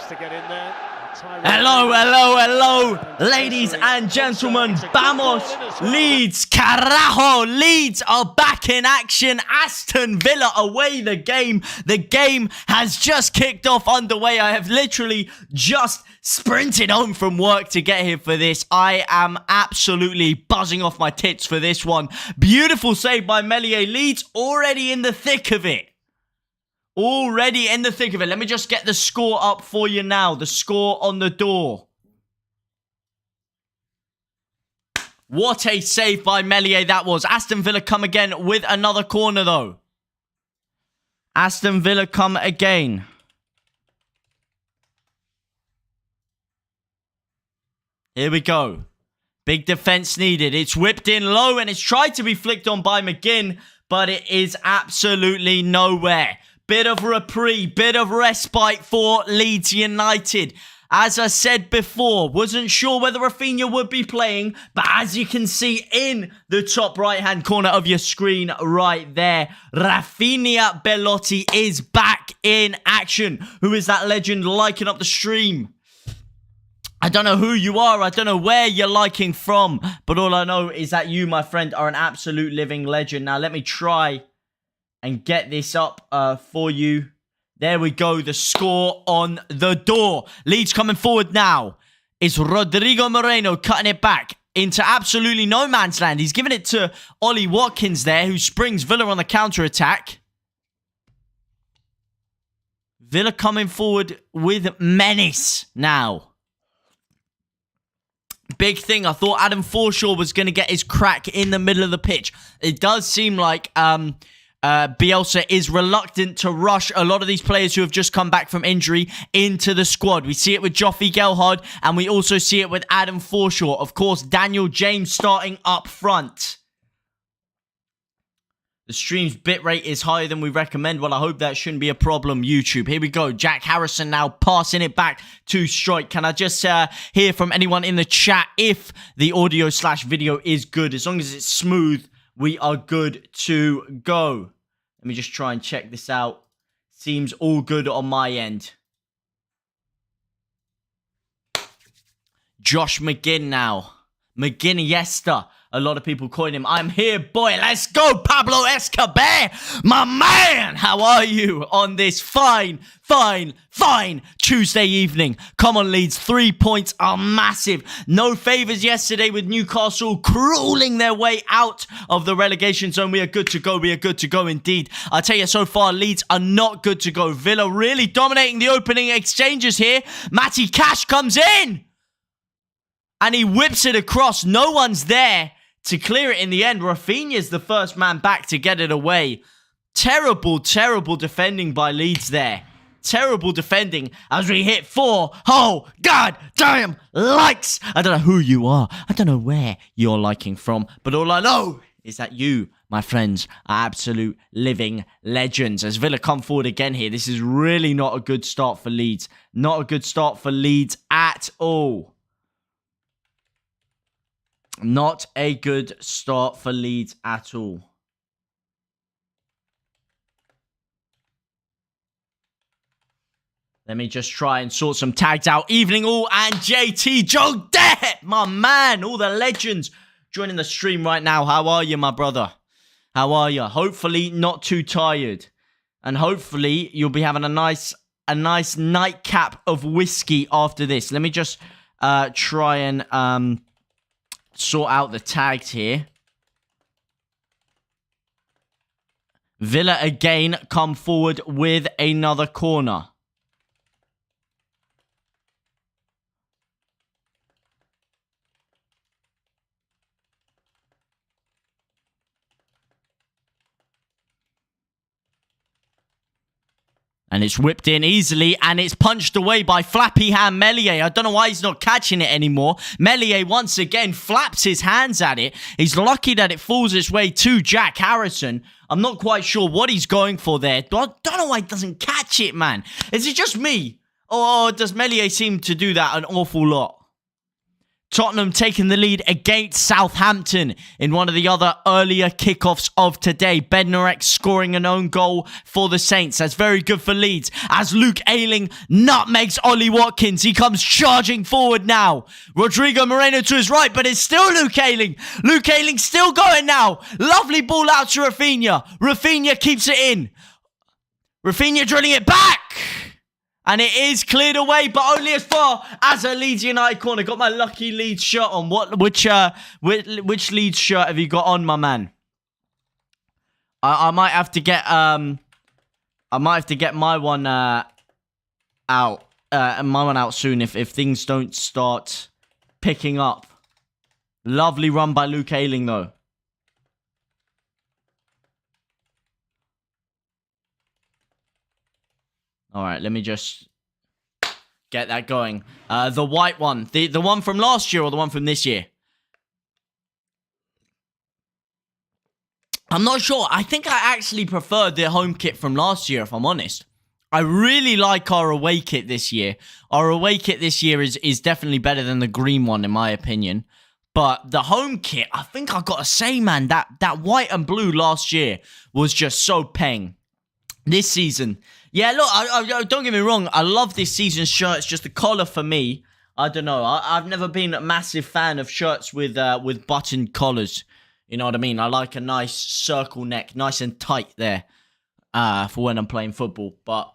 to get in there. Hello, ladies and gentlemen. Vamos, Leeds, carajo. Leeds are back in action. Aston Villa away the game. The game has just kicked off underway. I have literally just sprinted home from work to get here for this. I am absolutely buzzing off my tits for this one. Beautiful save by Meslier. Leeds already in the thick of it. Already in the thick of it. Let me just get the score up for you now. The score on the door. What a save by Meslier that was. Aston Villa come again with another corner though. Aston Villa come again. Here we go. Big defense needed. It's whipped in low and it's tried to be flicked on by McGinn, but it is absolutely nowhere. Bit of reprieve, bit of respite for Leeds United. As I said before, wasn't sure whether Rafinha would be playing, but as you can see in the top right-hand corner of your screen right there, Rafinha Belotti is back in action. Who is that legend liking up the stream? I don't know who you are, I don't know where you're liking from, but all I know is that you, my friend, are an absolute living legend. Now, let me try and get this up for you. There we go. The score on the door. Leeds coming forward now. It's Rodrigo Moreno cutting it back into absolutely no man's land. He's giving it to Ollie Watkins there, who springs Villa on the counter-attack. Villa coming forward with menace now. Big thing. I thought Adam Forshaw was going to get his crack in the middle of the pitch. It does seem like Bielsa is reluctant to rush a lot of these players who have just come back from injury into the squad. We see it with Joffrey Gelhardt, and we also see it with Adam Forshaw. Of course, Daniel James starting up front. The stream's bitrate is higher than we recommend. Well, I hope that shouldn't be a problem, YouTube. Here we go. Jack Harrison now passing it back to Strike. Can I just hear from anyone in the chat if the audio/video is good? As long as it's smooth, we are good to go. Let me just try and check this out. Seems all good on my end. Josh McGinn now. McGinn-iesta. A lot of people calling him. I'm here, boy. Let's go, Pablo Escobar. My man. How are you on this fine Tuesday evening? Come on, Leeds. 3 points are massive. No favours yesterday with Newcastle crawling their way out of the relegation zone. We are good to go. We are good to go indeed. I tell you, so far, Leeds are not good to go. Villa really dominating the opening exchanges here. Matty Cash comes in. And he whips it across. No one's there to clear it in the end. Rafinha's the first man back to get it away. Terrible defending by Leeds there. Terrible defending as we hit 4. Oh, god damn likes. I don't know who you are. I don't know where you're liking from. But all I know is that you, my friends, are absolute living legends. As Villa come forward again here, this is really not a good start for Leeds. Not a good start for Leeds at all. Not a good start for Leeds at all. Let me just try and sort some tags out. Evening all and JT Joe Debt, my man. All the legends joining the stream right now. How are you, my brother? How are you? Hopefully not too tired. And hopefully you'll be having a nice nightcap of whiskey after this. Let me just try and sort out the tags here. Villa again come forward with another corner. And it's whipped in easily, and it's punched away by Flappy Hand Meslier. I don't know why he's not catching it anymore. Meslier once again flaps his hands at it. He's lucky that it falls its way to Jack Harrison. I'm not quite sure what he's going for there. I don't know why he doesn't catch it, man. Is it just me? Or does Meslier seem to do that an awful lot? Tottenham taking the lead against Southampton in one of the other earlier kickoffs of today. Bednarek scoring an own goal for the Saints. That's very good for Leeds. As Luke Ayling nutmegs Ollie Watkins. He comes charging forward now. Rodrigo Moreno to his right, but it's still Luke Ayling. Luke Ayling still going now. Lovely ball out to Rafinha. Rafinha keeps it in. Rafinha drilling it back. And it is cleared away, but only as far as a Leeds United corner. Got my lucky Leeds shirt on. Which Leeds shirt have you got on, my man? I might have to get my one out. My one out soon if things don't start picking up. Lovely run by Luke Ayling though. All right, let me just get that going. The white one. The one from last year or the one from this year? I'm not sure. I think I actually prefer the home kit from last year, if I'm honest. I really like our away kit this year. Our away kit this year is definitely better than the green one, in my opinion. But the home kit, I think I got to say, man, that white and blue last year was just so peng. This season... Yeah, look, I don't get me wrong. I love this season's shirt. It's just the collar for me. I don't know. I've never been a massive fan of shirts with buttoned collars. You know what I mean? I like a nice circle neck, nice and tight there, for when I'm playing football. But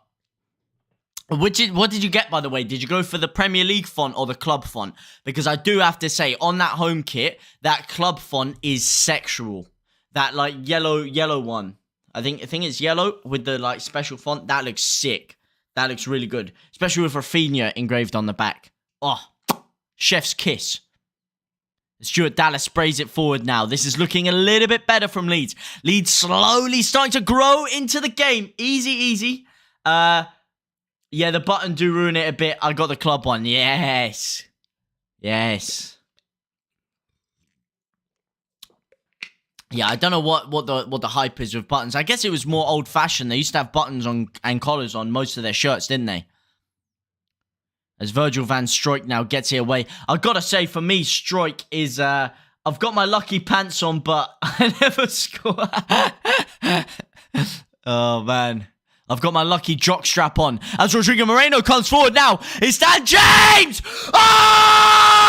what did you get, by the way? Did you go for the Premier League font or the club font? Because I do have to say, on that home kit, that club font is sexual. That like yellow one. I think it's yellow with the like special font. That looks sick. That looks really good. Especially with Rafinha engraved on the back. Oh, chef's kiss. Stuart Dallas sprays it forward now. This is looking a little bit better from Leeds. Leeds slowly starting to grow into the game. Easy. Yeah, the button do ruin it a bit. I got the club one. Yes. Yeah, I don't know what the hype is with buttons. I guess it was more old-fashioned. They used to have buttons on and collars on most of their shirts, didn't they? As Virgil van Strijk now gets it away. I've got to say, for me, Strijk is... I've got my lucky pants on, but I never score. Oh, man. I've got my lucky jockstrap on. As Rodrigo Moreno comes forward now, it's Dan James! Oh!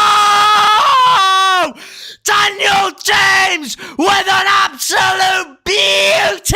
Daniel James with an absolute beauty!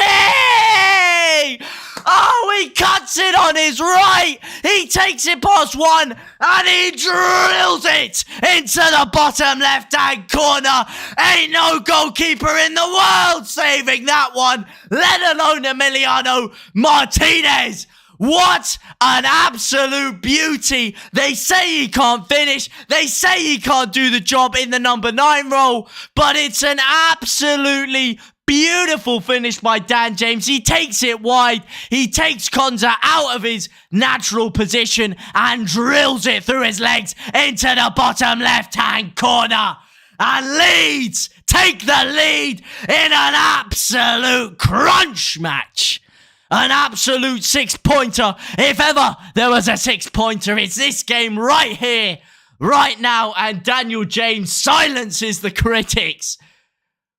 Oh, he cuts it on his right. He takes it past one and he drills it into the bottom left-hand corner. Ain't no goalkeeper in the world saving that one, let alone Emiliano Martinez. What an absolute beauty. They say he can't finish. They say he can't do the job in the number 9 role. But it's an absolutely beautiful finish by Dan James. He takes it wide. He takes Konza out of his natural position and drills it through his legs into the bottom left-hand corner. And Leeds take the lead in an absolute crunch match. An absolute 6-pointer. If ever there was a 6-pointer, it's this game right here, right now. And Daniel James silences the critics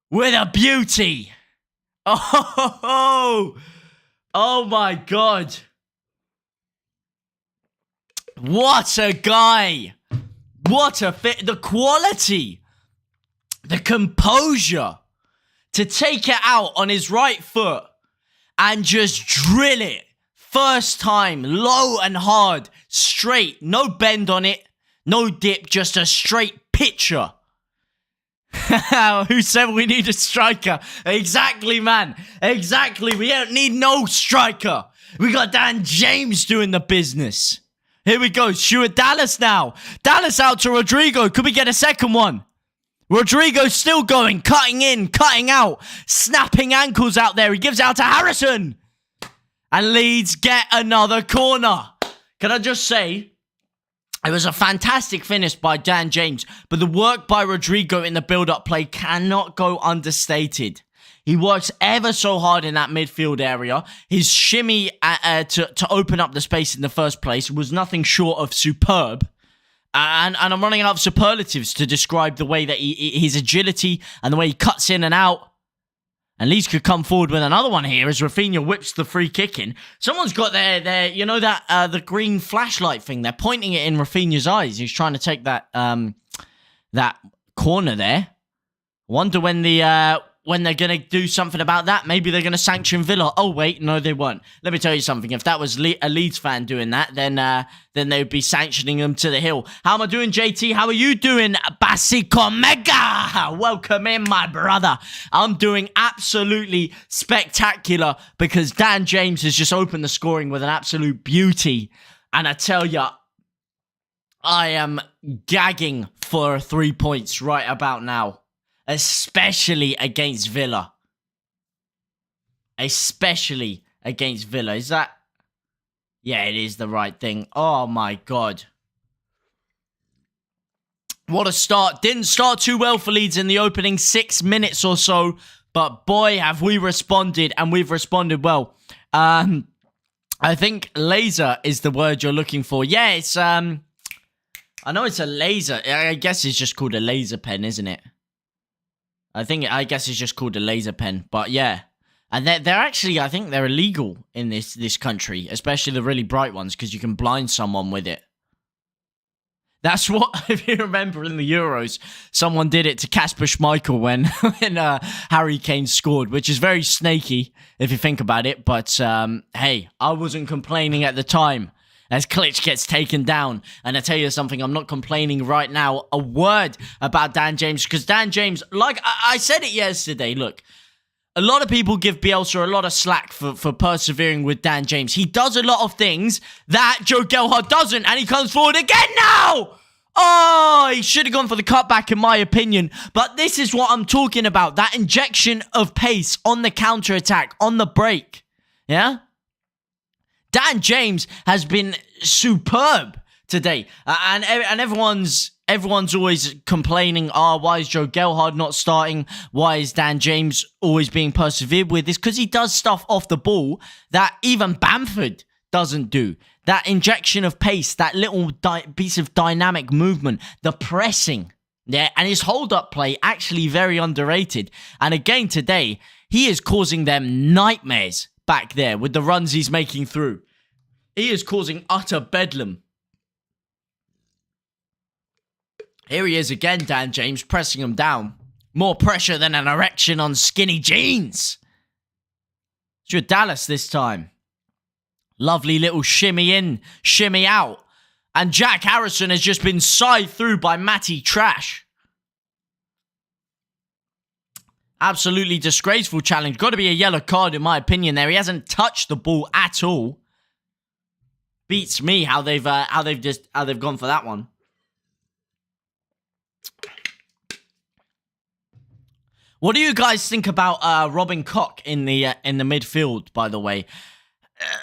with a beauty. Oh my God. What a guy. What a fit. The quality. The composure. To take it out on his right foot. And just drill it. First time, low and hard, straight, no bend on it, no dip, just a straight pitcher. Who said we need a striker? Exactly, man. Exactly. We don't need no striker. We got Dan James doing the business. Here we go. Stuart Dallas now. Dallas out to Rodrigo. Could we get a second one? Rodrigo's still going, cutting in, cutting out, snapping ankles out there. He gives out to Harrison. And Leeds get another corner. Can I just say, it was a fantastic finish by Dan James, but the work by Rodrigo in the build-up play cannot go understated. He works ever so hard in that midfield area. His shimmy to open up the space in the first place was nothing short of superb. And I'm running out of superlatives to describe the way that his agility and the way he cuts in and out. And Leeds could come forward with another one here as Rafinha whips the free kick in. Someone's got their you know, that the green flashlight thing. They're pointing it in Rafinha's eyes. He's trying to take that that corner there. Wonder when they're going to do something about that. Maybe they're going to sanction Villa. Oh, wait, no, they won't. Let me tell you something. If that was a Leeds fan doing that, then they would be sanctioning them to the hill. How am I doing, JT? How are you doing, Basico Mega? Welcome in, my brother. I'm doing absolutely spectacular because Dan James has just opened the scoring with an absolute beauty. And I tell you, I am gagging for 3 points right about now. Especially against Villa. Especially against Villa. Is that... Yeah, it is the right thing. Oh, my God. What a start. Didn't start too well for Leeds in the opening 6 minutes or so. But boy, have we responded. And we've responded well. I think laser is the word you're looking for. Yeah, it's... I know it's a laser. I guess it's just called a laser pen, isn't it? I guess it's just called a laser pen, but yeah. And they're actually, I think they're illegal in this country, especially the really bright ones, because you can blind someone with it. That's what, if you remember in the Euros, someone did it to Kasper Schmeichel when Harry Kane scored, which is very snaky, if you think about it. But, hey, I wasn't complaining at the time. As Klitsch gets taken down. And I tell you something, I'm not complaining right now a word about Dan James. Because Dan James, like I said it yesterday, look. A lot of people give Bielsa a lot of slack for persevering with Dan James. He does a lot of things that Joe Gelhardt doesn't. And he comes forward again now! Oh, he should have gone for the cutback in my opinion. But this is what I'm talking about. That injection of pace on the counter-attack, on the break. Yeah? Dan James has been superb today, and everyone's always complaining, why is Joe Gelhardt not starting? Why is Dan James always being persevered with? It's because he does stuff off the ball that even Bamford doesn't do. That injection of pace, that little piece of dynamic movement, the pressing, yeah, and his hold-up play, actually very underrated. And again today, he is causing them nightmares back there with the runs he's making through. He is causing utter bedlam. Here he is again, Dan James, pressing him down. More pressure than an erection on skinny jeans. It's your Dallas this time. Lovely little shimmy in, shimmy out. And Jack Harrison has just been scythed through by Matty Trash. Absolutely disgraceful challenge. Got to be a yellow card in my opinion there. He hasn't touched the ball at all. Beats me how they've gone for that one. What do you guys think about Robin Koch in the midfield, by the way?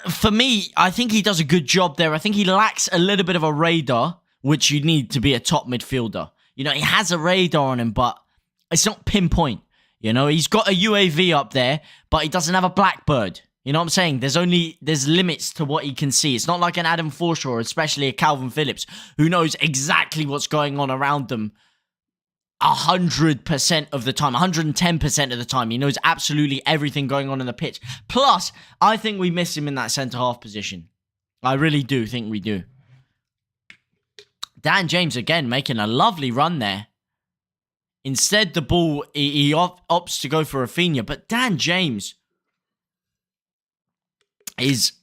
For me, I think he does a good job there. I think he lacks a little bit of a radar, which you need to be a top midfielder. You know, he has a radar on him, but it's not pinpoint. You know, he's got a UAV up there, but he doesn't have a Blackbird. You know what I'm saying? There's limits to what he can see. It's not like an Adam Forshaw, especially a Calvin Phillips, who knows exactly what's going on around them 100% of the time, 110% of the time. He knows absolutely everything going on in the pitch. Plus, I think we miss him in that centre-half position. I really do think we do. Dan James, again, making a lovely run there. Instead, the ball, he opts to go for Rafinha. But Dan James is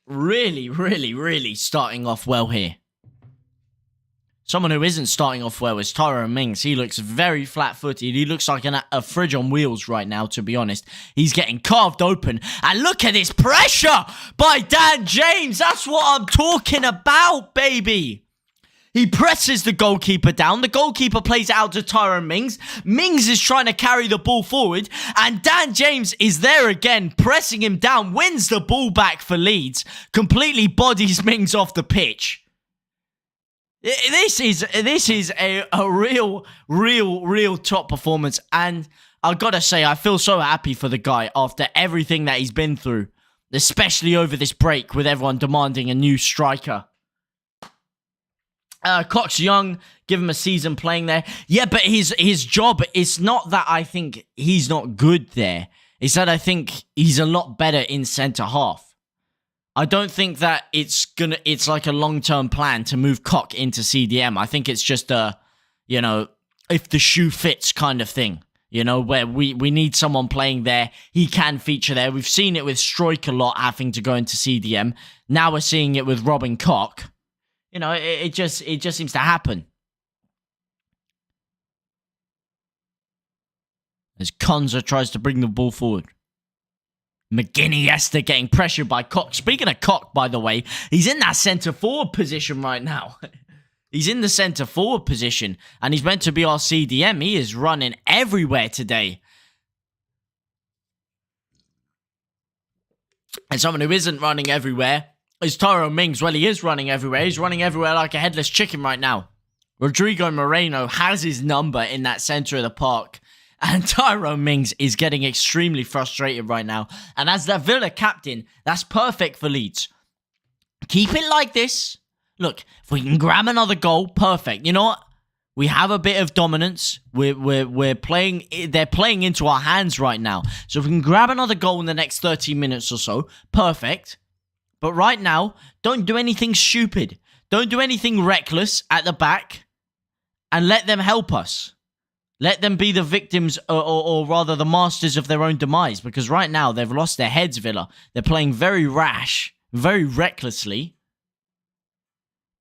really, really, really starting off well here. Someone who isn't starting off well is Tyrone Mings. He looks very flat-footed. He looks like a fridge on wheels right now, to be honest. He's getting carved open. And look at this pressure by Dan James. That's what I'm talking about, baby. He presses the goalkeeper down. The goalkeeper plays it out to Tyrone Mings. Mings is trying to carry the ball forward. And Dan James is there again, pressing him down. Wins the ball back for Leeds. Completely bodies Mings off the pitch. This is a real top performance. And I've got to say, I feel so happy for the guy after everything that he's been through. Especially over this break with everyone demanding a new striker. Cox young, give him a season playing there. Yeah, but his job, it's not that I think he's not good there. It's that I think he's a lot better in centre half. I don't think that it's like a long-term plan to move Cock into CDM. I think it's just a, you know, if the shoe fits kind of thing. You know, where we need someone playing there. He can feature there. We've seen it with Stroik a lot having to go into CDM. Now we're seeing it with Robin Koch. You know, it just seems to happen. As Konza tries to bring the ball forward. McGinn Esther getting pressured by Koch. Speaking of Koch, by the way, he's in that centre-forward position right now. He's in the centre-forward position, and he's meant to be our CDM. He is running everywhere today. And someone who isn't running everywhere is Tyrone Mings. Well, he is running everywhere. He's running everywhere like a headless chicken right now. Rodrigo Moreno has his number in that centre of the park. And Tyrone Mings is getting extremely frustrated right now. And as the Villa captain, that's perfect for Leeds. Keep it like this. Look, if we can grab another goal, perfect. You know what? We have a bit of dominance. We're playing. They're playing into our hands right now. So if we can grab another goal in the next 30 minutes or so, perfect. But right now, don't do anything stupid. Don't do anything reckless at the back, and let them help us. Let them be the victims, or rather the masters of their own demise. Because right now, they've lost their heads, Villa. They're playing very rash, very recklessly.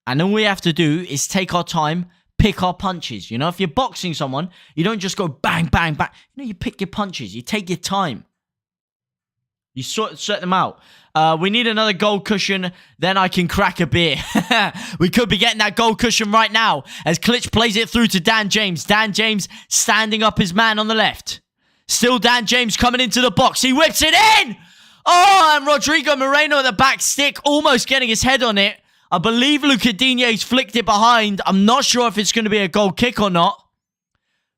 And all we have to do is take our time, pick our punches. You know, if you're boxing someone, you don't just go bang, bang, bang. You know, you pick your punches. You take your time. You sort them out. We need another goal cushion. Then I can crack a beer. We could be getting that goal cushion right now as Klitsch plays it through to Dan James. Dan James standing up his man on the left. Still Dan James coming into the box. He whips it in. Oh, and Rodrigo Moreno at the back stick, almost getting his head on it. I believe Luca Digne's flicked it behind. I'm not sure if it's going to be a goal kick or not.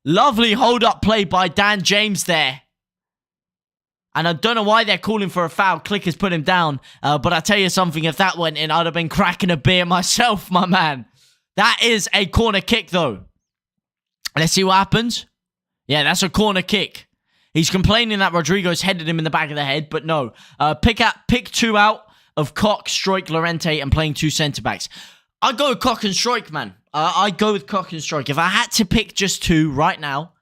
Lovely hold-up play by Dan James there. And I don't know why they're calling for a foul. Click has put him down. But I tell you something, if that went in, I'd have been cracking a beer myself, my man. That is a corner kick, though. Let's see what happens. Yeah, that's a corner kick. He's complaining that Rodrigo's headed him in the back of the head, but no. Pick two out of Koch, Stroik, Llorente, and playing two centre-backs. I'd go with Koch and Stroik, man. I'd go with Koch and Stroik. If I had to pick just two right now,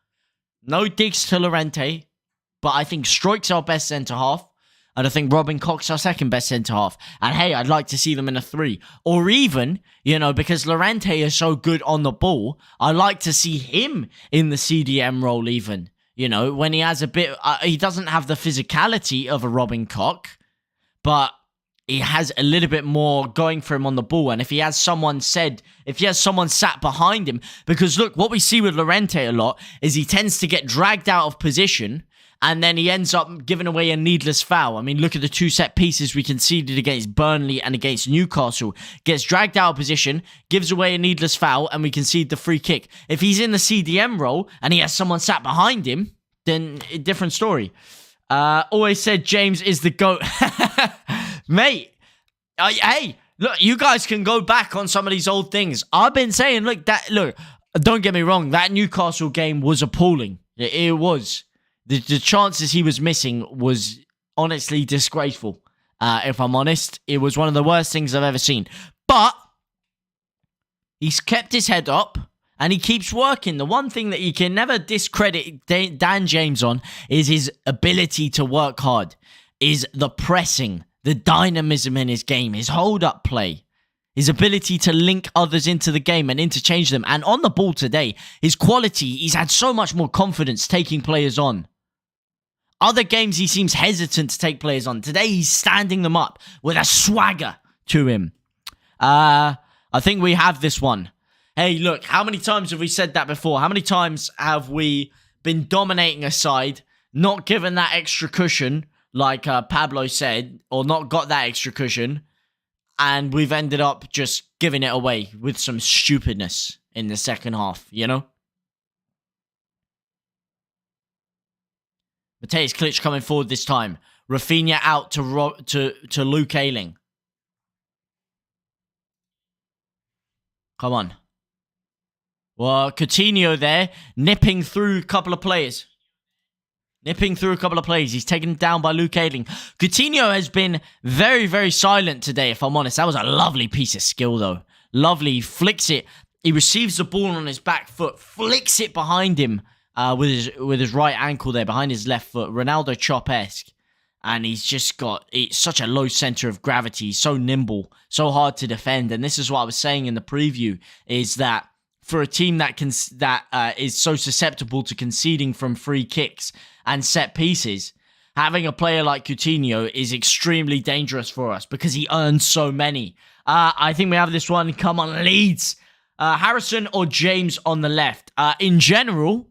no digs to Llorente, but I think Stroik's our best centre-half, and I think Robin Koch's our second best centre-half. And hey, I'd like to see them in a 3. Or even, you know, because Llorente is so good on the ball, I'd like to see him in the CDM role even. You know, when he has a bit... he doesn't have the physicality of a Robin Koch, but he has a little bit more going for him on the ball. And if he has someone sat behind him, because look, what we see with Llorente a lot is he tends to get dragged out of position and then he ends up giving away a needless foul. I mean, look at the 2 set pieces we conceded against Burnley and against Newcastle. Gets dragged out of position, gives away a needless foul, and we concede the free kick. If he's in the CDM role and he has someone sat behind him, then a different story. Always said James is the GOAT. Mate, hey, look, you guys can go back on some of these old things. I've been saying, look, don't get me wrong, that Newcastle game was appalling. It was. The chances he was missing was honestly disgraceful. If I'm honest, it was one of the worst things I've ever seen. But he's kept his head up and he keeps working. The one thing that you can never discredit Dan James on is his ability to work hard, is the pressing, the dynamism in his game, his hold-up play, his ability to link others into the game and interchange them. And on the ball today, his quality, he's had so much more confidence taking players on. Other games, he seems hesitant to take players on. Today, he's standing them up with a swagger to him. I think we have this one. Hey, look, how many times have we said that before? How many times have we been dominating a side, not given that extra cushion, like Pablo said, or not got that extra cushion, and we've ended up just giving it away with some stupidness in the second half, you know? Mateusz Klitsch coming forward this time. Rafinha out to Luke Ayling. Come on. Well, Coutinho there, nipping through a couple of players. He's taken down by Luke Ayling. Coutinho has been very, very silent today, if I'm honest. That was a lovely piece of skill, though. Lovely. He flicks it. He receives the ball on his back foot, flicks it behind him with his right ankle there, behind his left foot. Ronaldo Chop-esque. And he's just got such a low center of gravity. So nimble, so hard to defend. And this is what I was saying in the preview, is that for a team that is so susceptible to conceding from free kicks and set pieces, having a player like Coutinho is extremely dangerous for us because he earns so many. I think we have this one. Come on, Leeds. Harrison or James on the left. In general,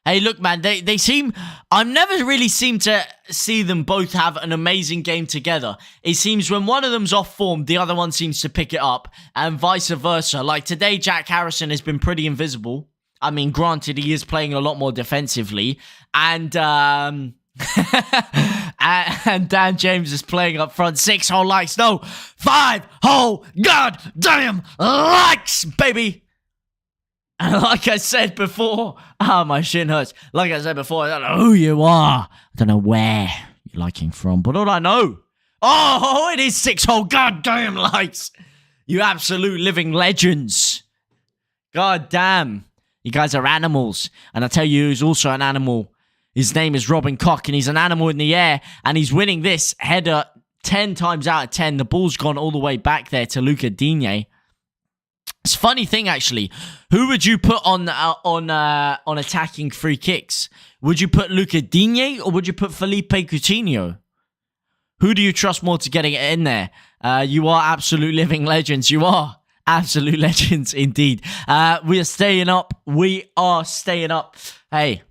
hey, look, man, they seem... I've never really seemed to see them both have an amazing game together. It seems when one of them's off form, the other one seems to pick it up, and vice versa. Like today, Jack Harrison has been pretty invisible. I mean, granted, he is playing a lot more defensively, and and Dan James is playing up front. 6 whole likes. No, 5 whole goddamn likes, baby. And like I said before, my shin hurts. Like I said before, I don't know who you are. I don't know where you're liking from, but all I know, it is 6 whole goddamn likes. You absolute living legends. God damn. You guys are animals. And I tell you who's also an animal. His name is Robin Koch, and he's an animal in the air, and he's winning this header 10 times out of 10. The ball's gone all the way back there to Luca Digne. It's a funny thing, actually. Who would you put on attacking free kicks? Would you put Luca Digne or would you put Felipe Coutinho? Who do you trust more to getting it in there? You are absolute living legends. You are absolute legends indeed. We are staying up. Hey,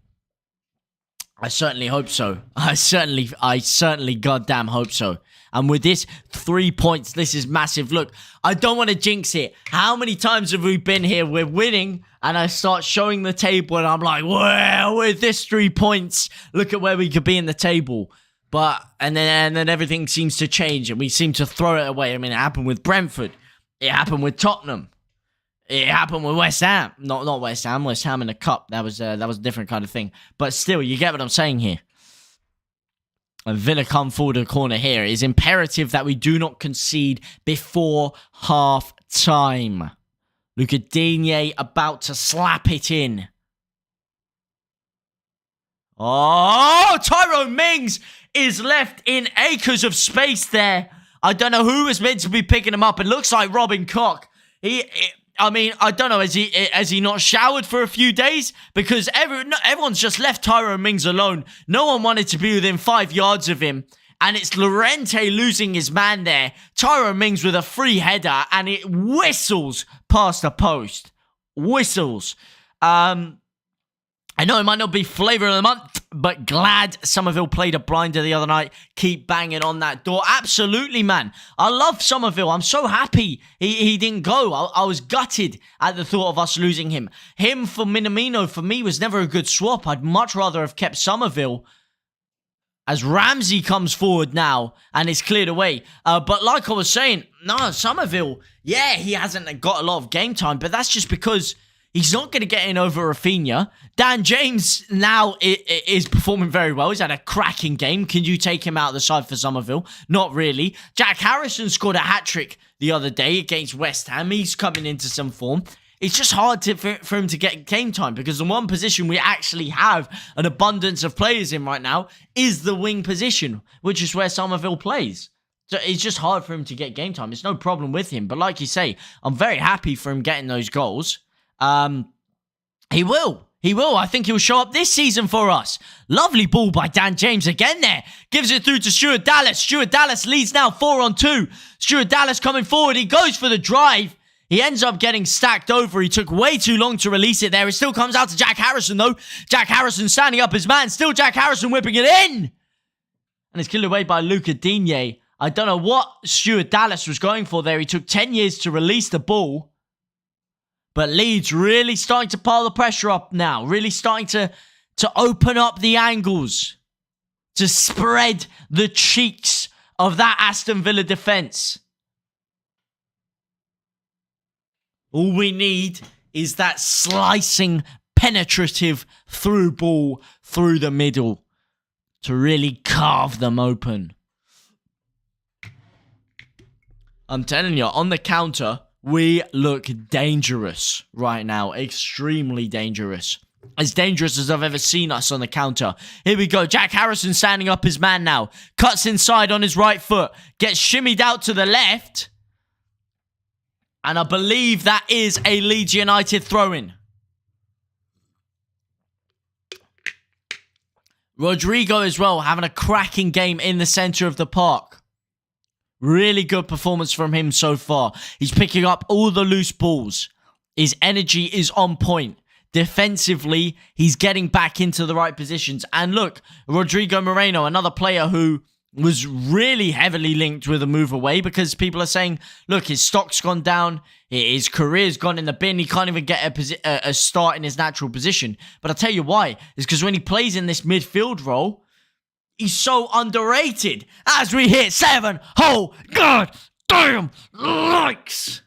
I certainly hope so. I certainly goddamn hope so. And with this 3 points, this is massive. Look, I don't want to jinx it. How many times have we been here? We're winning, and I start showing the table, and I'm like, well, with this 3 points, look at where we could be in the table. And then everything seems to change, and we seem to throw it away. I mean, it happened with Brentford. It happened with Tottenham. It happened with West Ham. Not West Ham. West Ham in the cup. That was a different kind of thing. But still, you get what I'm saying here. And Villa come forward to the corner here. It is imperative that we do not concede before half time. Luca Digne about to slap it in. Oh, Tyrone Mings is left in acres of space there. I don't know who was meant to be picking him up. It looks like Robin Koch. I don't know, has he not showered for a few days? Because everyone's just left Tyrone Mings alone. No one wanted to be within 5 yards of him. And it's Llorente losing his man there. Tyrone Mings with a free header, and it whistles past the post. Whistles. I know it might not be flavour of the month, but glad Somerville played a blinder the other night. Keep banging on that door. Absolutely, man. I love Somerville. I'm so happy he didn't go. I was gutted at the thought of us losing him. Him for Minamino, for me, was never a good swap. I'd much rather have kept Somerville. As Ramsey comes forward now and is cleared away. But like I was saying, no, Somerville, yeah, he hasn't got a lot of game time, but that's just because he's not going to get in over Rafinha. Dan James now is performing very well. He's had a cracking game. Can you take him out of the side for Somerville? Not really. Jack Harrison scored a hat-trick the other day against West Ham. He's coming into some form. It's just hard for him to get game time because the one position we actually have an abundance of players in right now is the wing position, which is where Somerville plays. So it's just hard for him to get game time. It's no problem with him. But like you say, I'm very happy for him getting those goals. He will. I think he'll show up this season for us. Lovely ball by Dan James again there. Gives it through to Stuart Dallas. Stuart Dallas leads now 4-on-2. Stuart Dallas coming forward. He goes for the drive. He ends up getting stacked over. He took way too long to release it there. It still comes out to Jack Harrison, though. Jack Harrison standing up his man. Still Jack Harrison whipping it in. And it's killed away by Luca Digne. I don't know what Stuart Dallas was going for there. He took 10 years to release the ball. But Leeds really starting to pile the pressure up now. Really starting to open up the angles. To spread the cheeks of that Aston Villa defence. All we need is that slicing, penetrative through ball through the middle to really carve them open. I'm telling you, on the counter, we look dangerous right now. Extremely dangerous. As dangerous as I've ever seen us on the counter. Here we go. Jack Harrison standing up his man now. Cuts inside on his right foot. Gets shimmied out to the left. And I believe that is a Leeds United throw-in. Rodrigo as well, having a cracking game in the centre of the park. Really good performance from him so far. He's picking up all the loose balls. His energy is on point. Defensively, he's getting back into the right positions. And look, Rodrigo Moreno, another player who was really heavily linked with a move away because people are saying, look, his stock's gone down, his career's gone in the bin, he can't even get a start in his natural position. But I'll tell you why. It's because when he plays in this midfield role, he's so underrated. As we hit 7 whole goddamn likes.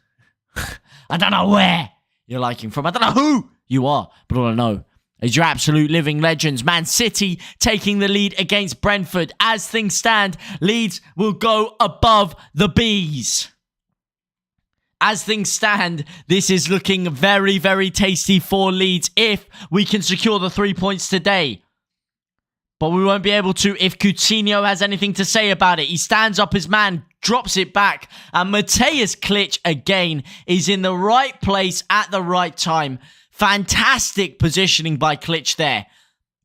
I don't know where you're liking from. I don't know who you are, but all I know is you're absolute living legends. Man City taking the lead against Brentford. As things stand, Leeds will go above the Bees. As things stand, this is looking very, very tasty for Leeds if we can secure the 3 points today. But we won't be able to if Coutinho has anything to say about it. He stands up his man, drops it back, and Mateusz Klich again is in the right place at the right time. Fantastic positioning by Klich there.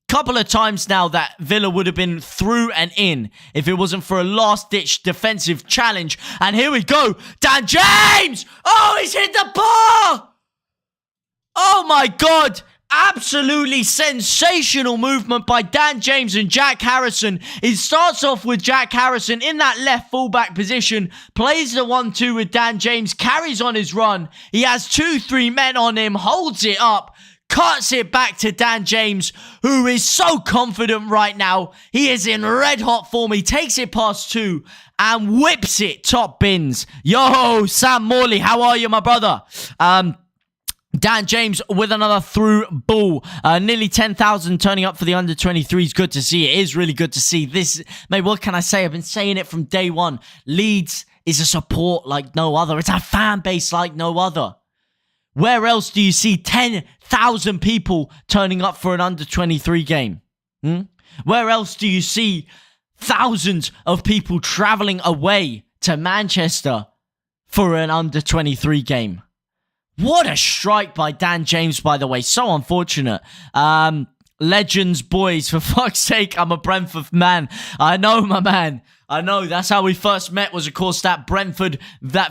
Couple of times now that Villa would have been through and in if it wasn't for a last-ditch defensive challenge. And here we go. Dan James! Oh, he's hit the bar! Oh my God! Absolutely sensational movement by Dan James and Jack Harrison. It starts off with Jack Harrison in that left fullback position, plays the 1-2 with Dan James, carries on his run. He has 2-3 men on him, holds it up, cuts it back to Dan James, who is so confident right now. He is in red hot form. He takes it past 2 and whips it top bins. Yo, Sam Morley, how are you, my brother? Dan James with another through ball. Nearly 10,000 turning up for the under-23s. Good to see. It is really good to see. This, mate, what can I say? I've been saying it from day one. Leeds is a support like no other. It's a fan base like no other. Where else do you see 10,000 people turning up for an under-23 game? Where else do you see thousands of people travelling away to Manchester for an under-23 game? What a strike by Dan James, by the way. So unfortunate. Legends, boys. For fuck's sake, I'm a Brentford man. I know, my man. I know. That's how we first met was, of course, that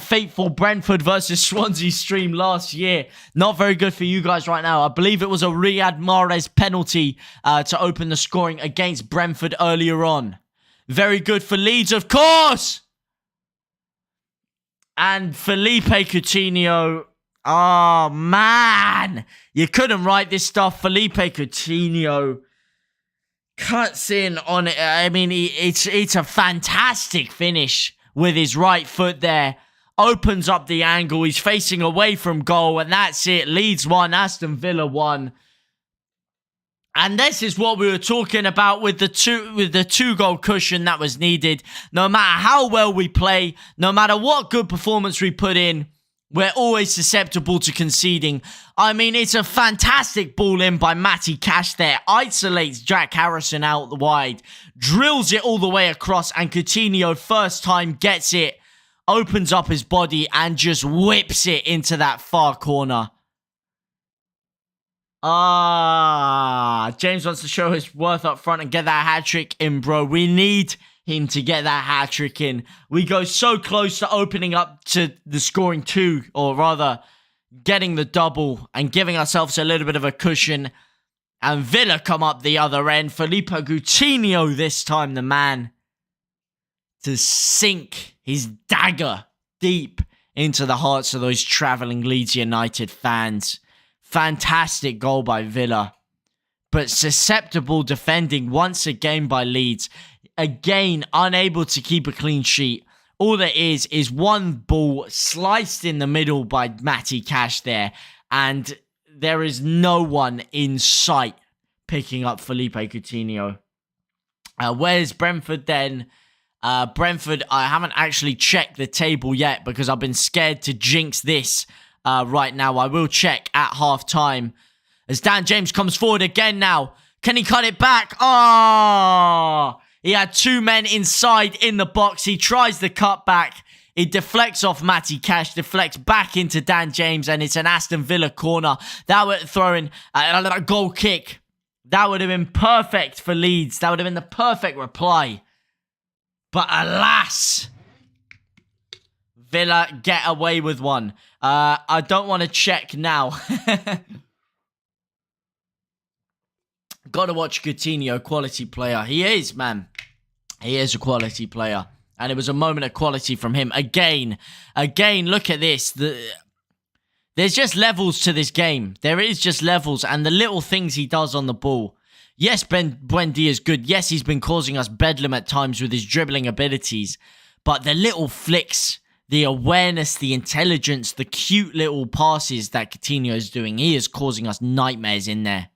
fateful Brentford versus Swansea stream last year. Not very good for you guys right now. I believe it was a Riyad Mahrez penalty to open the scoring against Brentford earlier on. Very good for Leeds, of course. And Felipe Coutinho... Oh, man. You couldn't write this stuff. Felipe Coutinho cuts in on it. I mean, it's a fantastic finish with his right foot there. Opens up the angle. He's facing away from goal, and that's it. Leeds 1, Aston Villa 1. And this is what we were talking about with the two-goal cushion that was needed. No matter how well we play, no matter what good performance we put in, we're always susceptible to conceding. I mean, it's a fantastic ball in by Matty Cash there. Isolates Jack Harrison out the wide. Drills it all the way across. And Coutinho, first time, gets it. Opens up his body and just whips it into that far corner. James wants to show his worth up front and get that hat-trick in, bro. We need him to get that hat-trick in. We go so close to opening up to the scoring 2, or rather getting the double and giving ourselves a little bit of a cushion. And Villa come up the other end. Felipe Coutinho this time, the man, to sink his dagger deep into the hearts of those travelling Leeds United fans. Fantastic goal by Villa. But susceptible defending once again by Leeds. Again, unable to keep a clean sheet. All there is one ball sliced in the middle by Matty Cash there. And there is no one in sight picking up Felipe Coutinho. Where's Brentford then? Brentford, I haven't actually checked the table yet because I've been scared to jinx this right now. I will check at half-time as Dan James comes forward again now. Can he cut it back? Oh, he had two men inside in the box. He tries the cut back. It deflects off Matty Cash, deflects back into Dan James, and it's an Aston Villa corner. That would throw in a goal kick. That would have been perfect for Leeds. That would have been the perfect reply. But alas, Villa get away with one. I don't want to check now. Got to watch Coutinho, quality player. He is, man. He is a quality player. And it was a moment of quality from him. Again, look at this. There's just levels to this game. There is just levels. And the little things he does on the ball. Yes, Buendia is good. Yes, he's been causing us bedlam at times with his dribbling abilities. But the little flicks, the awareness, the intelligence, the cute little passes that Coutinho is doing, he is causing us nightmares in there.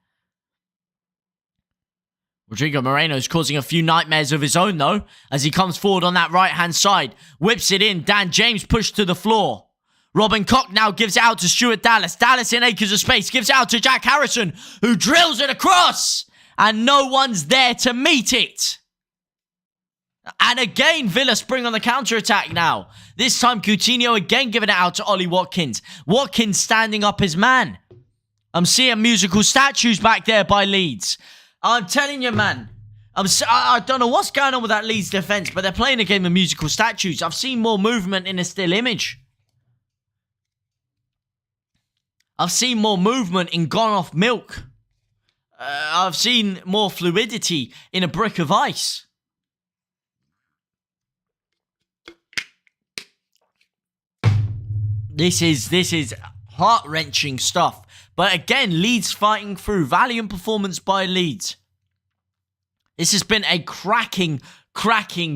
Rodrigo Moreno is causing a few nightmares of his own, though, as he comes forward on that right-hand side. Whips it in. Dan James pushed to the floor. Robin Koch now gives it out to Stuart Dallas. Dallas in acres of space. Gives it out to Jack Harrison, who drills it across. And no one's there to meet it. And again, Villa spring on the counter-attack now. This time, Coutinho again giving it out to Ollie Watkins. Watkins standing up his man. I'm seeing musical statues back there by Leeds. I'm telling you, man. I don't know what's going on with that Leeds defence, but they're playing a game of musical statues. I've seen more movement in a still image. I've seen more movement in Gone Off Milk. I've seen more fluidity in a brick of ice. This is heart-wrenching stuff. But again, Leeds fighting through. Valiant performance by Leeds. This has been a cracking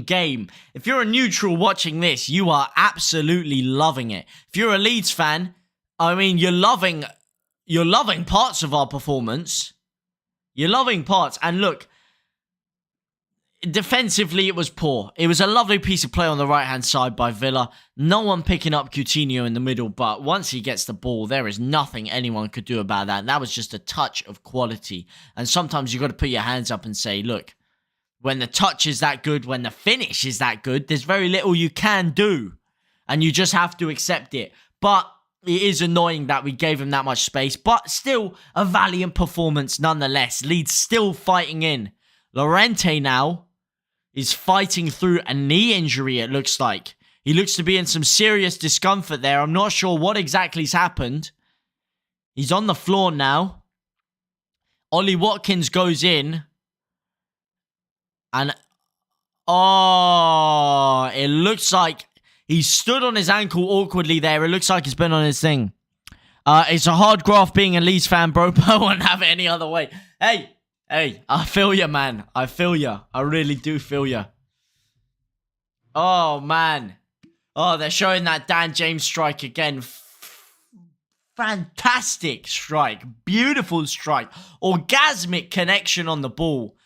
game. If you're a neutral watching this, you are absolutely loving it. If you're a Leeds fan, I mean, you're loving parts of our performance. You're loving parts. And look, defensively, it was poor. It was a lovely piece of play on the right-hand side by Villa. No one picking up Coutinho in the middle, but once he gets the ball, there is nothing anyone could do about that. And that was just a touch of quality. And sometimes you've got to put your hands up and say, look, when the touch is that good, when the finish is that good, there's very little you can do. And you just have to accept it. But it is annoying that we gave him that much space. But still, a valiant performance nonetheless. Leeds still fighting in. Llorente now is fighting through a knee injury, it looks like. He looks to be in some serious discomfort there. I'm not sure what exactly's happened. He's on the floor now. Ollie Watkins goes in. And, oh, it looks like he stood on his ankle awkwardly there. It looks like he's been on his thing. It's a hard graft being a Leeds fan, bro, but I wouldn't have it any other way. Hey, I feel you, man. I feel you. I really do feel you. Oh, man. Oh, they're showing that Dan James strike again. Fantastic strike. Beautiful strike. Orgasmic connection on the ball.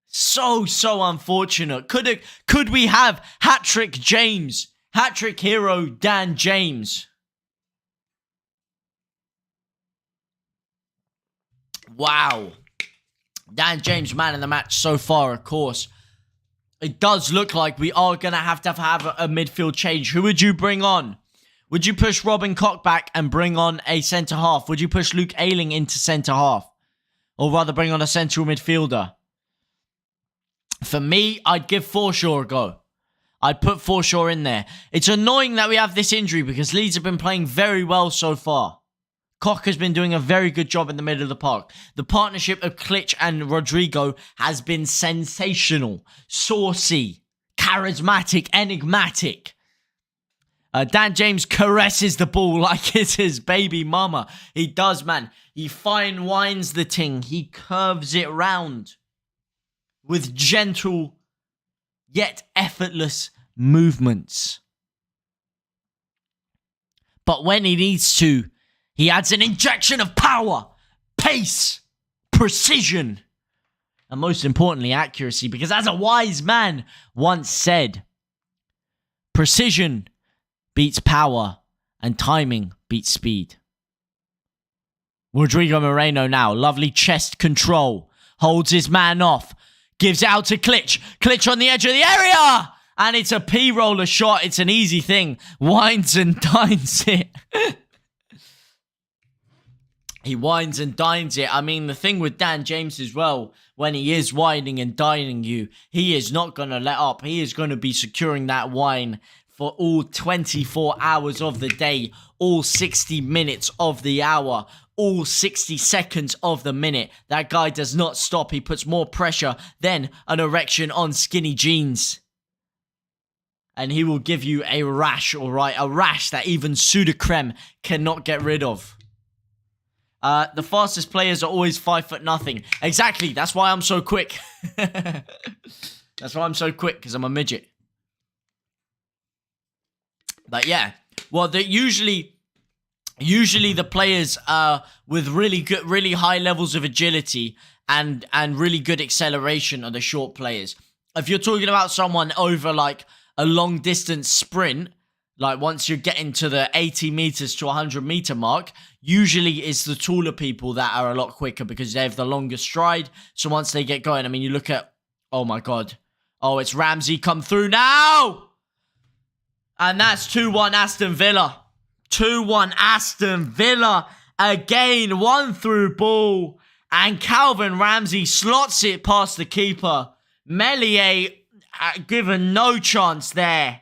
So unfortunate. Could we have hat-trick James? Hat-trick hero Dan James. Wow. Dan James, man of the match so far, of course. It does look like we are going to have a midfield change. Who would you bring on? Would you push Robin Koch back and bring on a centre-half? Would you push Luke Ayling into centre-half? Or rather bring on a central midfielder? For me, I'd give Forshaw a go. I'd put Forshaw in there. It's annoying that we have this injury because Leeds have been playing very well so far. Koch has been doing a very good job in the middle of the park. The partnership of Klitsch and Rodrigo has been sensational. Saucy. Charismatic. Enigmatic. Dan James caresses the ball like it's his baby mama. He does, man. He fine winds the ting. He curves it round with gentle yet effortless movements. But when he needs to, he adds an injection of power, pace, precision, and most importantly, accuracy. Because as a wise man once said, precision beats power and timing beats speed. Rodrigo Moreno now, lovely chest control, holds his man off, gives it out to Klitsch. Klitsch on the edge of the area! And it's a P-roller shot. It's an easy thing. Wines and dines it. He wines and dines it. I mean, the thing with Dan James as well, when he is wining and dining you, he is not going to let up. He is going to be securing that wine for all 24 hours of the day, all 60 minutes of the hour, all 60 seconds of the minute. That guy does not stop. He puts more pressure than an erection on skinny jeans. And he will give you a rash, alright? A rash that even Sudocreme cannot get rid of. The fastest players are always 5'0". Exactly, that's why I'm so quick. That's why I'm so quick, because I'm a midget. But yeah, well, usually the players with really high levels of agility and really good acceleration are the short players. If you're talking about someone over like a long distance sprint, like once you're getting to the 80 meters to 100 meter mark, usually it's the taller people that are a lot quicker because they have the longer stride. So once they get going, I mean, you look at, oh my God. Oh, it's Ramsey come through now. And that's 2-1 Aston Villa. 2-1 Aston Villa. Again, one through ball. And Calvin Ramsey slots it past the keeper. Meslier given no chance there.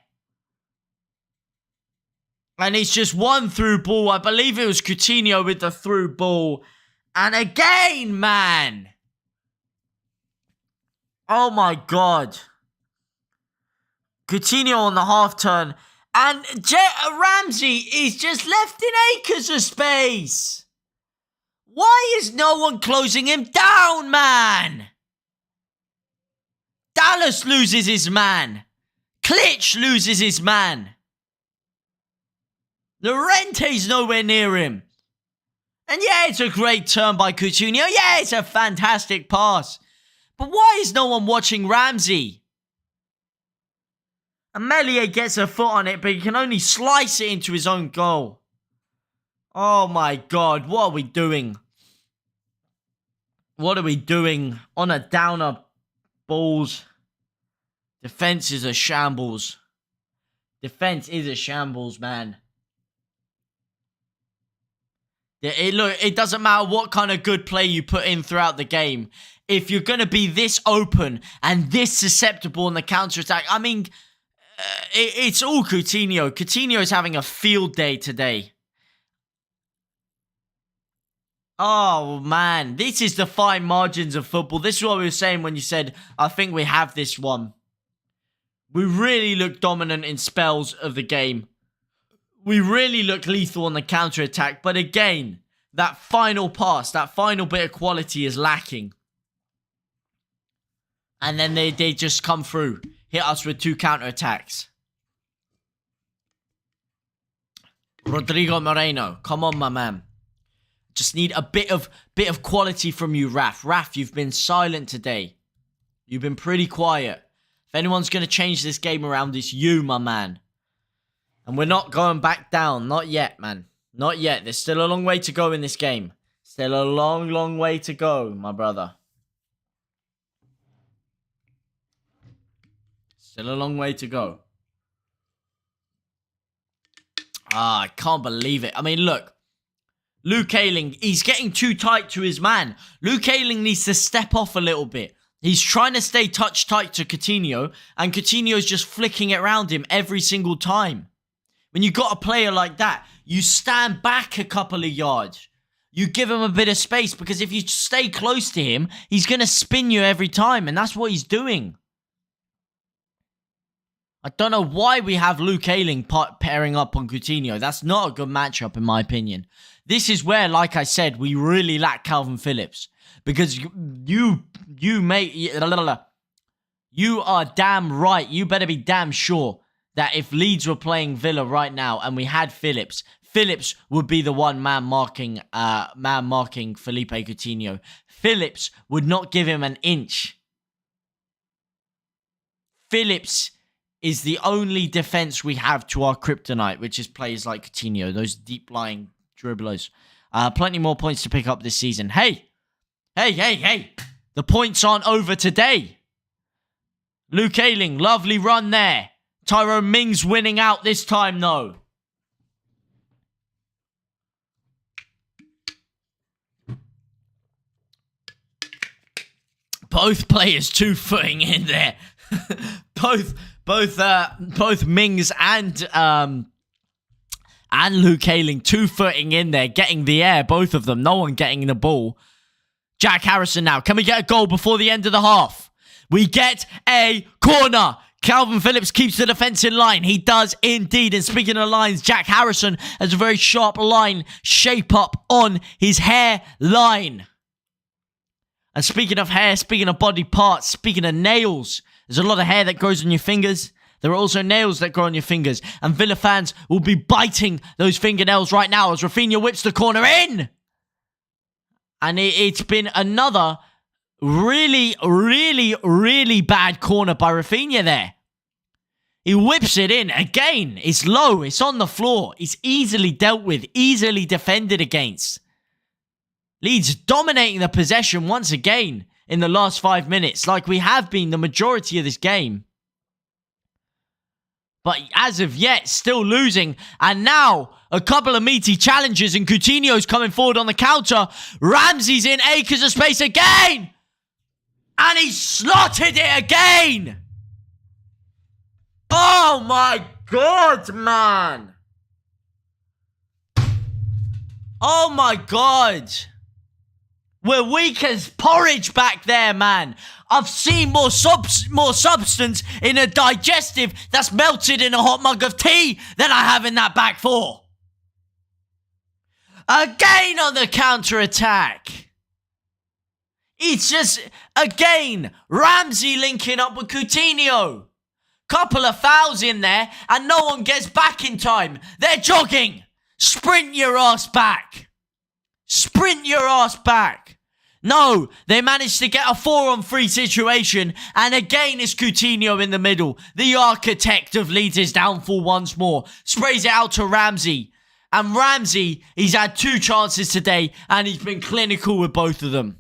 And it's just one through ball. I believe it was Coutinho with the through ball. And again, man. Oh my God. Coutinho on the half turn. And Ramsey is just left in acres of space. Why is no one closing him down, man? Dallas loses his man. Klitsch loses his man. Llorente's nowhere near him. And yeah, it's a great turn by Coutinho. Yeah, it's a fantastic pass. But why is no one watching Ramsey? And Meslier gets a foot on it, but he can only slice it into his own goal. Oh my God, what are we doing? What are we doing on a downer balls? Defense is a shambles. Defense is a shambles, man. Look, it doesn't matter what kind of good play you put in throughout the game. If you're going to be this open and this susceptible in the counter-attack, I mean, it's all Coutinho. Coutinho is having a field day today. Oh, man. This is the fine margins of football. This is what we were saying when you said, I think we have this one. We really look dominant in spells of the game. We really look lethal on the counter-attack. But again, that final pass, that final bit of quality is lacking. And then they just come through. Hit us with 2 counter-attacks. Rodrigo Moreno. Come on, my man. Just need a bit of quality from you, Raf. Raf, you've been silent today. You've been pretty quiet. If anyone's going to change this game around, it's you, my man. And we're not going back down. Not yet, man. Not yet. There's still a long way to go in this game. Still a long way to go, my brother. Still a long way to go. I can't believe it. I mean, look. Luke Ayling, he's getting too tight to his man. Luke Ayling needs to step off a little bit. He's trying to stay touch tight to Coutinho, and Coutinho's just flicking it around him every single time. When you got a player like that, you stand back a couple of yards. You give him a bit of space, because if you stay close to him, he's going to spin you every time, and that's what he's doing. I don't know why we have Luke Ayling pairing up on Coutinho. That's not a good matchup, in my opinion. This is where, like I said, we really lack Calvin Phillips. Because you are damn right. You better be damn sure that if Leeds were playing Villa right now and we had Phillips would be the one man marking Felipe Coutinho. Phillips would not give him an inch. Phillips is the only defense we have to our kryptonite, which is players like Coutinho, those deep-lying dribblers. Plenty more points to pick up this season. Hey! The points aren't over today. Luke Ayling, lovely run there. Tyrone Mings winning out this time, though. Both players two-footing in there. both Mings and Luke Ayling two-footing in there, getting the air, both of them. No one getting the ball. Jack Harrison now. Can we get a goal before the end of the half? We get a corner. Calvin Phillips keeps the defense in line. He does indeed. And speaking of lines, Jack Harrison has a very sharp line shape up on his hairline. And speaking of hair, speaking of body parts, speaking of nails, there's a lot of hair that grows on your fingers. There are also nails that grow on your fingers. And Villa fans will be biting those fingernails right now as Rafinha whips the corner in. And it's been another really bad corner by Rafinha there. He whips it in. Again, it's low. It's on the floor. It's easily dealt with. Easily defended against. Leeds dominating the possession once again in the last 5 minutes, like we have been the majority of this game. But as of yet, still losing. And now, a couple of meaty challenges and Coutinho's coming forward on the counter. Ramsey's in acres of space again! And he slotted it again! Oh my God, man! Oh my God! We're weak as porridge back there, man. I've seen more substance in a digestive that's melted in a hot mug of tea than I have in that back four. Again on the counter-attack. It's just, again, Ramsey linking up with Coutinho. Couple of fouls in there and no one gets back in time. They're jogging. Sprint your ass back. Sprint your ass back. No, they managed to get a 4-on-3 situation, and again it's Coutinho in the middle. The architect of Leeds' downfall once more. Sprays it out to Ramsey. And Ramsey, he's had 2 chances today, and he's been clinical with both of them.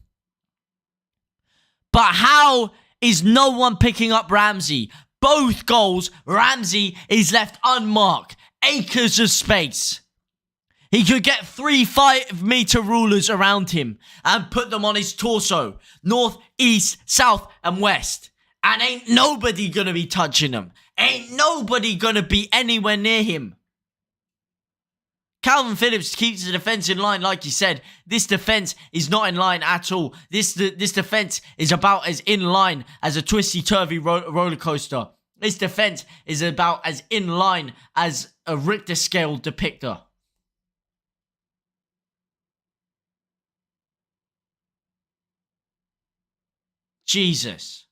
But how is no one picking up Ramsey? Both goals, Ramsey is left unmarked. Acres of space. He could get 3 5-meter rulers around him and put them on his torso. North, east, south, and west. And ain't nobody gonna be touching them. Ain't nobody gonna be anywhere near him. Calvin Phillips keeps the defense in line, like you said. This defense is not in line at all. This defense is about as in line as a twisty-turvy roller coaster. This defense is about as in line as a Richter scale depictor. Jesus.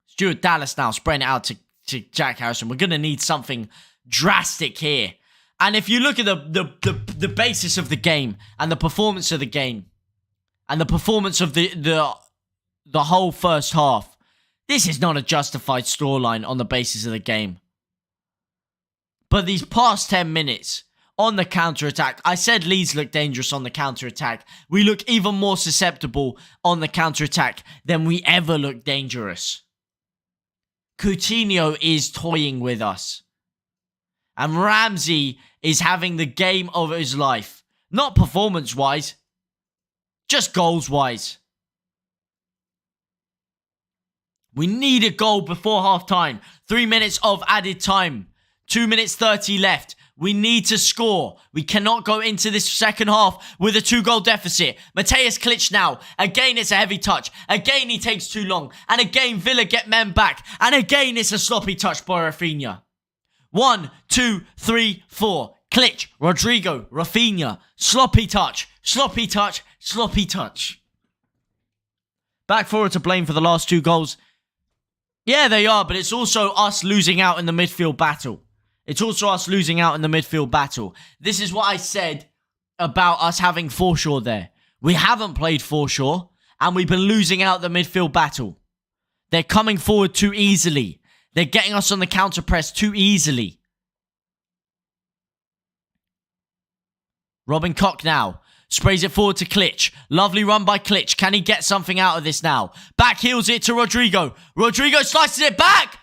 Stuart Dallas now spraying it out to Jack Harrison. We're going to need something drastic here. And if you look at the basis of the game and the performance of the game and the performance of the whole first half, this is not a justified scoreline on the basis of the game. But these past 10 minutes on the counter-attack, I said Leeds look dangerous on the counter-attack. We look even more susceptible on the counter-attack than we ever look dangerous. Coutinho is toying with us. And Ramsey is having the game of his life. Not performance-wise, just goals-wise. We need a goal before half-time. 3 minutes of added time. 2 minutes 30 left. We need to score. We cannot go into this second half with a 2-goal deficit. Mateus Klitsch now. Again, it's a heavy touch. Again, he takes too long. And again, Villa get men back. And again, it's a sloppy touch by Rafinha. 1, 2, 3, 4. Klitsch, Rodrigo, Rafinha. Sloppy touch. Sloppy touch. Sloppy touch. Back forward to blame for the last 2 goals. Yeah, they are, but it's also us losing out in the midfield battle. It's also us losing out in the midfield battle. This is what I said about us having Forshaw there. We haven't played Forshaw, and we've been losing out the midfield battle. They're coming forward too easily. They're getting us on the counter press too easily. Robin Koch now. Sprays it forward to Klitsch. Lovely run by Klitsch. Can he get something out of this now? Back heels it to Rodrigo. Rodrigo slices it back.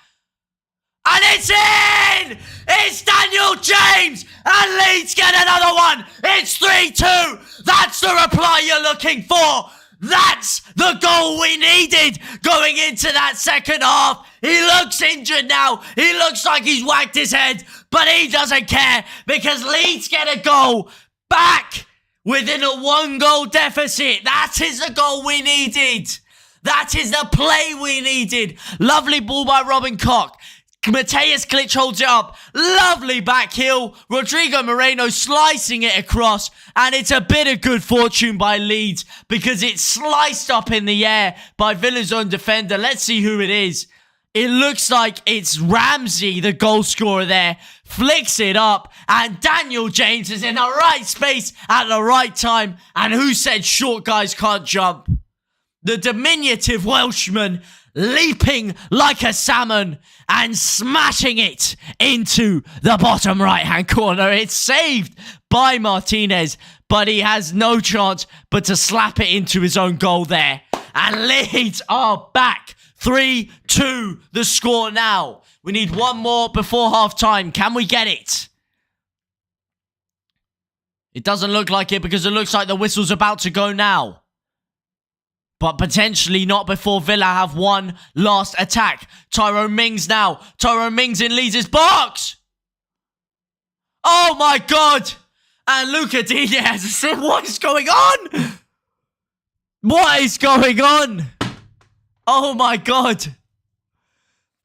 And it's in! It's Daniel James! And Leeds get another one! It's 3-2! That's the reply you're looking for! That's the goal we needed going into that second half. He looks injured now. He looks like he's whacked his head. But he doesn't care because Leeds get a goal back within a 1-goal deficit. That is the goal we needed. That is the play we needed. Lovely ball by Robin Koch. Mateus Klitsch holds it up. Lovely back heel. Rodrigo Moreno slicing it across. And it's a bit of good fortune by Leeds because it's sliced up in the air by Villa's own defender. Let's see who it is. It looks like it's Ramsey, the goal scorer there. Flicks it up. And Daniel James is in the right space at the right time. And who said short guys can't jump? The diminutive Welshman leaping like a salmon and smashing it into the bottom right-hand corner. It's saved by Martinez, but he has no chance but to slap it into his own goal there. And Leeds are back. 3-2 the score now. We need one more before half-time. Can we get it? It doesn't look like it because it looks like the whistle's about to go now. But potentially not before Villa have one last attack. Tyrone Mings now. Tyrone Mings in Leeds' box. Oh my God. And Luca Diaz. What is going on? What is going on? Oh my God.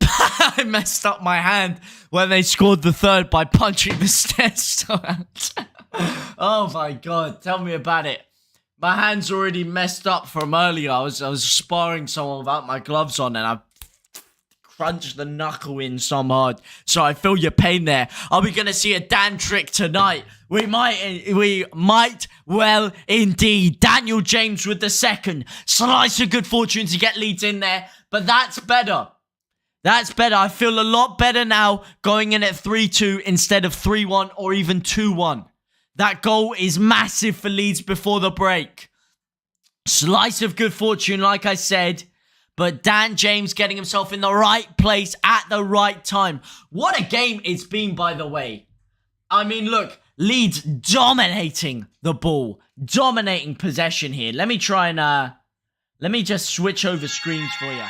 I messed up my hand when they scored the third by punching the stairs. Oh my God. Tell me about it. My hand's already messed up from earlier. I was sparring someone without my gloves on and I crunched the knuckle in some hard. So I feel your pain there. Are we going to see a Dan trick tonight? We might well indeed. Daniel James with the second. Slice of good fortune to get Leeds in there. But that's better. That's better. I feel a lot better now going in at 3-2 instead of 3-1 or even 2-1. That goal is massive for Leeds before the break. Slice of good fortune, like I said. But Dan James getting himself in the right place at the right time. What a game it's been, by the way. I mean, look. Leeds dominating the ball. Dominating possession here. Let me try and... let me just switch over screens for you.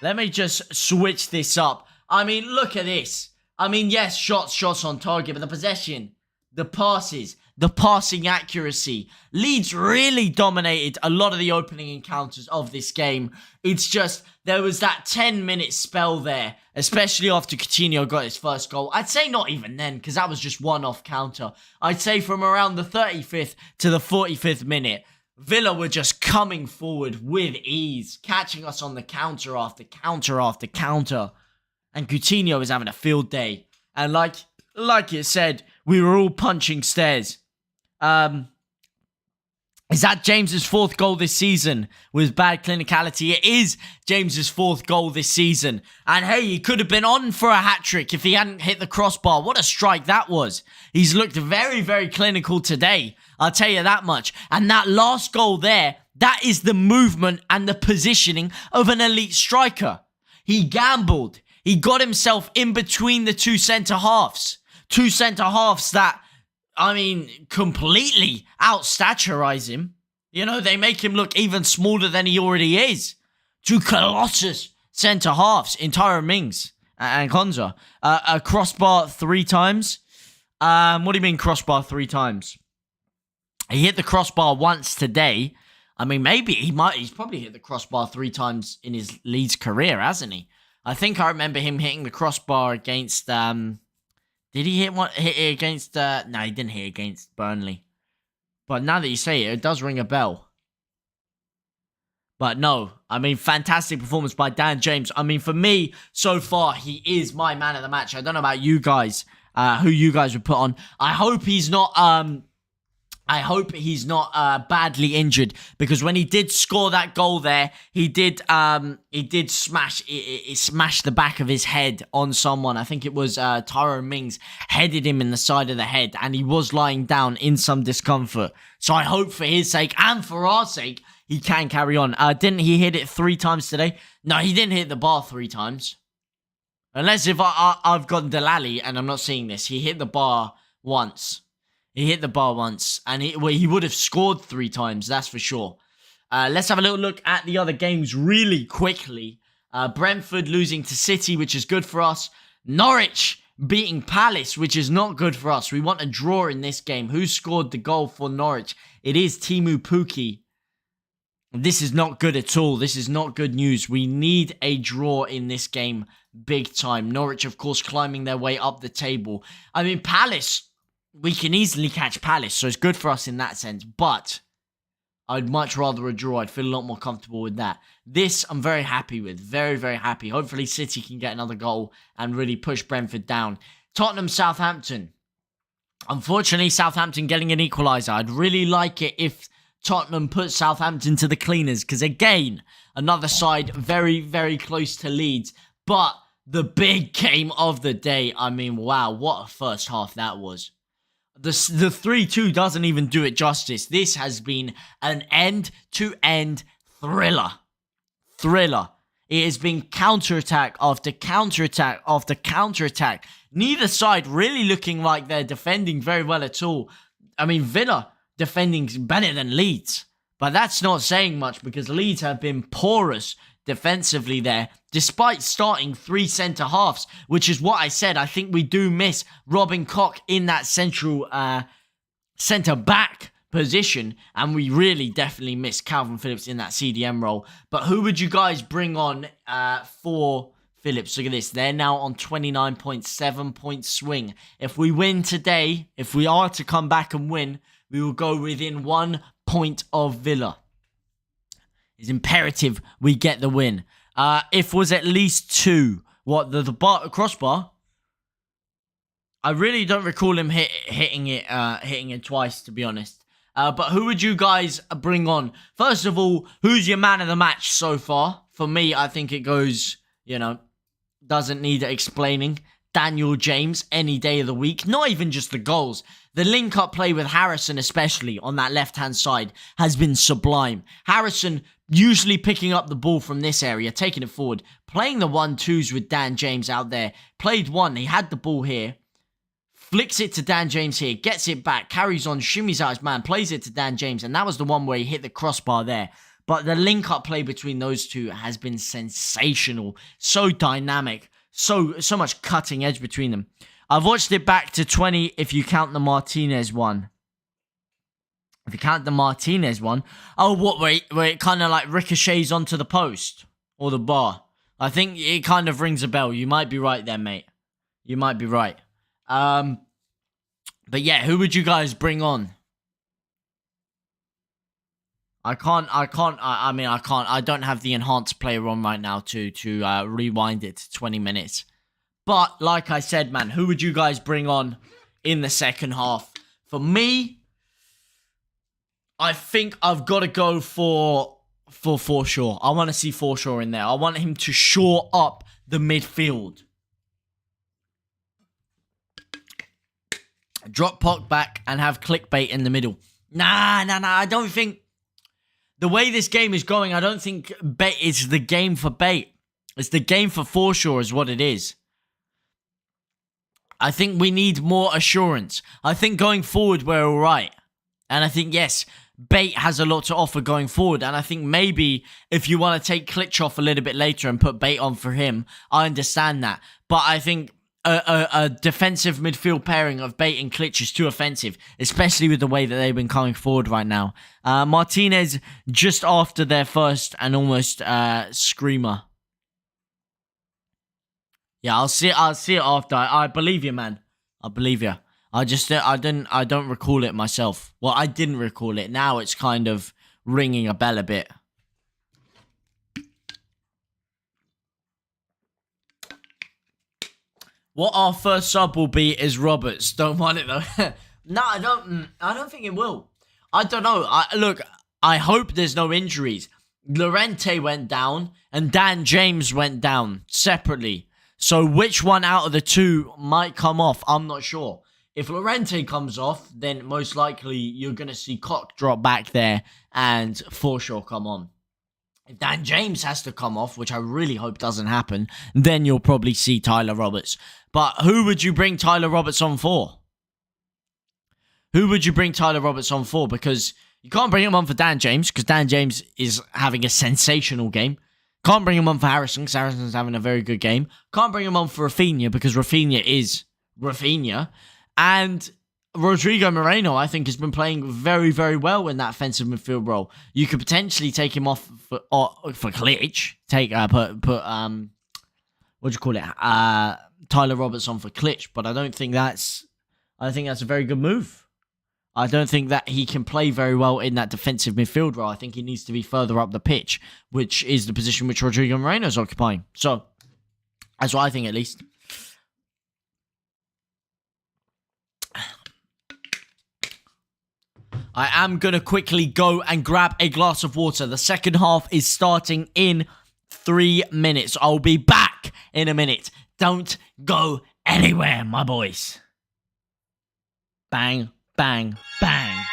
Let me just switch this up. I mean, look at this. I mean, yes, shots on target. But the possession... the passes, the passing accuracy. Leeds really dominated a lot of the opening encounters of this game. It's just, there was that 10-minute spell there, especially after Coutinho got his first goal. I'd say not even then, because that was just one-off counter. I'd say from around the 35th to the 45th minute, Villa were just coming forward with ease, catching us on the counter after counter after counter. And Coutinho was having a field day. And like it said, we were all punching stairs. Is that James's fourth goal this season with bad clinicality? It is James's fourth goal this season. And hey, he could have been on for a hat-trick if he hadn't hit the crossbar. What a strike that was. He's looked very, very clinical today. I'll tell you that much. And that last goal there, that is the movement and the positioning of an elite striker. He gambled. He got himself in between the two centre-halves. Two centre-halves that, I mean, completely outstaturize him. You know, they make him look even smaller than he already is. Two colossus centre-halves in Tyrone Mings and Konza. A crossbar 3 times. What do you mean crossbar 3 times? He hit the crossbar once today. I mean, maybe he's probably hit the crossbar 3 times in his Leeds career, hasn't he? I think I remember him hitting the crossbar against... Did he hit it against... No, he didn't hit against Burnley. But now that you say it, it does ring a bell. But no, I mean, fantastic performance by Dan James. I mean, for me, so far, he is my man of the match. I don't know about you guys, who you guys would put on. I hope he's not badly injured, because when he did score that goal there, he did smash the back of his head on someone. I think it was Tyrone Mings headed him in the side of the head, and he was lying down in some discomfort. So I hope for his sake and for our sake, he can carry on. Didn't he hit it 3 times today? No, he didn't hit the bar 3 times. Unless if I've got Delali and I'm not seeing this. He hit the bar once. He hit the bar once. And he would have scored 3 times, that's for sure. Let's have a little look at the other games really quickly. Brentford losing to City, which is good for us. Norwich beating Palace, which is not good for us. We want a draw in this game. Who scored the goal for Norwich? It is Timu Puki. This is not good at all. This is not good news. We need a draw in this game big time. Norwich, of course, climbing their way up the table. I mean, Palace, we can easily catch Palace, so it's good for us in that sense. But I'd much rather a draw. I'd feel a lot more comfortable with that. This, I'm very happy with. Very, very happy. Hopefully, City can get another goal and really push Brentford down. Tottenham, Southampton. Unfortunately, Southampton getting an equaliser. I'd really like it if Tottenham put Southampton to the cleaners, because again, another side very, very close to Leeds. But the big game of the day, I mean, wow, what a first half that was. The 3-2 doesn't even do it justice. This has been an end-to-end thriller. It has been counter-attack after counter-attack after counter-attack. Neither side really looking like they're defending very well at all. I mean, Villa defending better than Leeds. But that's not saying much, because Leeds have been porous defensively there, despite starting 3 centre-halves, which is what I said. I think we do miss Robin Koch in that central centre-back position, and we really definitely miss Calvin Phillips in that CDM role. But who would you guys bring on for Phillips? Look at this. They're now on 29.7 point swing. If we win today, if we are to come back and win, we will go within 1 point of Villa. It's imperative we get the win. If was at least 2. What, the crossbar? I really don't recall him hitting it twice, to be honest. But who would you guys bring on? First of all, who's your man of the match so far? For me, I think it goes, doesn't need explaining. Daniel James, any day of the week. Not even just the goals. The link-up play with Harrison, especially on that left-hand side, has been sublime. Harrison usually picking up the ball from this area, taking it forward, playing the 1-2s with Dan James out there. Played one, he had the ball here, flicks it to Dan James here, gets it back, carries on, shimmies out his man, plays it to Dan James, and that was the one where he hit the crossbar there. But the link-up play between those two has been sensational. So dynamic. So much cutting edge between them. I've watched it back to 20 if you count the Martinez one. If you count the Martinez one. Oh, what? Where it kind of like ricochets onto the post or the bar. I think it kind of rings a bell. You might be right there, mate. You might be right. But yeah, who would you guys bring on? I don't have the enhanced player on right now to rewind it to 20 minutes. But, like I said, man, who would you guys bring on in the second half? For me, I think I've got to go for Forshaw. I want to see Forshaw in there. I want him to shore up the midfield. Drop Pock back and have clickbait in the middle. Nah, I don't think... The way this game is going, I don't think bait is the game for bait. It's the game for Forshaw is what it is. I think we need more assurance. I think going forward, we're all right. And I think, yes, bait has a lot to offer going forward. And I think maybe if you want to take Klitsch off a little bit later and put bait on for him, I understand that. But I think a defensive midfield pairing of bait and Klitsch is too offensive, especially with the way that they've been coming forward right now. Martinez just after their first and almost screamer. Yeah, I'll see it after. I believe you, man. I believe you. I don't recall it myself. Well, I didn't recall it. Now it's kind of ringing a bell a bit. What our first sub will be is Roberts. Don't want it though. No, I don't. I don't think it will. I don't know. Look, I hope there's no injuries. Llorente went down and Dan James went down separately. So which one out of the two might come off? I'm not sure. If Llorente comes off, then most likely you're going to see Cock drop back there and Forshaw come on. If Dan James has to come off, which I really hope doesn't happen, then you'll probably see Tyler Roberts. But who would you bring Tyler Roberts on for? Who would you bring Tyler Roberts on for? Because you can't bring him on for Dan James, because Dan James is having a sensational game. Can't bring him on for Harrison, because Harrison's having a very good game. Can't bring him on for Rafinha, because Rafinha is Rafinha. And Rodrigo Moreno, I think, has been playing very, very well in that offensive midfield role. You could potentially take him off for Klitsch. What do you call it? Tyler Roberts on for Klitsch, but I think that's a very good move. I don't think that he can play very well in that defensive midfield role. I think he needs to be further up the pitch, which is the position which Rodrigo Moreno is occupying. So, that's what I think, at least. I am going to quickly go and grab a glass of water. The second half is starting in 3 minutes. I'll be back in a minute. Don't go anywhere, my boys. Bang, bang, bang.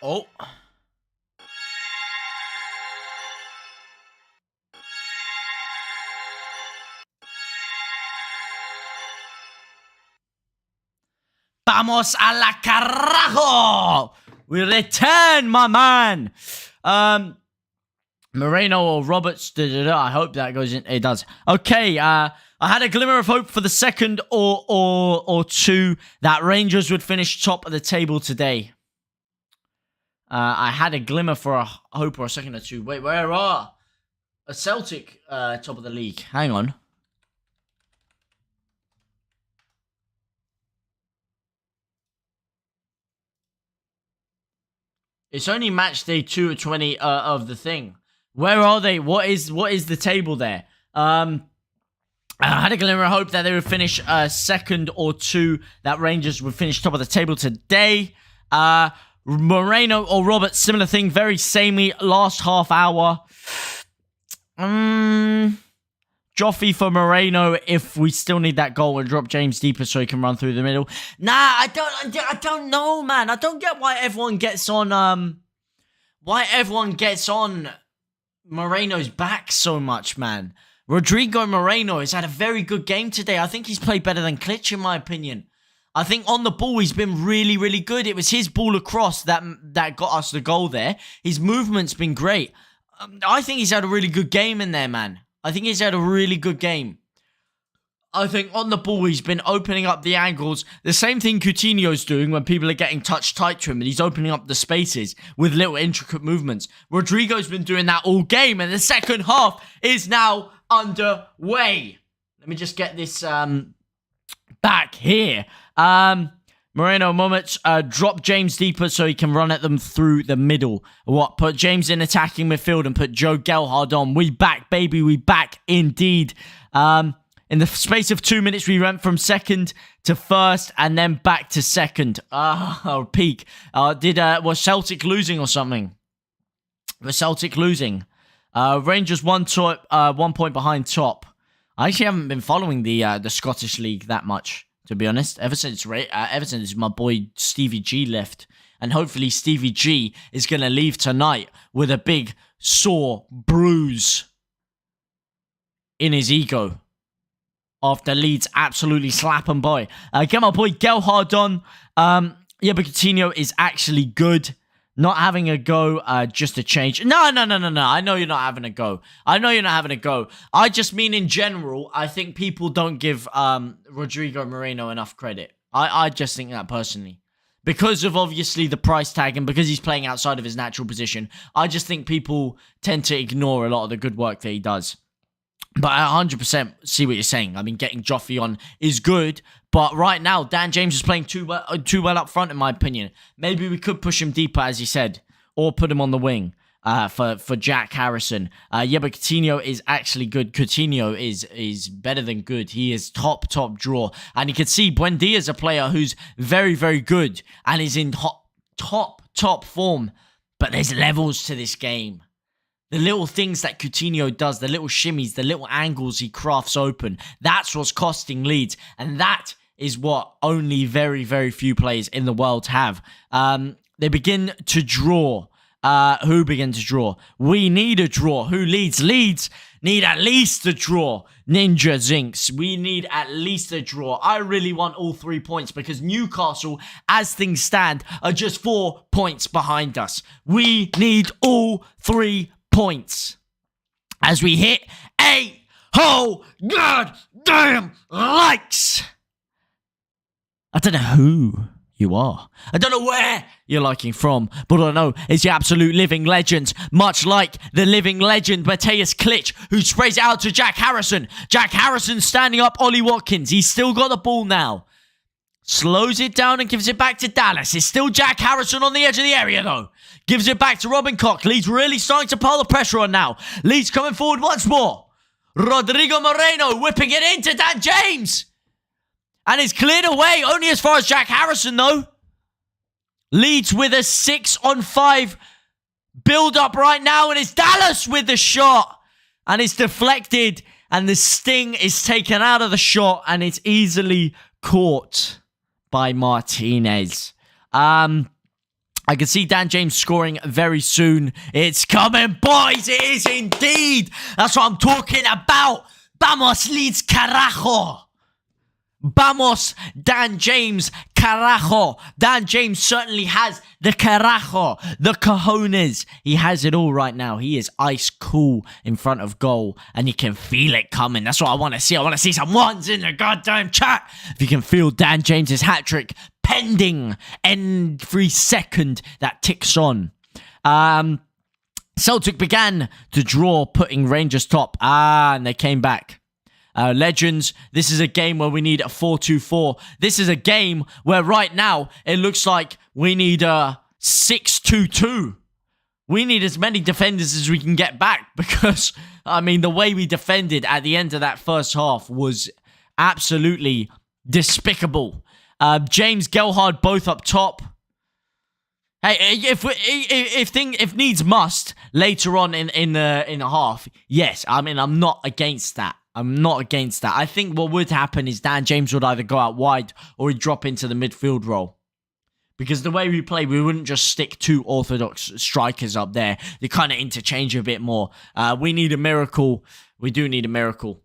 Oh. Vamos a la carajo! We return, my man! Moreno or Roberts. I hope that goes in. It does. Okay, I had a glimmer of hope for the second or two that Rangers would finish top of the table today. I had a glimmer for a hope or a second or two. Wait, where are a Celtic top of the league? Hang on. It's only match day 2 of 20 of the thing. Where are they? What is the table there? I had a glimmer of hope that they would finish second or two. That Rangers would finish top of the table today. Moreno or Roberts, similar thing. Very samey last half hour. Joffy for Moreno if we still need that goal, and drop James deeper so he can run through the middle. Nah, I don't know, man. I don't get why everyone gets on Moreno's back so much, man. Rodrigo Moreno has had a very good game today. I think he's played better than Klitsch, in my opinion. I think on the ball, he's been really, really good. It was his ball across that got us the goal there. His movement's been great. I think he's had a really good game in there, man. I think he's had a really good game. I think on the ball, he's been opening up the angles. The same thing Coutinho's doing when people are getting touched tight to him, and he's opening up the spaces with little intricate movements. Rodrigo's been doing that all game, and the second half is now underway. Let me just get this back here. Moreno moments, drop James deeper so he can run at them through the middle. Put James in attacking midfield and put Joe Gelhardt on. We back, baby, we back indeed. In the space of 2 minutes, we went from second to first and then back to second. Peak. Was Celtic losing or something? Was Celtic losing? Rangers 1 point behind top. I actually haven't been following the Scottish League that much, to be honest, ever since my boy Stevie G left. And hopefully Stevie G is going to leave tonight with a big sore bruise in his ego after Leeds absolutely slap him by. Get my boy Gelhardt on. But Coutinho is actually good. Not having a go, just a change. No. I know you're not having a go. I just mean in general, I think people don't give Rodrigo Moreno enough credit. I just think that personally. Because of obviously the price tag and because he's playing outside of his natural position, I just think people tend to ignore a lot of the good work that he does. But I 100% see what you're saying. I mean, getting Joffy on is good, but right now, Dan James is playing too well up front, in my opinion. Maybe we could push him deeper, as you said, or put him on the wing for Jack Harrison. But Coutinho is actually good. Coutinho is better than good. He is top draw. And you can see Buendia is a player who's very, very good and is in top form. But there's levels to this game. The little things that Coutinho does, the little shimmies, the little angles he crafts open, that's what's costing Leeds. And that is what only very, very few players in the world have. They begin to draw. Who begin to draw? We need a draw. Who leads? Leeds need at least a draw. Ninja Zinks. We need at least a draw. I really want all 3 points because Newcastle, as things stand, are just 4 points behind us. We need all 3 points as we hit 8 whole goddamn likes. I don't know who you are. I don't know where you're liking from, but all I know is you're absolute living legends, much like the living legend Matthias Klitsch, who sprays it out to Jack Harrison. Jack Harrison standing up Ollie Watkins. He's still got the ball now. Slows it down and gives it back to Dallas. It's still Jack Harrison on the edge of the area, though. Gives it back to Robin Koch. Leeds really starting to pile the pressure on now. Leeds coming forward once more. Rodrigo Moreno whipping it into Dan James. And it's cleared away, only as far as Jack Harrison, though. Leeds with a 6-on-5 build-up right now. And it's Dallas with the shot. And it's deflected. And the sting is taken out of the shot. And it's easily caught by Martinez. I I can see Dan James scoring very soon. It's coming, boys. It is indeed. That's what I'm talking about. Vamos, Leeds, carajo. Vamos, Dan James, carajo. Dan James certainly has the carajo, the cojones. He has it all right now. He is ice cool in front of goal, and you can feel it coming. That's what I want to see. I want to see some ones in the goddamn chat. If you can feel Dan James's hat-trick pending every second that ticks on. Celtic began to draw, putting Rangers top. And they came back. Legends, this is a game where we need a 4-2-4. This is a game where right now it looks like we need a 6-2-2. We need as many defenders as we can get back because, I mean, the way we defended at the end of that first half was absolutely despicable. James, Gelhardt, both up top. Hey, if needs must later on in the half, yes, I mean, I'm not against that. I think what would happen is Dan James would either go out wide or he'd drop into the midfield role. Because the way we play, we wouldn't just stick two orthodox strikers up there. They kind of interchange a bit more. We need a miracle. We do need a miracle.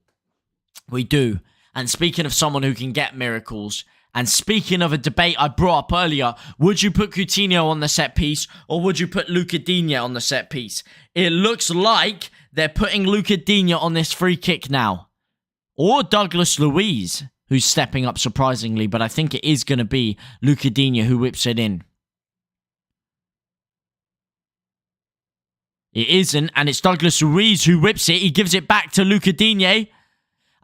We do. And speaking of someone who can get miracles, and speaking of a debate I brought up earlier, would you put Coutinho on the set piece or would you put Luca Digne on the set piece? It looks like they're putting Luca Digne on this free kick now. Or Douglas Luiz, who's stepping up surprisingly, but I think it is going to be Luca Digne who whips it in. It isn't, and it's Douglas Luiz who whips it. He gives it back to Luca Digne.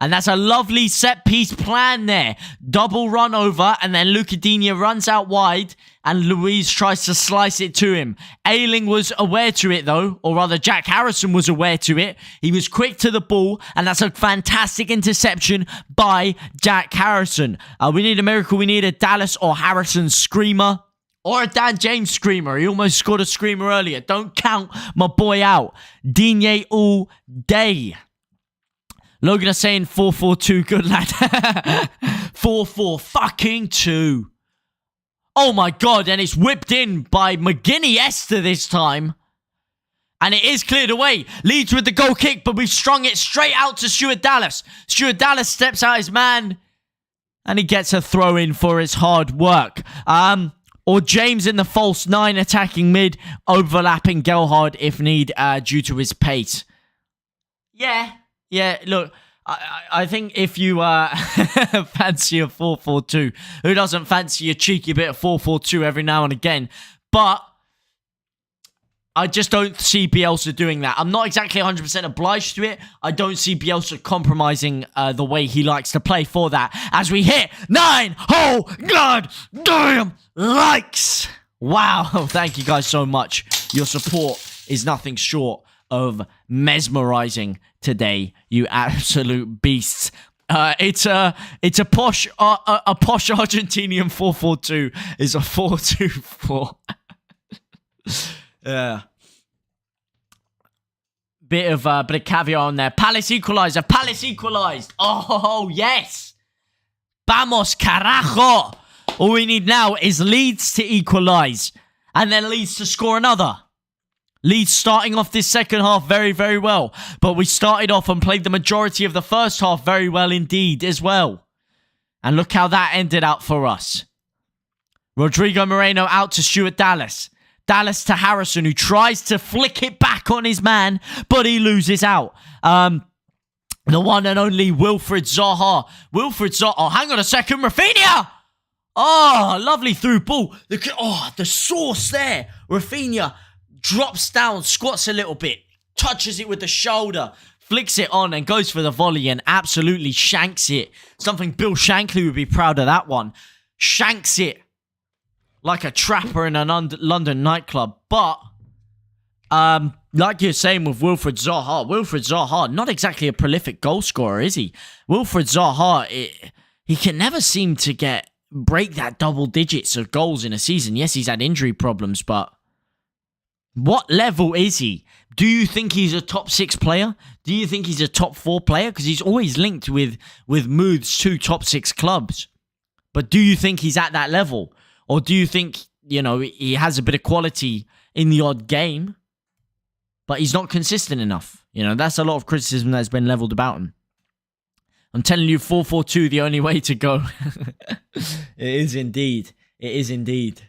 And that's a lovely set-piece plan there. Double run over, and then Luca Digne runs out wide, and Luiz tries to slice it to him. Ayling was aware to it, though, or rather, Jack Harrison was aware to it. He was quick to the ball, and that's a fantastic interception by Jack Harrison. We need a miracle. We need a Dallas or Harrison screamer. Or a Dan James screamer. He almost scored a screamer earlier. Don't count my boy out. Digne all day. Logan is saying 4-4-2. Good lad. 4-4-fucking-2. Oh my god. And it's whipped in by Esther this time. And it is cleared away. Leeds with the goal kick, but we've strung it straight out to Stuart Dallas. Stuart Dallas steps out his man. And he gets a throw in for his hard work. Or James in the false 9 attacking mid. Overlapping Gelhardt if need due to his pace. Yeah, look, I think if you fancy a 4-4-2, who doesn't fancy a cheeky bit of 4-4-2 every now and again? But I just don't see Bielsa doing that. I'm not exactly 100% obliged to it. I don't see Bielsa compromising the way he likes to play for that. As we hit 9 whole god damn likes. Wow, thank you guys so much. Your support is nothing short of mesmerizing today, you absolute beasts. It's a posh Argentinian 4-4-2 is a 4-2-4. Yeah. Bit of caveat on there. Palace equalizer. Palace equalized. Oh yes. Vamos carajo. All we need now is Leeds to equalize, and then Leeds to score another. Leeds starting off this second half very, very well. But we started off and played the majority of the first half very well indeed as well. And look how that ended out for us. Rodrigo Moreno out to Stuart Dallas. Dallas to Harrison, who tries to flick it back on his man, but he loses out. The one and only Wilfred Zaha. Oh, hang on a second. Rafinha! Oh, lovely through ball. The sauce there. Rafinha drops down, squats a little bit, touches it with the shoulder, flicks it on and goes for the volley and absolutely shanks it. Something Bill Shankly would be proud of that one. Shanks it like a trapper in a London nightclub. But, like you're saying with Wilfred Zaha, not exactly a prolific goal scorer, is he? Wilfred Zaha, he can never seem to break that double digits of goals in a season. Yes, he's had injury problems, but what level is he? Do you think he's a top 6 player? Do you think he's a top 4 player? Because he's always linked with Mooth's 2 top 6 clubs. But do you think he's at that level? Or do you think you know, he has a bit of quality in the odd game, but he's not consistent enough. You know, that's a lot of criticism that's been leveled about him. I'm telling you, 4-4-2, the only way to go. It is indeed. It is indeed.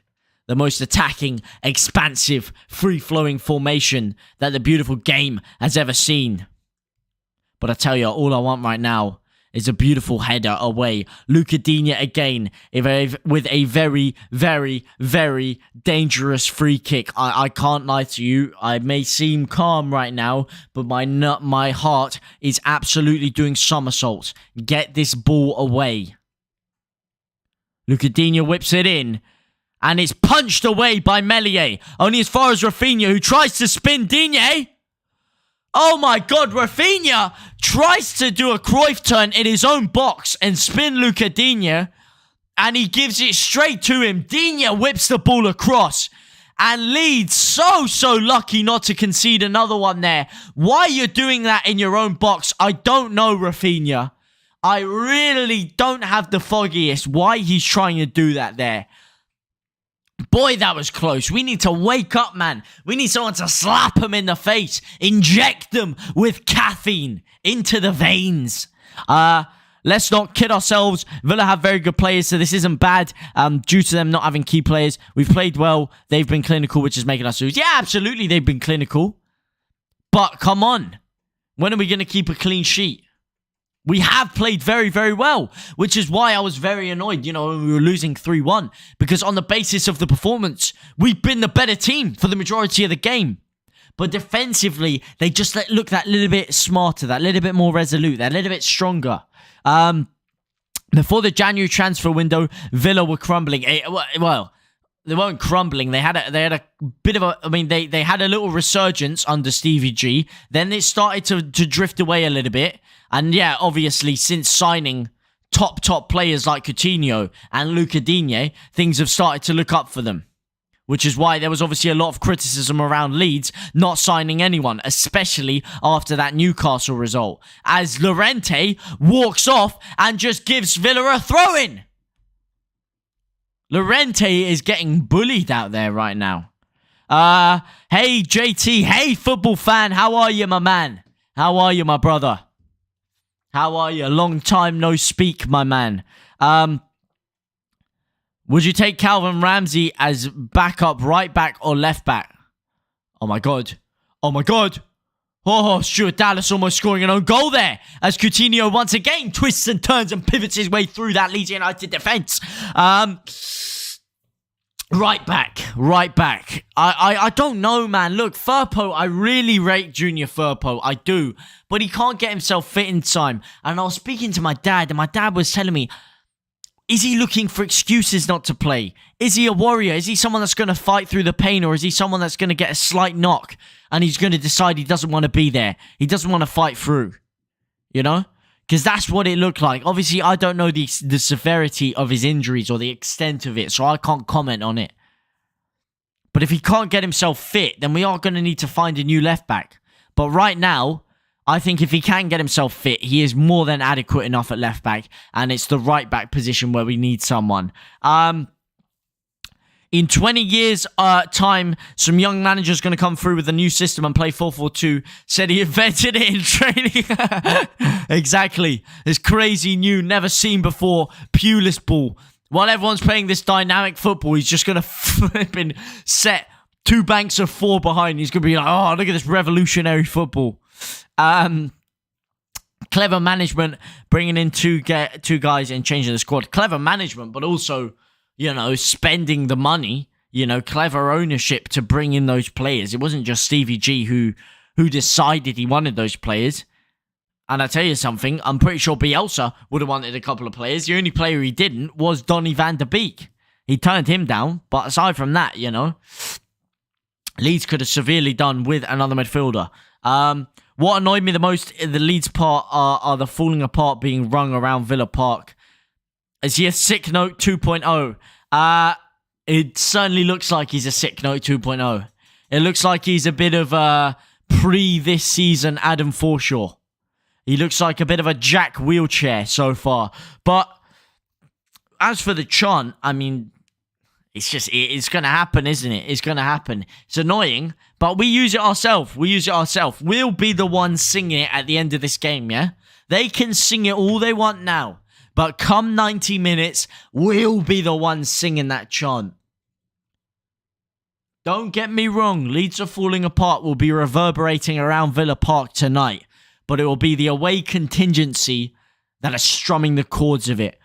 The most attacking, expansive, free-flowing formation that the beautiful game has ever seen. But I tell you, all I want right now is a beautiful header away. Luca Digne again with a very, very, very dangerous free kick. I can't lie to you. I may seem calm right now, but my heart is absolutely doing somersaults. Get this ball away. Luca Digne whips it in. And it's punched away by Meslier. Only as far as Rafinha, who tries to spin Digne. Oh my God, Rafinha tries to do a Cruyff turn in his own box and spin Luca Digne. And he gives it straight to him. Digne whips the ball across. And Leeds so lucky not to concede another one there. Why you're doing that in your own box, I don't know, Rafinha. I really don't have the foggiest why he's trying to do that there. Boy, that was close. We need to wake up, man. We need someone to slap them in the face. Inject them with caffeine into the veins. Let's not kid ourselves. Villa have very good players, so this isn't bad due to them not having key players. We've played well. They've been clinical, which is making us lose. Yeah, absolutely, they've been clinical. But come on. When are we going to keep a clean sheet? We have played very, very well, which is why I was very annoyed, you know, when we were losing 3-1. Because on the basis of the performance, we've been the better team for the majority of the game. But defensively, they just look that little bit smarter, that little bit more resolute, that little bit stronger. Before the January transfer window, Villa were crumbling. Well, they weren't crumbling. They had a bit of a... I mean, they had a little resurgence under Stevie G. Then it started to drift away a little bit. And yeah, obviously, since signing top players like Coutinho and Luca Digne, things have started to look up for them. Which is why there was obviously a lot of criticism around Leeds not signing anyone, especially after that Newcastle result. As Llorente walks off and just gives Villa a throw-in. Llorente is getting bullied out there right now. Hey, JT. Hey, football fan. How are you, my man? How are you, my brother? How are you? Long time no speak, my man. Would you take Calvin Ramsey as backup right back or left back? Oh my God. Oh my God. Oh, Stuart Dallas almost scoring an own goal there. As Coutinho once again twists and turns and pivots his way through that Leeds United defence. Right back. I don't know, man. Look, Firpo, I really rate Junior Firpo. I do. But he can't get himself fit in time. And I was speaking to my dad, and my dad was telling me, is he looking for excuses not to play? Is he a warrior? Is he someone that's going to fight through the pain? Or is he someone that's going to get a slight knock and he's going to decide he doesn't want to be there? He doesn't want to fight through. You know? Because that's what it looked like. Obviously, I don't know the severity of his injuries or the extent of it, so I can't comment on it. But if he can't get himself fit, then we are going to need to find a new left back. But right now, I think if he can get himself fit, he is more than adequate enough at left back, and it's the right back position where we need someone. In 20 years' time, some young manager's going to come through with a new system and play 4-4-2. Said he invented it in training. Exactly. This crazy new, never seen before, Pulis ball. While everyone's playing this dynamic football, he's just going to flip and set 2 banks of 4 behind. He's going to be like, oh, look at this revolutionary football. Clever management, bringing in two guys and changing the squad. Clever management, but also, you know, spending the money. You know, clever ownership to bring in those players. It wasn't just Stevie G who decided he wanted those players. And I tell you something, I'm pretty sure Bielsa would have wanted a couple of players. The only player he didn't was Donny van der Beek. He turned him down, but aside from that, you know, Leeds could have severely done with another midfielder. What annoyed me the most in the Leeds part are the falling apart being rung around Villa Park. Is he a sick note 2.0? It certainly looks like he's a sick note 2.0. It looks like he's a bit of a this season Adam Forshaw. He looks like a bit of a Jack wheelchair so far. But as for the chant, I mean, It's going to happen, isn't it? It's going to happen. It's annoying, but we use it ourselves. We'll be the ones singing it at the end of this game, yeah? They can sing it all they want now, but come 90 minutes, we'll be the ones singing that chant. Don't get me wrong, Leeds are falling apart will be reverberating around Villa Park tonight, but it will be the away contingency that are strumming the chords of it.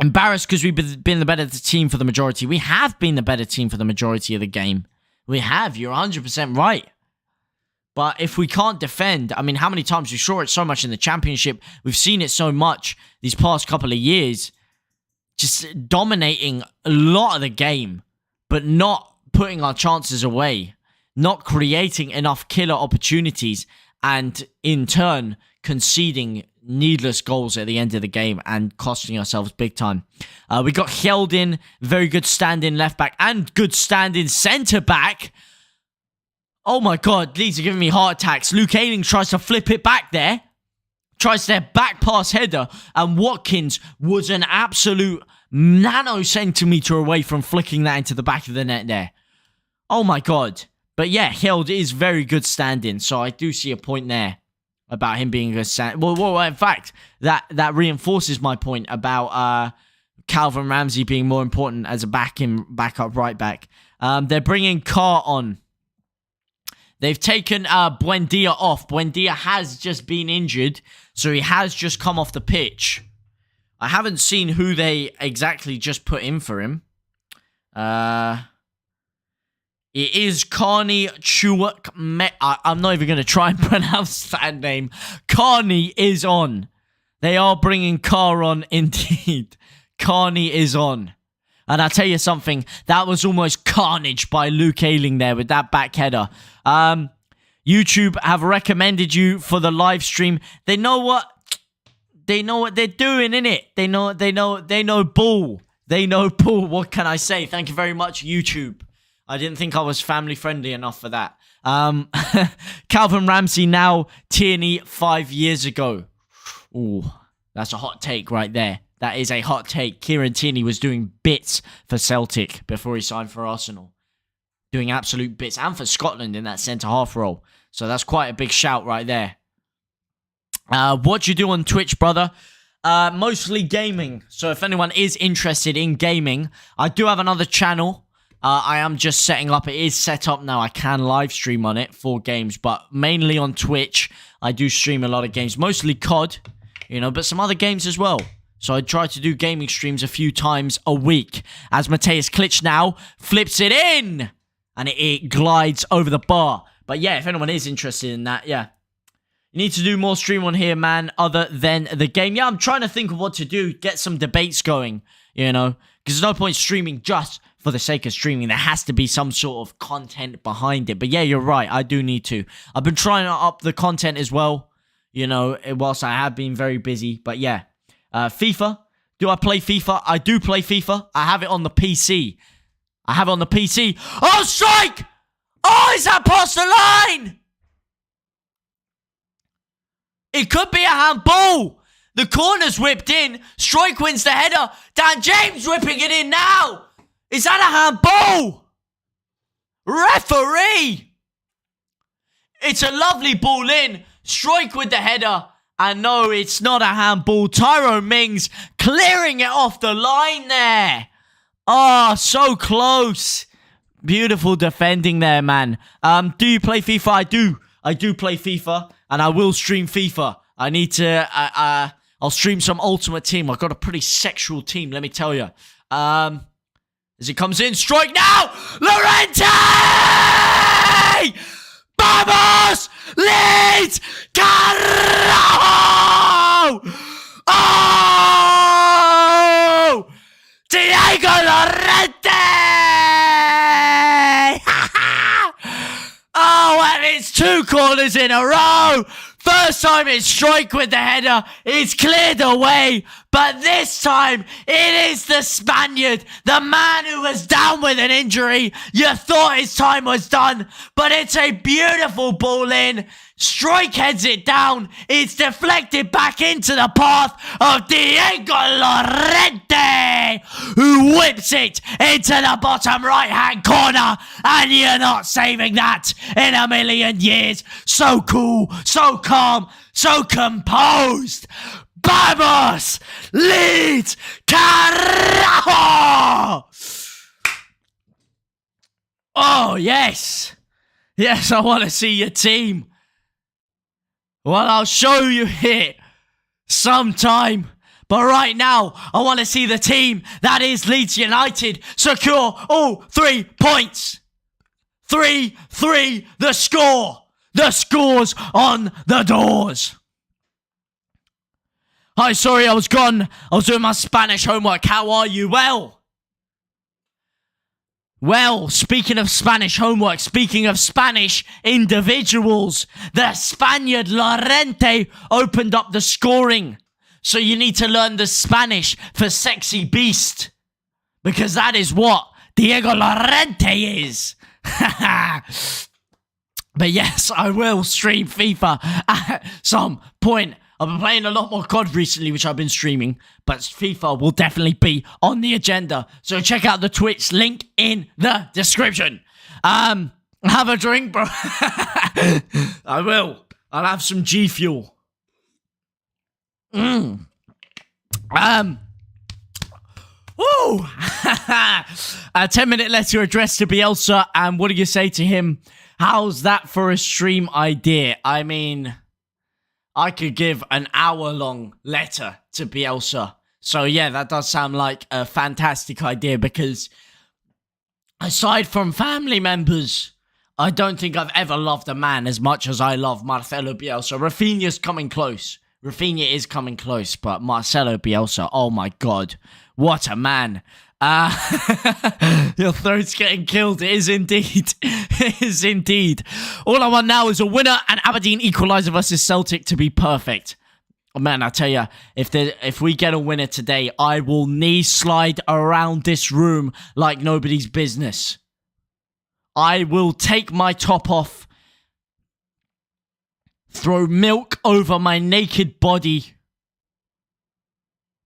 Embarrassed because we've been the better team for the majority. We have been the better team for the majority of the game. We have. You're 100% right. But if we can't defend, I mean, how many times we saw it so much in the Championship? We've seen it so much these past couple of years. Just dominating a lot of the game, but not putting our chances away. Not creating enough killer opportunities. And in turn, conceding needless goals at the end of the game and costing ourselves big time. We got Heldin, very good stand-in left back and good stand-in centre back. Oh my god, Leeds are giving me heart attacks. Luke Ayling tries to flip it back there. Tries their back pass header, and Watkins was an absolute nanocentimetre away from flicking that into the back of the net there. Oh my god. But yeah, Held is very good stand-in, so I do see a point there about him being a stand. Well, in fact, that reinforces my point about Calvin Ramsey being more important as a backup right back. They're bringing Carr on. They've taken Buendia off. Buendia has just been injured, so he has just come off the pitch. I haven't seen who they exactly just put in for him. It is Carney Chuak. I'm not even going to try and pronounce that name. Carney is on. They are bringing Carr on indeed. Carney is on. And I'll tell you something. That was almost carnage by Luke Ayling there with that back header. YouTube have recommended you for the live stream. They know what they're doing, innit? They know ball. They know ball. What can I say? Thank you very much, YouTube. I didn't think I was family friendly enough for that. Calvin Ramsey now, Tierney 5 years ago. Ooh, that's a hot take right there. That is a hot take. Kieran Tierney was doing bits for Celtic before he signed for Arsenal. Doing absolute bits. And for Scotland in that centre-half role. So that's quite a big shout right there. What do you do on Twitch, brother? Mostly gaming. So if anyone is interested in gaming, I do have another channel. I am just setting up. It is set up now. I can live stream on it for games, but mainly on Twitch. I do stream a lot of games, mostly COD, but some other games as well. So I try to do gaming streams a few times a week. As Mateusz Klich now flips it in, and it glides over the bar. But yeah, if anyone is interested in that, yeah. You need to do more stream on here, man, other than the game. Yeah, I'm trying to think of what to do, get some debates going, because there's no point streaming just for the sake of streaming. There has to be some sort of content behind it. But yeah, you're right. I do need to. I've been trying to up the content as well, whilst I have been very busy. But yeah, FIFA. Do I play FIFA? I do play FIFA. I have it on the PC. Oh, strike! Oh, is that past the line? It could be a handball. The corner's whipped in. Strike wins the header. Dan James whipping it in now. Is that a handball? Referee! It's a lovely ball in. Strike with the header. And no, it's not a handball. Tyrone Mings clearing it off the line there. Oh, so close. Beautiful defending there, man. Do you play FIFA? I do. I do play FIFA. And I will stream FIFA. I need to... I'll stream some Ultimate Team. I've got a pretty sexual team, let me tell you. As it comes in, strike now! Llorente! Vamos! Leeds! Carajo! Oh! Diego Llorente! Oh, and it's 2 corners in a row! First time it's strike with the header. It's cleared away But this time, it is the Spaniard, the man who was down with an injury. You thought his time was done, but it's a beautiful ball in. Strike heads it down. It's deflected back into the path of Diego Llorente, who whips it into the bottom right-hand corner, and you're not saving that in a million years. So cool, so calm, so composed. Vamos! Leeds! Carajo! Oh, yes. Yes, I want to see your team. Well, I'll show you it sometime. But right now, I want to see the team that is Leeds United secure all 3 points. 3-3, the score. The score's on the doors. Hi, sorry I was gone. I was doing my Spanish homework. How are you? Well, speaking of Spanish homework, speaking of Spanish individuals, the Spaniard Llorente opened up the scoring. So you need to learn the Spanish for sexy beast. Because that is what Diego Llorente is. But yes, I will stream FIFA at some point. I've been playing a lot more COD recently, which I've been streaming, but FIFA will definitely be on the agenda. So check out the Twitch link in the description. Have a drink, bro. I will. I'll have some G Fuel. 10 minute letter addressed to Bielsa, and what do you say to him? How's that for a stream idea? I mean, I could give an hour-long letter to Bielsa. So yeah, that does sound like a fantastic idea, because aside from family members, I don't think I've ever loved a man as much as I love Marcelo Bielsa. Rafinha's coming close. Rafinha is coming close, but Marcelo Bielsa, oh my God, what a man. Your throat's getting killed. It is indeed. It is indeed. All I want now is a winner and Aberdeen equaliser versus Celtic to be perfect. Oh, man, I tell you, if we get a winner today, I will knee slide around this room like nobody's business. I will take my top off, throw milk over my naked body,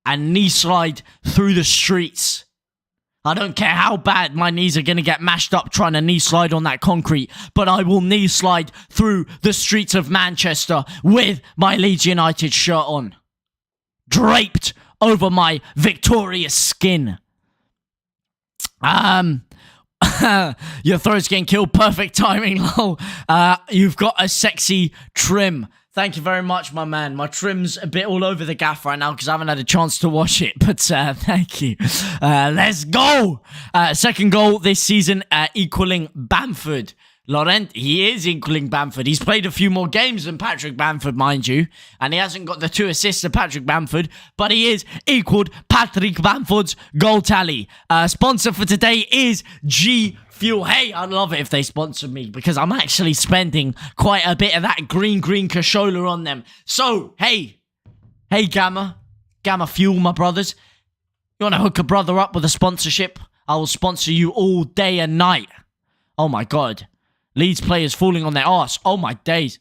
and knee slide through the streets. I don't care how bad my knees are going to get mashed up trying to knee slide on that concrete, but I will knee slide through the streets of Manchester with my Leeds United shirt on, draped over my victorious skin. Your throat's getting killed. Perfect timing, lol. You've got a sexy trim. Thank you very much, my man. My trim's a bit all over the gaff right now because I haven't had a chance to wash it, but thank you. Let's go. Second goal this season, equaling Bamford. Llorente, he is equaling Bamford. He's played a few more games than Patrick Bamford, mind you, and he hasn't got the 2 assists of Patrick Bamford, but he is equaled Patrick Bamford's goal tally. Sponsor for today is G Fuel. Hey, I'd love it if they sponsored me, because I'm actually spending quite a bit of that green cashola on them. So, hey Gamma Fuel, my brothers. You want to hook a brother up with a sponsorship? I will sponsor you all day and night. Oh my God. Leeds players falling on their arse. Oh my days.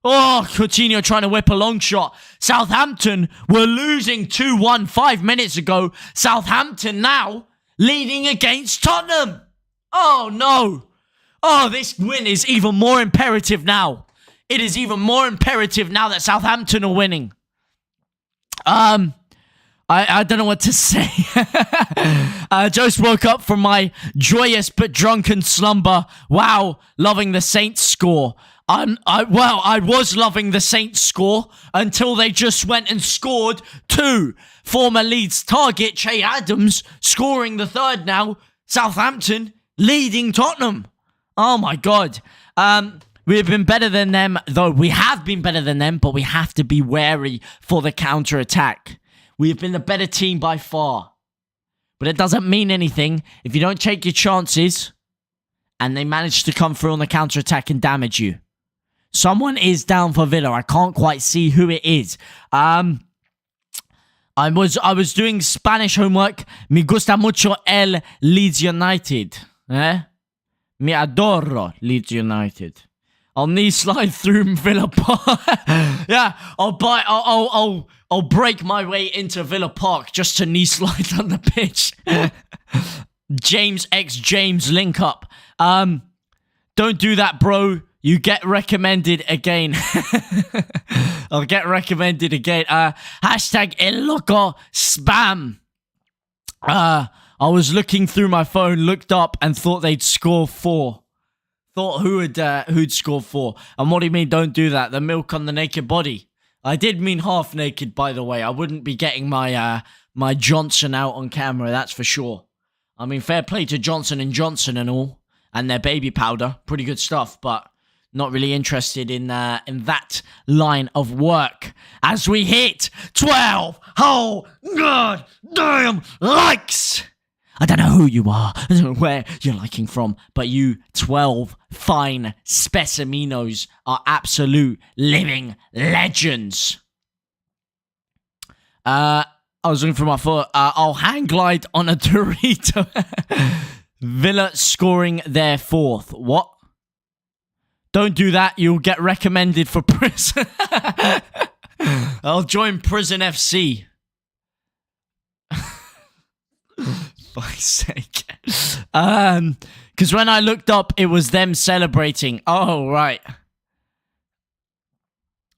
Oh, Coutinho trying to whip a long shot. Southampton were losing 2-1 5 minutes ago. Southampton now leading against Tottenham. Oh no. Oh, this win is even more imperative now. It is even more imperative now that Southampton are winning. I don't know what to say. I just woke up from my joyous but drunken slumber. Wow, loving the Saints score. I was loving the Saints score until they just went and scored 2. Former Leeds target, Che Adams, scoring the 3rd now. Southampton leading Tottenham. Oh my God. We've been better than them, though. We have been better than them, but we have to be wary for the counter-attack. We've been the better team by far. But it doesn't mean anything if you don't take your chances and they manage to come through on the counter-attack and damage you. Someone is down for Villa. I can't quite see who it is. I was doing Spanish homework. Me gusta mucho el Leeds United. Me adoro Leeds United. I'll knee slide through Villa Park. Yeah, I'll break my way into Villa Park just to knee slide on the pitch. James X James link up. Don't do that, bro. You get recommended again. I'll get recommended again. Hashtag El Loco Spam. I was looking through my phone, looked up, and thought they'd score 4. Thought who'd score 4. And what do you mean don't do that? The milk on the naked body. I did mean half naked, by the way. I wouldn't be getting my my Johnson out on camera, that's for sure. I mean, fair play to Johnson & Johnson and all. And their baby powder. Pretty good stuff, but not really interested in that line of work. As we hit 12 whole goddamn likes. I don't know who you are, I don't know where you're liking from, but you 12 fine specimenos are absolute living legends. I was looking for my foot. I'll hang glide on a Dorito. Villa scoring their 4th. What? Don't do that. You'll get recommended for prison. I'll join Prison FC. Fuck's sake. Because when I looked up, it was them celebrating. Oh, right.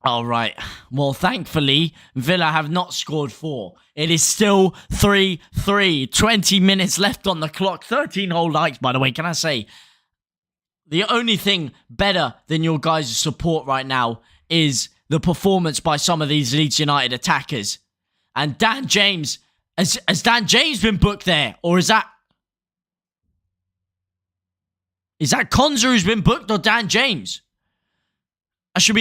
All right. Well, thankfully, Villa have not scored 4. It is still 3-3. 20 minutes left on the clock. 13 whole likes, by the way. Can I say, the only thing better than your guys' support right now is the performance by some of these Leeds United attackers. And Dan James, has Dan James been booked there? Or is that Konza who's been booked or Dan James? There should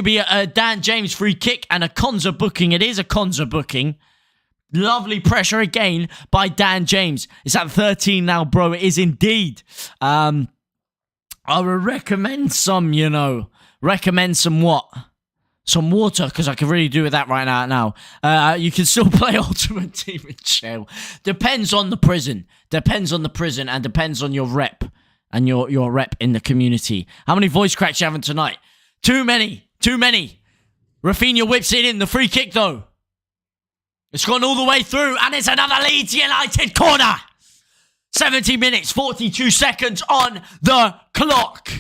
be a Dan James free kick and a Konza booking. It is a Konza booking. Lovely pressure again by Dan James. It's at 13 now, bro. It is indeed. I would recommend some, recommend some what? Some water, because I can really do with that right now. You can still play Ultimate Team in jail. Depends on the prison. And depends on your rep. And your rep in the community. How many voice cracks you having tonight? Too many. Rafinha whips it in. The free kick, though. It's gone all the way through. And it's another Leeds United corner. 70 minutes, 42 seconds on the clock.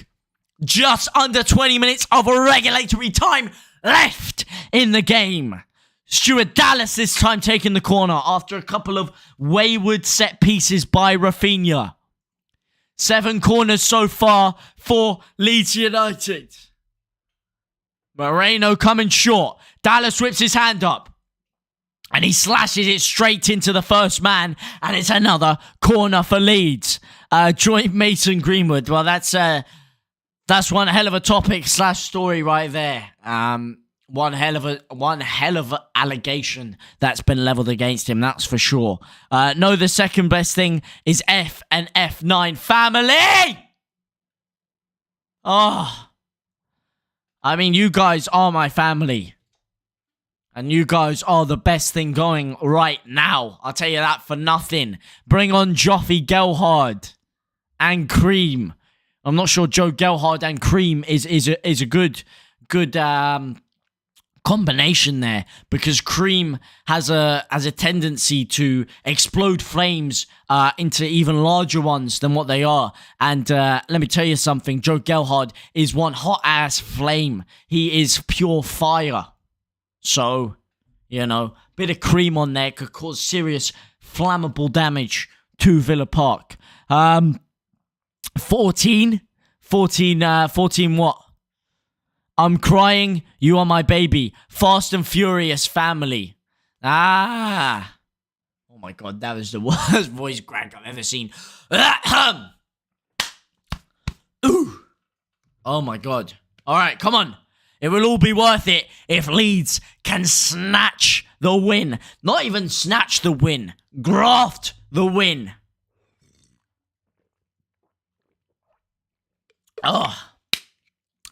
Just under 20 minutes of regulatory time left in the game. Stuart Dallas this time taking the corner after a couple of wayward set pieces by Rafinha. 7 corners so far for Leeds United. Moreno coming short. Dallas whips his hand up. And he slashes it straight into the first man. And it's another corner for Leeds. Joint Mason Greenwood. Well, that's one hell of a topic / story right there. One hell of a allegation that's been leveled against him, that's for sure. No, the second best thing is F and F9 family. Oh, I mean, you guys are my family. And you guys are the best thing going right now. I'll tell you that for nothing. Bring on Joffy Gelhard and Cream. I'm not sure Joe Gelhard and Cream is a good combination there, because Cream has a tendency to explode flames into even larger ones than what they are. And let me tell you something. Joe Gelhard is one hot ass flame. He is pure fire. So, bit of Cream on there could cause serious flammable damage to Villa Park. 14 what? I'm crying, you are my baby. Fast and Furious family. Oh my god, that was the worst voice crack I've ever seen. Ooh. Oh my god. Alright, come on. It will all be worth it if Leeds can snatch the win. Not even snatch the win. Graft the win. Oh.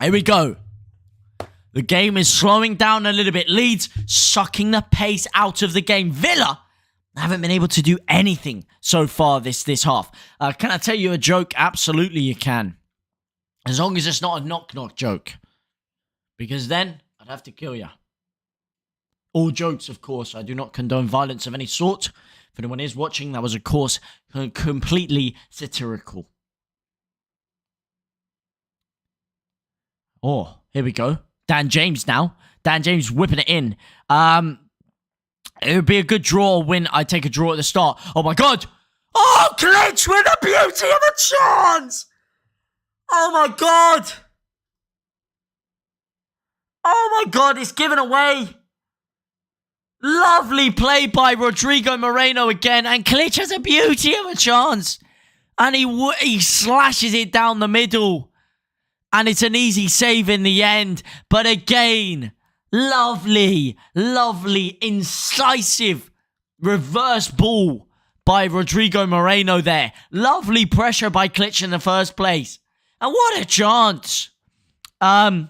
Here we go. The game is slowing down a little bit. Leeds sucking the pace out of the game. Villa haven't been able to do anything so far this half. Can I tell you a joke? Absolutely you can. As long as it's not a knock-knock joke. Because then, I'd have to kill you. All jokes, of course. I do not condone violence of any sort. If anyone is watching, that was, of course, completely satirical. Oh, here we go. Dan James now. Dan James whipping it in. It would be a good draw or win. I'd take a draw at the start. Oh, my God. Oh, clinch with the beauty of a chance. Oh, my God. Oh, my God. It's given away. Lovely play by Rodrigo Moreno again. And Klitsch has a beauty of a chance. And he slashes it down the middle. And it's an easy save in the end. But again, lovely, incisive reverse ball by Rodrigo Moreno there. Lovely pressure by Klitsch in the first place. And what a chance. It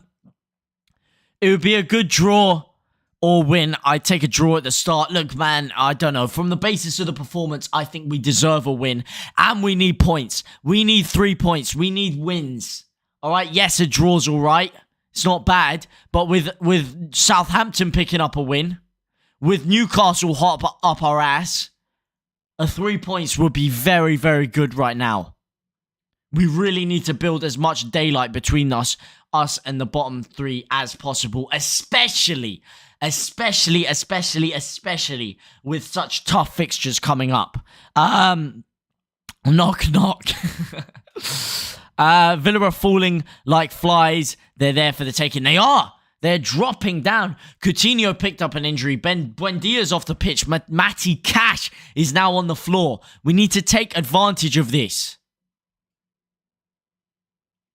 would be a good draw or win. I'd take a draw at the start. Look, man, I don't know. From the basis of the performance, I think we deserve a win. And we need points. We need 3 points. We need wins. All right, yes, a draw's all right. It's not bad. But with Southampton picking up a win, with Newcastle hot up our ass, a 3 points would be very, very good right now. We really need to build as much daylight between us and the bottom 3 as possible, especially with such tough fixtures coming up. Knock. Villa are falling like flies. They're there for the taking. They are. They're dropping down. Coutinho picked up an injury. Buendia's off the pitch. Matty Cash is now on the floor. We need to take advantage of this.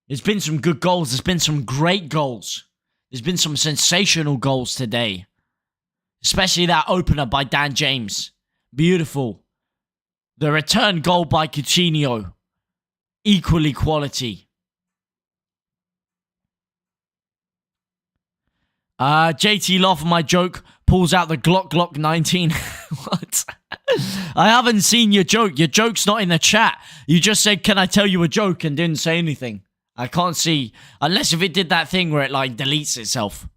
There's been some good goals. There's been some great goals. There's been some sensational goals today. Especially that opener by Dan James. Beautiful. The return goal by Coutinho. Equally quality. JTLive for my joke pulls out the Glock 19. What? I haven't seen your joke. Your joke's not in the chat. You just said, can I tell you a joke, and didn't say anything. I can't see. Unless if it did that thing where it like deletes itself.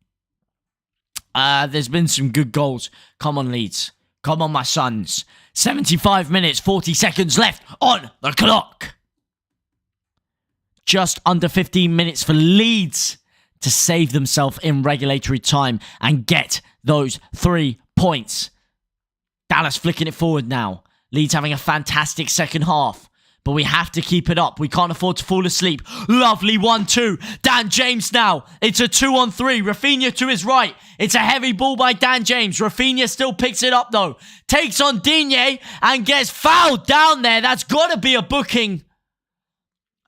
There's been some good goals. Come on, Leeds. Come on, my sons. 75 minutes, 40 seconds left on the clock. Just under 15 minutes for Leeds to save themselves in regulatory time and get those 3 points. Dallas flicking it forward now. Leeds having a fantastic second half. But we have to keep it up. We can't afford to fall asleep. Lovely 1-2. Dan James now. It's a 2-on-3. Rafinha to his right. It's a heavy ball by Dan James. Rafinha still picks it up though. Takes on Digne and gets fouled down there. That's got to be a booking.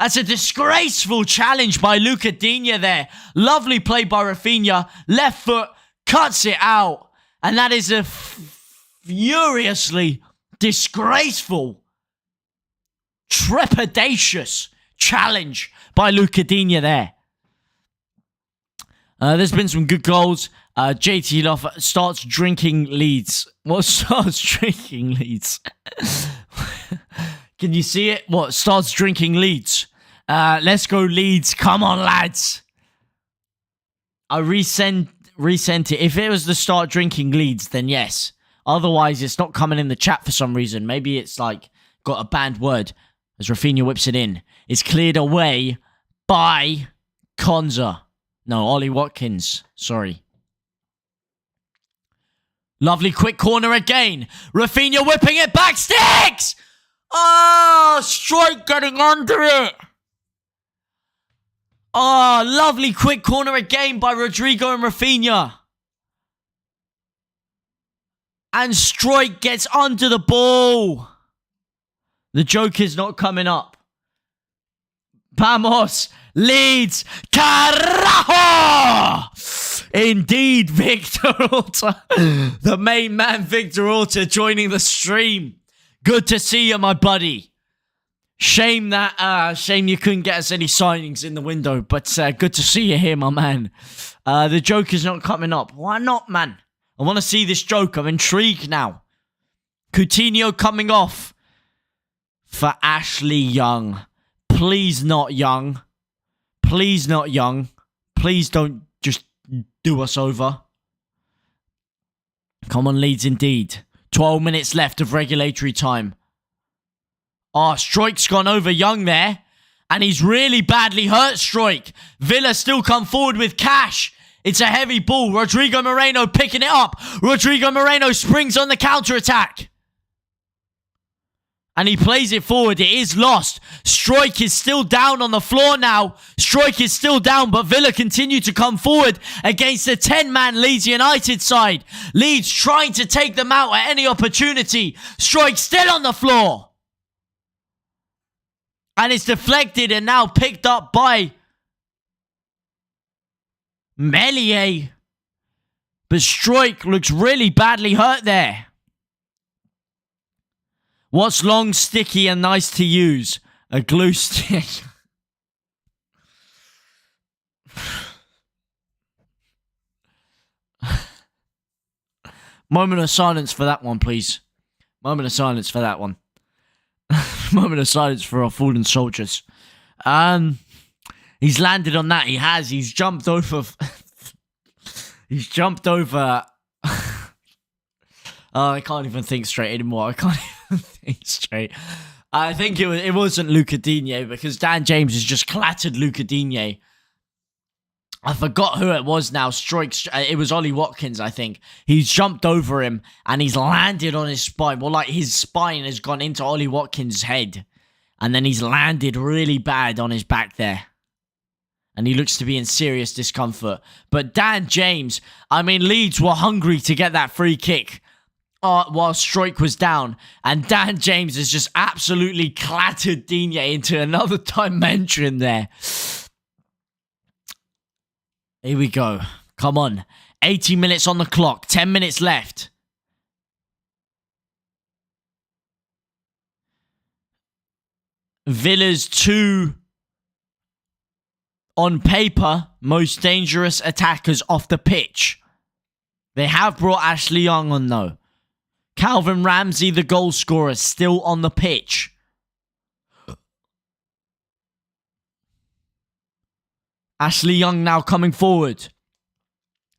That's a disgraceful challenge by Luca Digne there. Lovely play by Rafinha. Left foot cuts it out. And that is a furiously disgraceful, trepidatious challenge by Luca Digne there. There's been some good goals. JTLive starts drinking Leeds. What starts drinking Leeds? Can you see it? What starts drinking Leeds? Let's go Leeds. Come on, lads. I resent it. If it was the start drinking Leeds, then yes. Otherwise, it's not coming in the chat for some reason. Maybe it's like got a banned word. As Rafinha whips it in. It's cleared away by Konza. No, Ollie Watkins. Sorry. Lovely quick corner again. Rafinha whipping it back. Sticks! Oh, Strike getting under it. Oh, lovely quick corner again by Rodrigo and Rafinha. And Strike gets under the ball. The joke is not coming up. Vamos, Leeds, carajo! Indeed, Victor Orta. The main man, Victor Orta, joining the stream. Good to see you, my buddy. Shame you couldn't get us any signings in the window, but good to see you here, my man. The joke is not coming up. Why not, man? I want to see this joke. I'm intrigued now. Coutinho coming off for Ashley Young. Please not Young. Please not Young. Please don't just do us over. Come on, Leeds, indeed. 12 minutes left of regulatory time. Oh, Stroik's gone over Young there. And he's really badly hurt, Stroik. Villa still come forward with cash. It's a heavy ball. Rodrigo Moreno picking it up. Rodrigo Moreno springs on the counter-attack. And he plays it forward. It is lost. Stroik is still down on the floor now. Stroik is still down, but Villa continue to come forward against the 10-man Leeds United side. Leeds trying to take them out at any opportunity. Stroik still on the floor. And it's deflected and now picked up by Meslier. But Stroik looks really badly hurt there. What's long, sticky, and nice to use? A glue stick. Moment of silence for that one, please. Moment of silence for that one. Moment of silence for our fallen soldiers. He's landed on that. He has. He's jumped over. He's jumped over. Oh, I can't even think straight anymore. I can't even think straight. I think it wasn't Luca Digne because Dan James has just clattered Luca Digne. I forgot who it was now. It was Ollie Watkins, I think. He's jumped over him and he's landed on his spine. Well, like his spine has gone into Ollie Watkins' head. And then he's landed really bad on his back there. And he looks to be in serious discomfort. But Dan James, I mean, Leeds were hungry to get that free kick while Stroik was down. And Dan James has just absolutely clattered Digne into another dimension there. Here we go. Come on. 80 minutes on the clock. 10 minutes left. Villa's two, on paper, most dangerous attackers off the pitch. They have brought Ashley Young on though. Calvin Ramsey, the goal scorer, still on the pitch. Ashley Young now coming forward.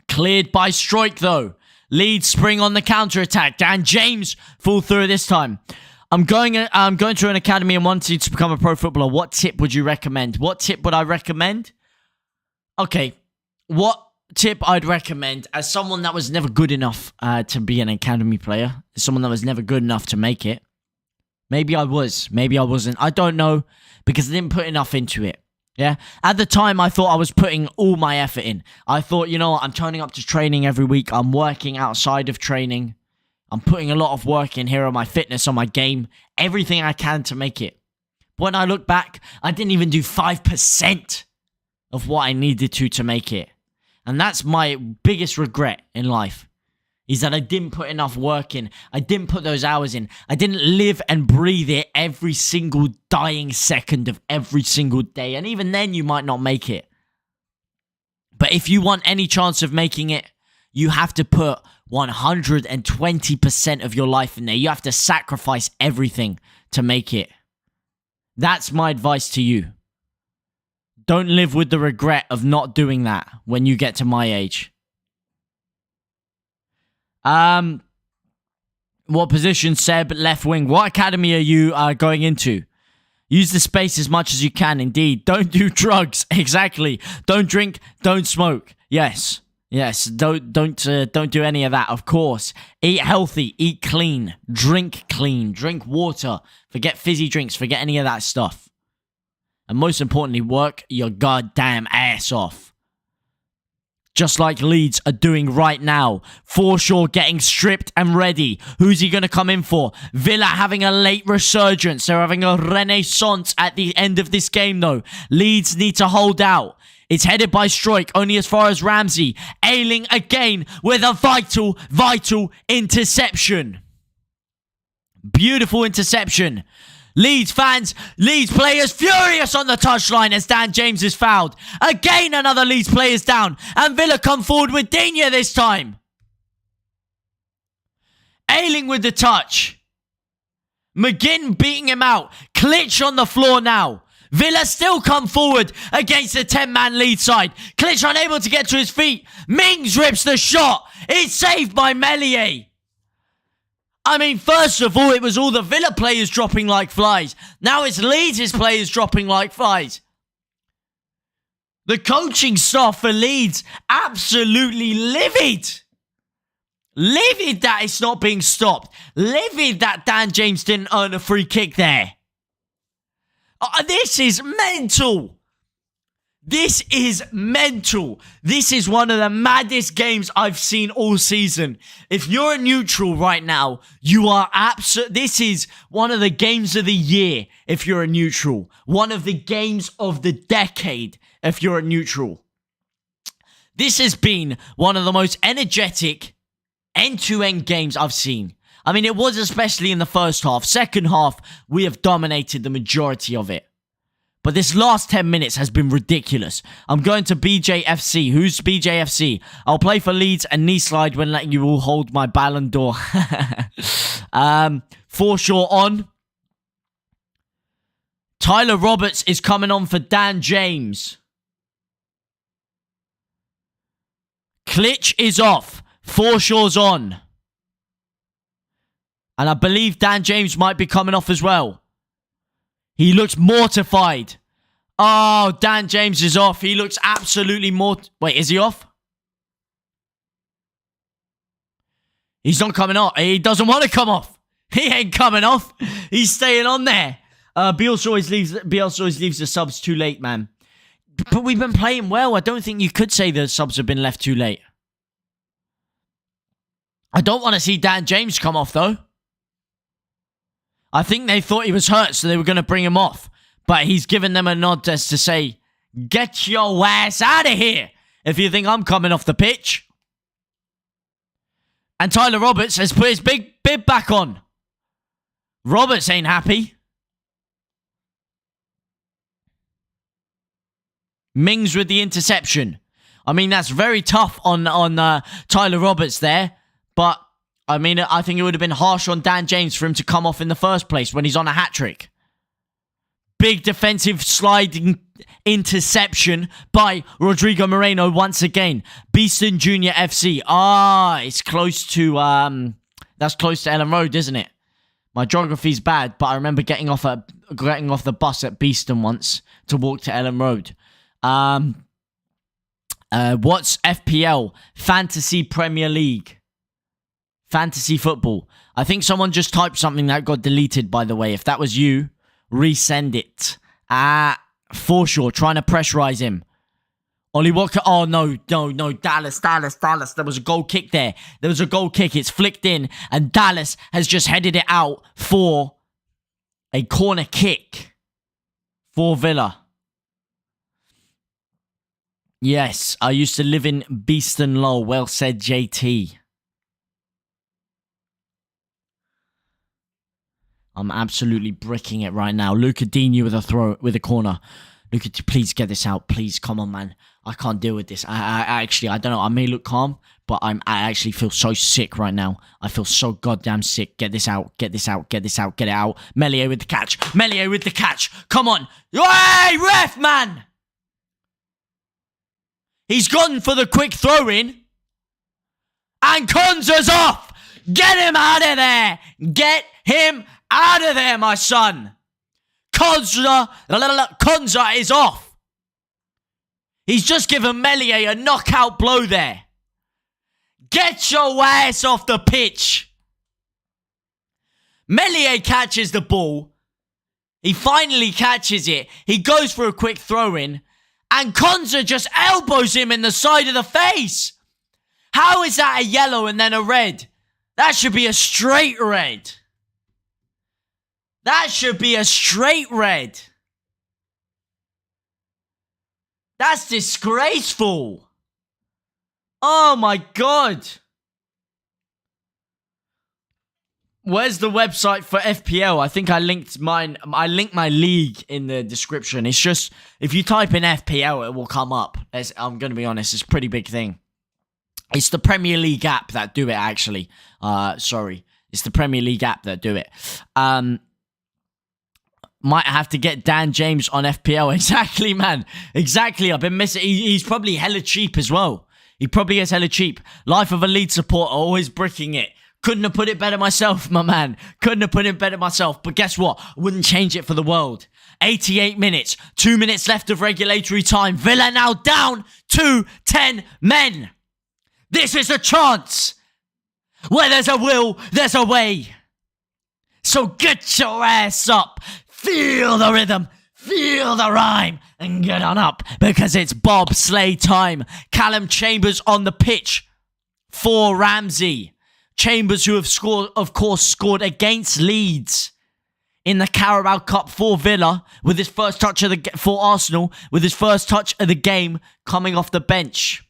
Cleared by Stroik though. Leeds spring on the counter-attack. Dan James fall through this time. I'm going to an academy and wanting to become a pro footballer. What tip would you recommend? What tip would I recommend? Okay. What tip I'd recommend as someone that was never good enough to be an academy player. As someone that was never good enough to make it. Maybe I was. Maybe I wasn't. I don't know because I didn't put enough into it. Yeah, at the time, I thought I was putting all my effort in. I thought, you know what, I'm turning up to training every week. I'm working outside of training. I'm putting a lot of work in here on my fitness, on my game. Everything I can to make it. But when I look back, I didn't even do 5% of what I needed to make it. And that's my biggest regret in life. Is that I didn't put enough work in. I didn't put those hours in. I didn't live and breathe it every single dying second of every single day. And even then, you might not make it. But if you want any chance of making it, you have to put 120% of your life in there. You have to sacrifice everything to make it. That's my advice to you. Don't live with the regret of not doing that when you get to my age. What position, Seb? Left wing. What academy are you going into? Use the space as much as you can, indeed. Don't do drugs. Exactly. Don't drink. Don't smoke. Yes. Yes. Don't do any of that, of course. Eat healthy. Eat clean. Drink clean. Drink water. Forget fizzy drinks. Forget any of that stuff. And most importantly, work your goddamn ass off. Just like Leeds are doing right now. Forshaw getting stripped and ready. Who's he going to come in for? Villa having a late resurgence. They're having a renaissance at the end of this game, though. Leeds need to hold out. It's headed by Stroik, only as far as Ramsey. Ailing again with a vital interception. Beautiful interception. Leeds fans, Leeds players furious on the touchline as Dan James is fouled. Again, another Leeds player's down. And Villa come forward with Digne this time. Ayling with the touch. McGinn beating him out. Klitsch on the floor now. Villa still come forward against the 10-man Leeds side. Klitsch unable to get to his feet. Mings rips the shot. It's saved by Meslier. I mean, first of all, it was all the Villa players dropping like flies. Now it's Leeds' players dropping like flies. The coaching staff for Leeds, absolutely livid. Livid that it's not being stopped. Livid that Dan James didn't earn a free kick there. This is mental. This is mental. This is one of the maddest games I've seen all season. If you're a neutral right now, you are this is one of the games of the year if you're a neutral. One of the games of the decade if you're a neutral. This has been one of the most energetic end-to-end games I've seen. I mean, it was especially in the first half. Second half, we have dominated the majority of it. But this last 10 minutes has been ridiculous. I'm going to BJFC. Who's BJFC? I'll play for Leeds and knee slide when letting you all hold my Ballon d'Or. Forshaw on. Tyler Roberts is coming on for Dan James. Klitsch is off. Forshaw's on. And I believe Dan James might be coming off as well. He looks mortified. Oh, Dan James is off. He looks absolutely Wait, is he off? He's not coming off. He doesn't want to come off. He ain't coming off. He's staying on there. Bielsa always leaves the subs too late, man. But we've been playing well. I don't think you could say the subs have been left too late. I don't want to see Dan James come off, though. I think they thought he was hurt, so they were going to bring him off. But he's given them a nod as to say, get your ass out of here if you think I'm coming off the pitch. And Tyler Roberts has put his big bib back on. Roberts ain't happy. Mings with the interception. I mean, that's very tough on Tyler Roberts there. But, I mean, I think it would have been harsh on Dan James for him to come off in the first place when he's on a hat-trick. Big defensive sliding interception by Rodrigo Moreno once again. Beeston Junior FC. It's close to, that's close to Ellen Road, isn't it? My geography's bad, but I remember getting off the bus at Beeston once to walk to Ellen Road. What's FPL? Fantasy Premier League. Fantasy football. I think someone just typed something that got deleted, by the way. If that was you, resend it. Forshaw trying to pressurize him. Ollie Walker. Oh, no. Dallas. There was a goal kick there. There was a goal kick. It's flicked in. And Dallas has just headed it out for a corner kick for Villa. Yes, I used to live in Beeston Low. Well said, JT. I'm absolutely bricking it right now. Luca Digne with a corner. Luca, please get this out. Please, come on, man. I can't deal with this. I don't know. I may look calm, but I actually feel so sick right now. I feel so goddamn sick. Get this out. Get it out. Meslier with the catch. Come on. Hey, ref, man. He's gone for the quick throw-in. And Konza's off. Get him out of there. Get him out of there, my son. Konza is off. He's just given Meslier a knockout blow there. Get your ass off the pitch. Meslier catches the ball. He finally catches it. He goes for a quick throw-in. And Konza just elbows him in the side of the face. How is that a yellow and then a red? That should be a straight red. That should be a straight red. That's disgraceful. Oh my God. Where's the website for FPL? I think I linked mine. I linked my league in the description. It's just, if you type in FPL, it will come up. I'm going to be honest, it's a pretty big thing. It's the Premier League app that do it, actually. Sorry. It's the Premier League app that do it. Might have to get Dan James on FPL. Exactly, man. Exactly. I've been missing. He's probably hella cheap as well. He probably is hella cheap. Life of a Leeds supporter, always bricking it. Couldn't have put it better myself, my man. Couldn't have put it better myself. But guess what? Wouldn't change it for the world. 88 minutes. 2 minutes left of regulatory time. Villa now down to 10 men. This is a chance. Where there's a will, there's a way. So get your ass up. Feel the rhythm. Feel the rhyme. And get on up. Because it's bobsleigh time. Callum Chambers on the pitch for Ramsey. Chambers, who have scored, of course, scored against Leeds in the Carabao Cup for Villa with his first touch of the for Arsenal with his first touch of the game coming off the bench.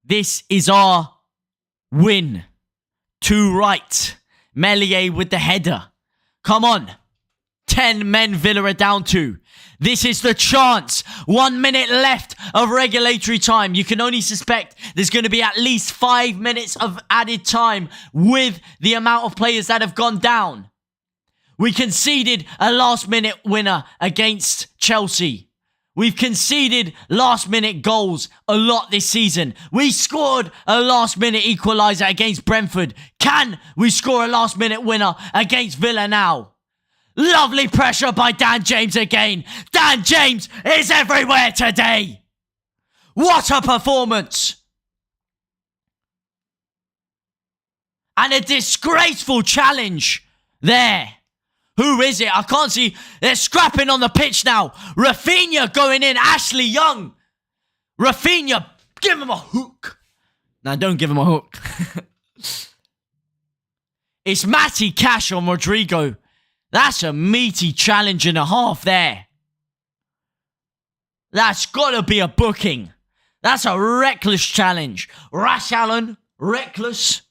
This is our win. To right, Meslier with the header. Come on, 10 men Villa are down to. This is the chance. 1 minute left of regulatory time. You can only suspect there's going to be at least 5 minutes of added time with the amount of players that have gone down. We conceded a last-minute winner against Chelsea. We've conceded last-minute goals a lot this season. We scored a last-minute equaliser against Brentford. Can we score a last-minute winner against Villa now? Lovely pressure by Dan James again. Dan James is everywhere today. What a performance. And a disgraceful challenge there. Who is it? I can't see. They're scrapping on the pitch now. Rafinha going in. Ashley Young. Rafinha, give him a hook. No, don't give him a hook. It's Matty Cash on Rodrigo. That's a meaty challenge and a half there. That's got to be a booking. That's a reckless challenge. Rash Allen, reckless.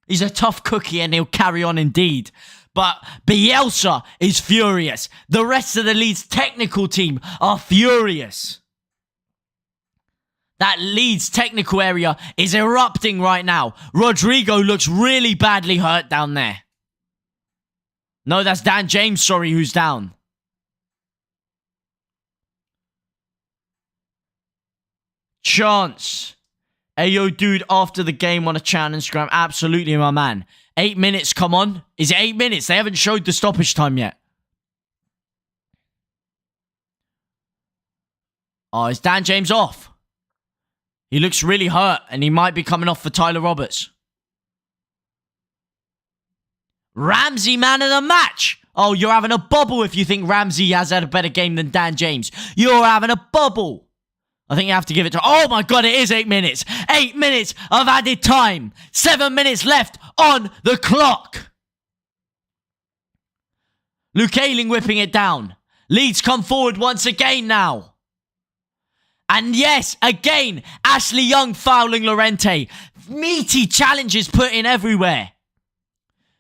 He's a tough cookie and he'll carry on indeed. But Bielsa is furious. The rest of the Leeds technical team are furious. That Leeds technical area is erupting right now. Rodrigo looks really badly hurt down there. No, that's Dan James, sorry, who's down. Chance. Ayo, dude, after the game on a chat on Instagram. Absolutely, my man. 8 minutes, come on. Is it 8 minutes? They haven't showed the stoppage time yet. Oh, is Dan James off? He looks really hurt, and he might be coming off for Tyler Roberts. Ramsey, man of the match. Oh, you're having a bubble if you think Ramsey has had a better game than Dan James. You're having a bubble. I think you have to give it to... Oh my God, it is 8 minutes. 8 minutes of added time. 7 minutes left on the clock. Luke Ayling whipping it down. Leeds come forward once again now. And yes, again, Ashley Young fouling Llorente. Meaty challenges put in everywhere.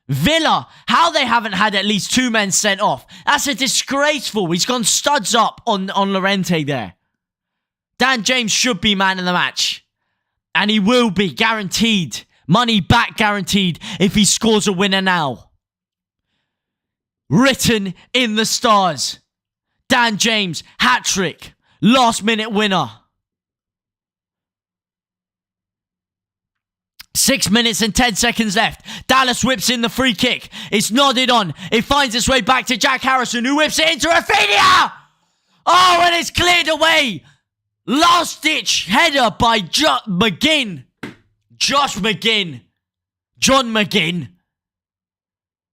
Villa, how they haven't had at least 2 men sent off. That's a disgraceful. He's gone studs up on Llorente there. Dan James should be man of the match. And he will be, guaranteed. Money back guaranteed if he scores a winner now. Written in the stars. Dan James, hat-trick. Last minute winner. 6 minutes and 10 seconds left. Dallas whips in the free kick. It's nodded on. It finds its way back to Jack Harrison, who whips it into Rafinha. Oh, and it's cleared away. Last ditch header by McGinn. Josh McGinn. John McGinn.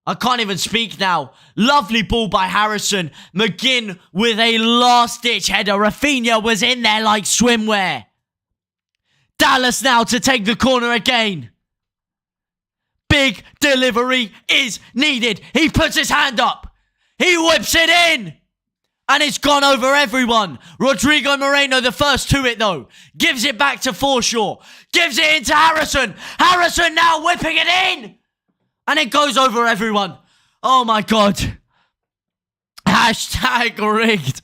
I can't even speak now. Lovely ball by Harrison. McGinn with a last ditch header. Rafinha was in there like swimwear. Dallas now to take the corner again. Big delivery is needed. He puts his hand up. He whips it in. And it's gone over everyone. Rodrigo Moreno, the first to it though. Gives it back to Forshaw. Gives it into Harrison. Harrison now whipping it in. And it goes over everyone. Oh my God. Hashtag rigged.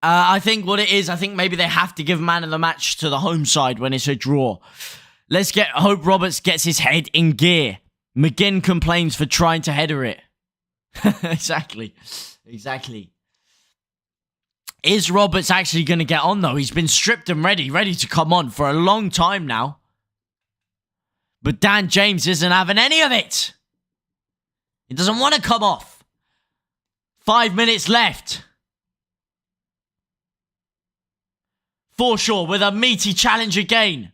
I think what it is, I think maybe they have to give man of the match to the home side when it's a draw. Hope Roberts gets his head in gear. McGinn complains for trying to header it. Exactly. Is Roberts actually going to get on though? He's been stripped and ready to come on for a long time now. But Dan James isn't having any of it. He doesn't want to come off. 5 minutes left. Forshaw with a meaty challenge again.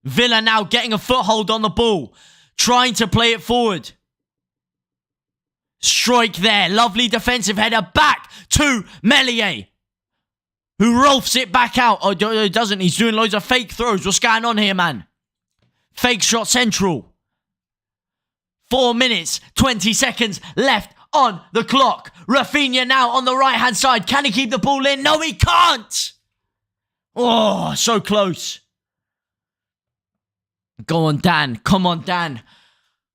Villa now getting a foothold on the ball. Trying to play it forward. Strike there. Lovely defensive header back to Meslier. Who rolfs it back out. Oh, doesn't. He's doing loads of fake throws. What's going on here, man? Fake shot central. 4 minutes, 20 seconds left on the clock. Rafinha now on the right-hand side. Can he keep the ball in? No, he can't. Oh, so close. Go on, Dan. Come on, Dan.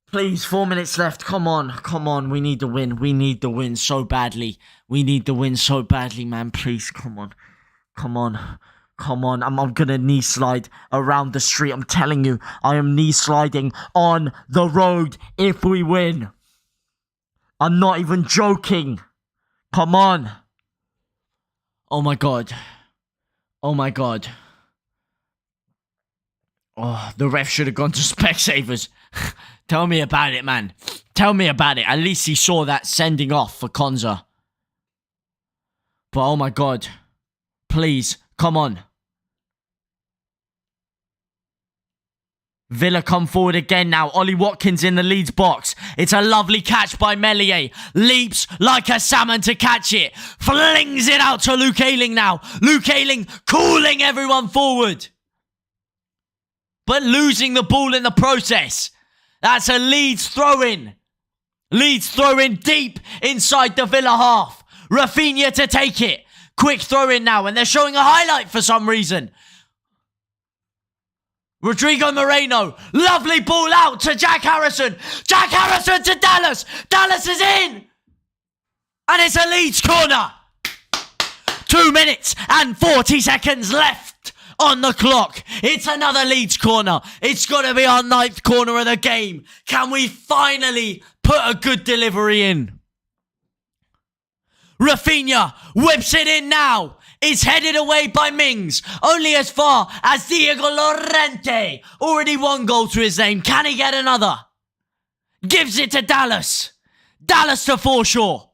Please, 4 minutes left. Come on. We need the win. We need the win so badly. Man. Please, come on. I'm gonna knee slide around the street. I'm telling you, I am knee sliding on the road if we win. I'm not even joking. Come on. Oh my God. Oh, the ref should have gone to Specsavers. Tell me about it, man. Tell me about it. At least he saw that sending off for Konza. But oh my God. Please, come on. Villa come forward again now. Ollie Watkins in the Leeds box. It's a lovely catch by Meslier. Leaps like a salmon to catch it. Flings it out to Luke Ayling now. Luke Ayling calling everyone forward. But losing the ball in the process. That's a Leeds throw-in. Leeds throw-in deep inside the Villa half. Rafinha to take it. Quick throw-in now. And they're showing a highlight for some reason. Rodrigo Moreno. Lovely ball out to Jack Harrison. Jack Harrison to Dallas. Dallas is in. And it's a Leeds corner. 2 minutes and 40 seconds left on the clock. It's another Leeds corner. It's got to be our 9th corner of the game. Can we finally put a good delivery in? Rafinha whips it in now. It's headed away by Mings. Only as far as Diego Llorente. Already 1 goal to his name. Can he get another? Gives it to Dallas. Dallas to Forshaw.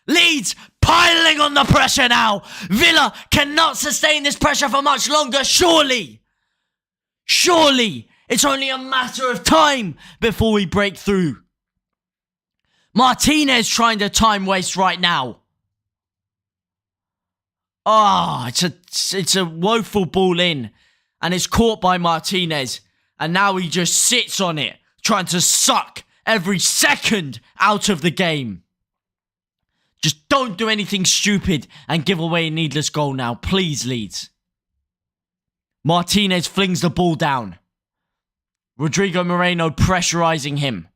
Leeds piling on the pressure now. Villa cannot sustain this pressure for much longer. Surely. It's only a matter of time before we break through. Martinez trying to time waste right now. It's a woeful ball in. And it's caught by Martinez. And now he just sits on it. Trying to suck every second out of the game. Just don't do anything stupid and give away a needless goal now. Please, Leeds. Martinez flings the ball down. Rodrigo Moreno pressurizing him.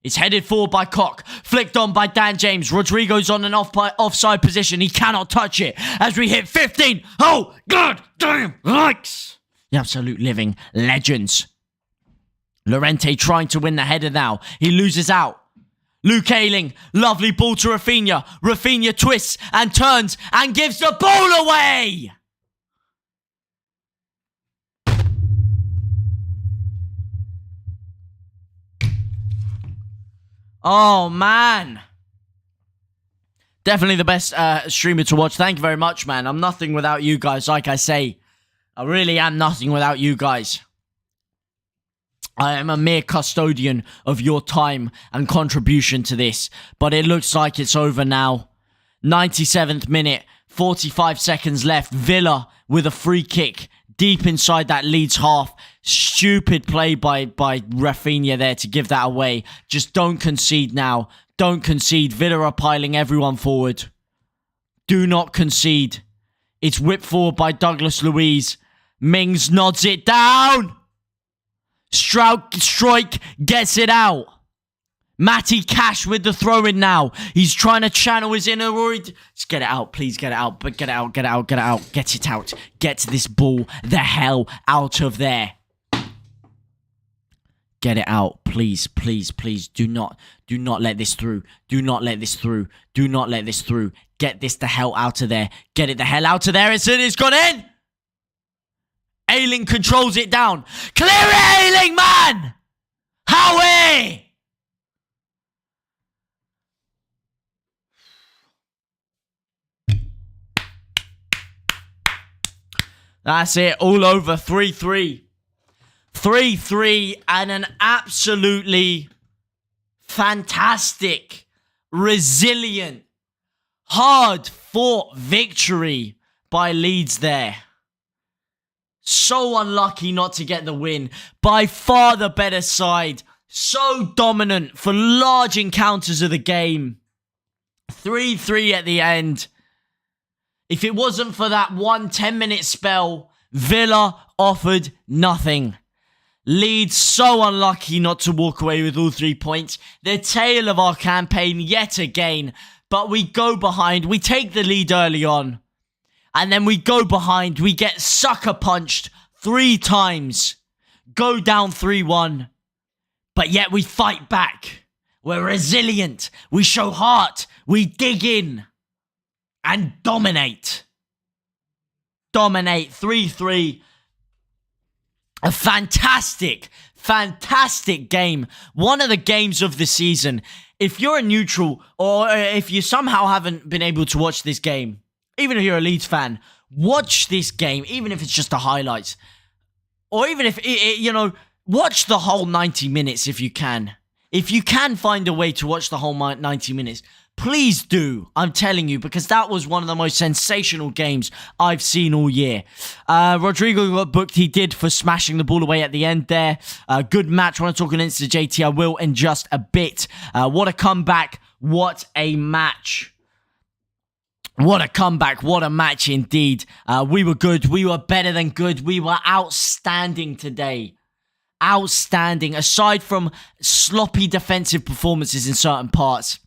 It's headed forward by Koch. Flicked on by Dan James. Rodrigo's on an offside position. He cannot touch it. As we hit 15. Oh, God damn. Likes. The absolute living legends. Llorente trying to win the header now. He loses out. Luke Ayling. Lovely ball to Rafinha. Rafinha twists and turns and gives the ball away. Oh, man. Definitely the best streamer to watch. Thank you very much, man. I'm nothing without you guys, like I say. I really am nothing without you guys. I am a mere custodian of your time and contribution to this. But it looks like it's over now. 97th minute, 45 seconds left. Villa with a free kick deep inside that Leeds half. Stupid play by Rafinha there to give that away. Just don't concede now. Don't concede. Villa are piling everyone forward. Do not concede. It's whipped forward by Douglas Luiz. Mings nods it down. Strike gets it out. Matty Cash with the throw-in now. He's trying to channel his inner Rory. Just get it out, please get it out. But get it out, get it out, get it out. Get it out. Get this ball the hell out of there. Get it out, please, please, please. Do not let this through. Do not let this through. Do not let this through. Get this the hell out of there. Get it the hell out of there. It's gone in. Ayling controls it down. Clear it, Ayling, man! Howie! That's it. All over. 3-3. 3-3 and an absolutely fantastic, resilient, hard-fought victory by Leeds there. So unlucky not to get the win. By far the better side. So dominant for large encounters of the game. 3-3 at the end. If it wasn't for that 10-minute spell, Villa offered nothing. Leeds so unlucky not to walk away with all 3 points. The tail of our campaign yet again. But we go behind. We take the lead early on. And then we go behind. We get sucker punched 3 times. Go down 3-1. But yet we fight back. We're resilient. We show heart. We dig in. And dominate. Dominate 3-3. A fantastic game. One of the games of the season. If you're a neutral, or if you somehow haven't been able to watch this game, even if you're a Leeds fan, watch this game, even if it's just the highlights. Or even if, watch the whole 90 minutes if you can. If you can find a way to watch the whole 90 minutes, please do. I'm telling you, because that was one of the most sensational games I've seen all year. Rodrigo got booked. He did for smashing the ball away at the end there. Good match. I want to talk against the JT. I will in just a bit. What a comeback. What a match. What a comeback. What a match indeed. We were good. We were better than good. We were outstanding today. Outstanding. Aside from sloppy defensive performances in certain parts.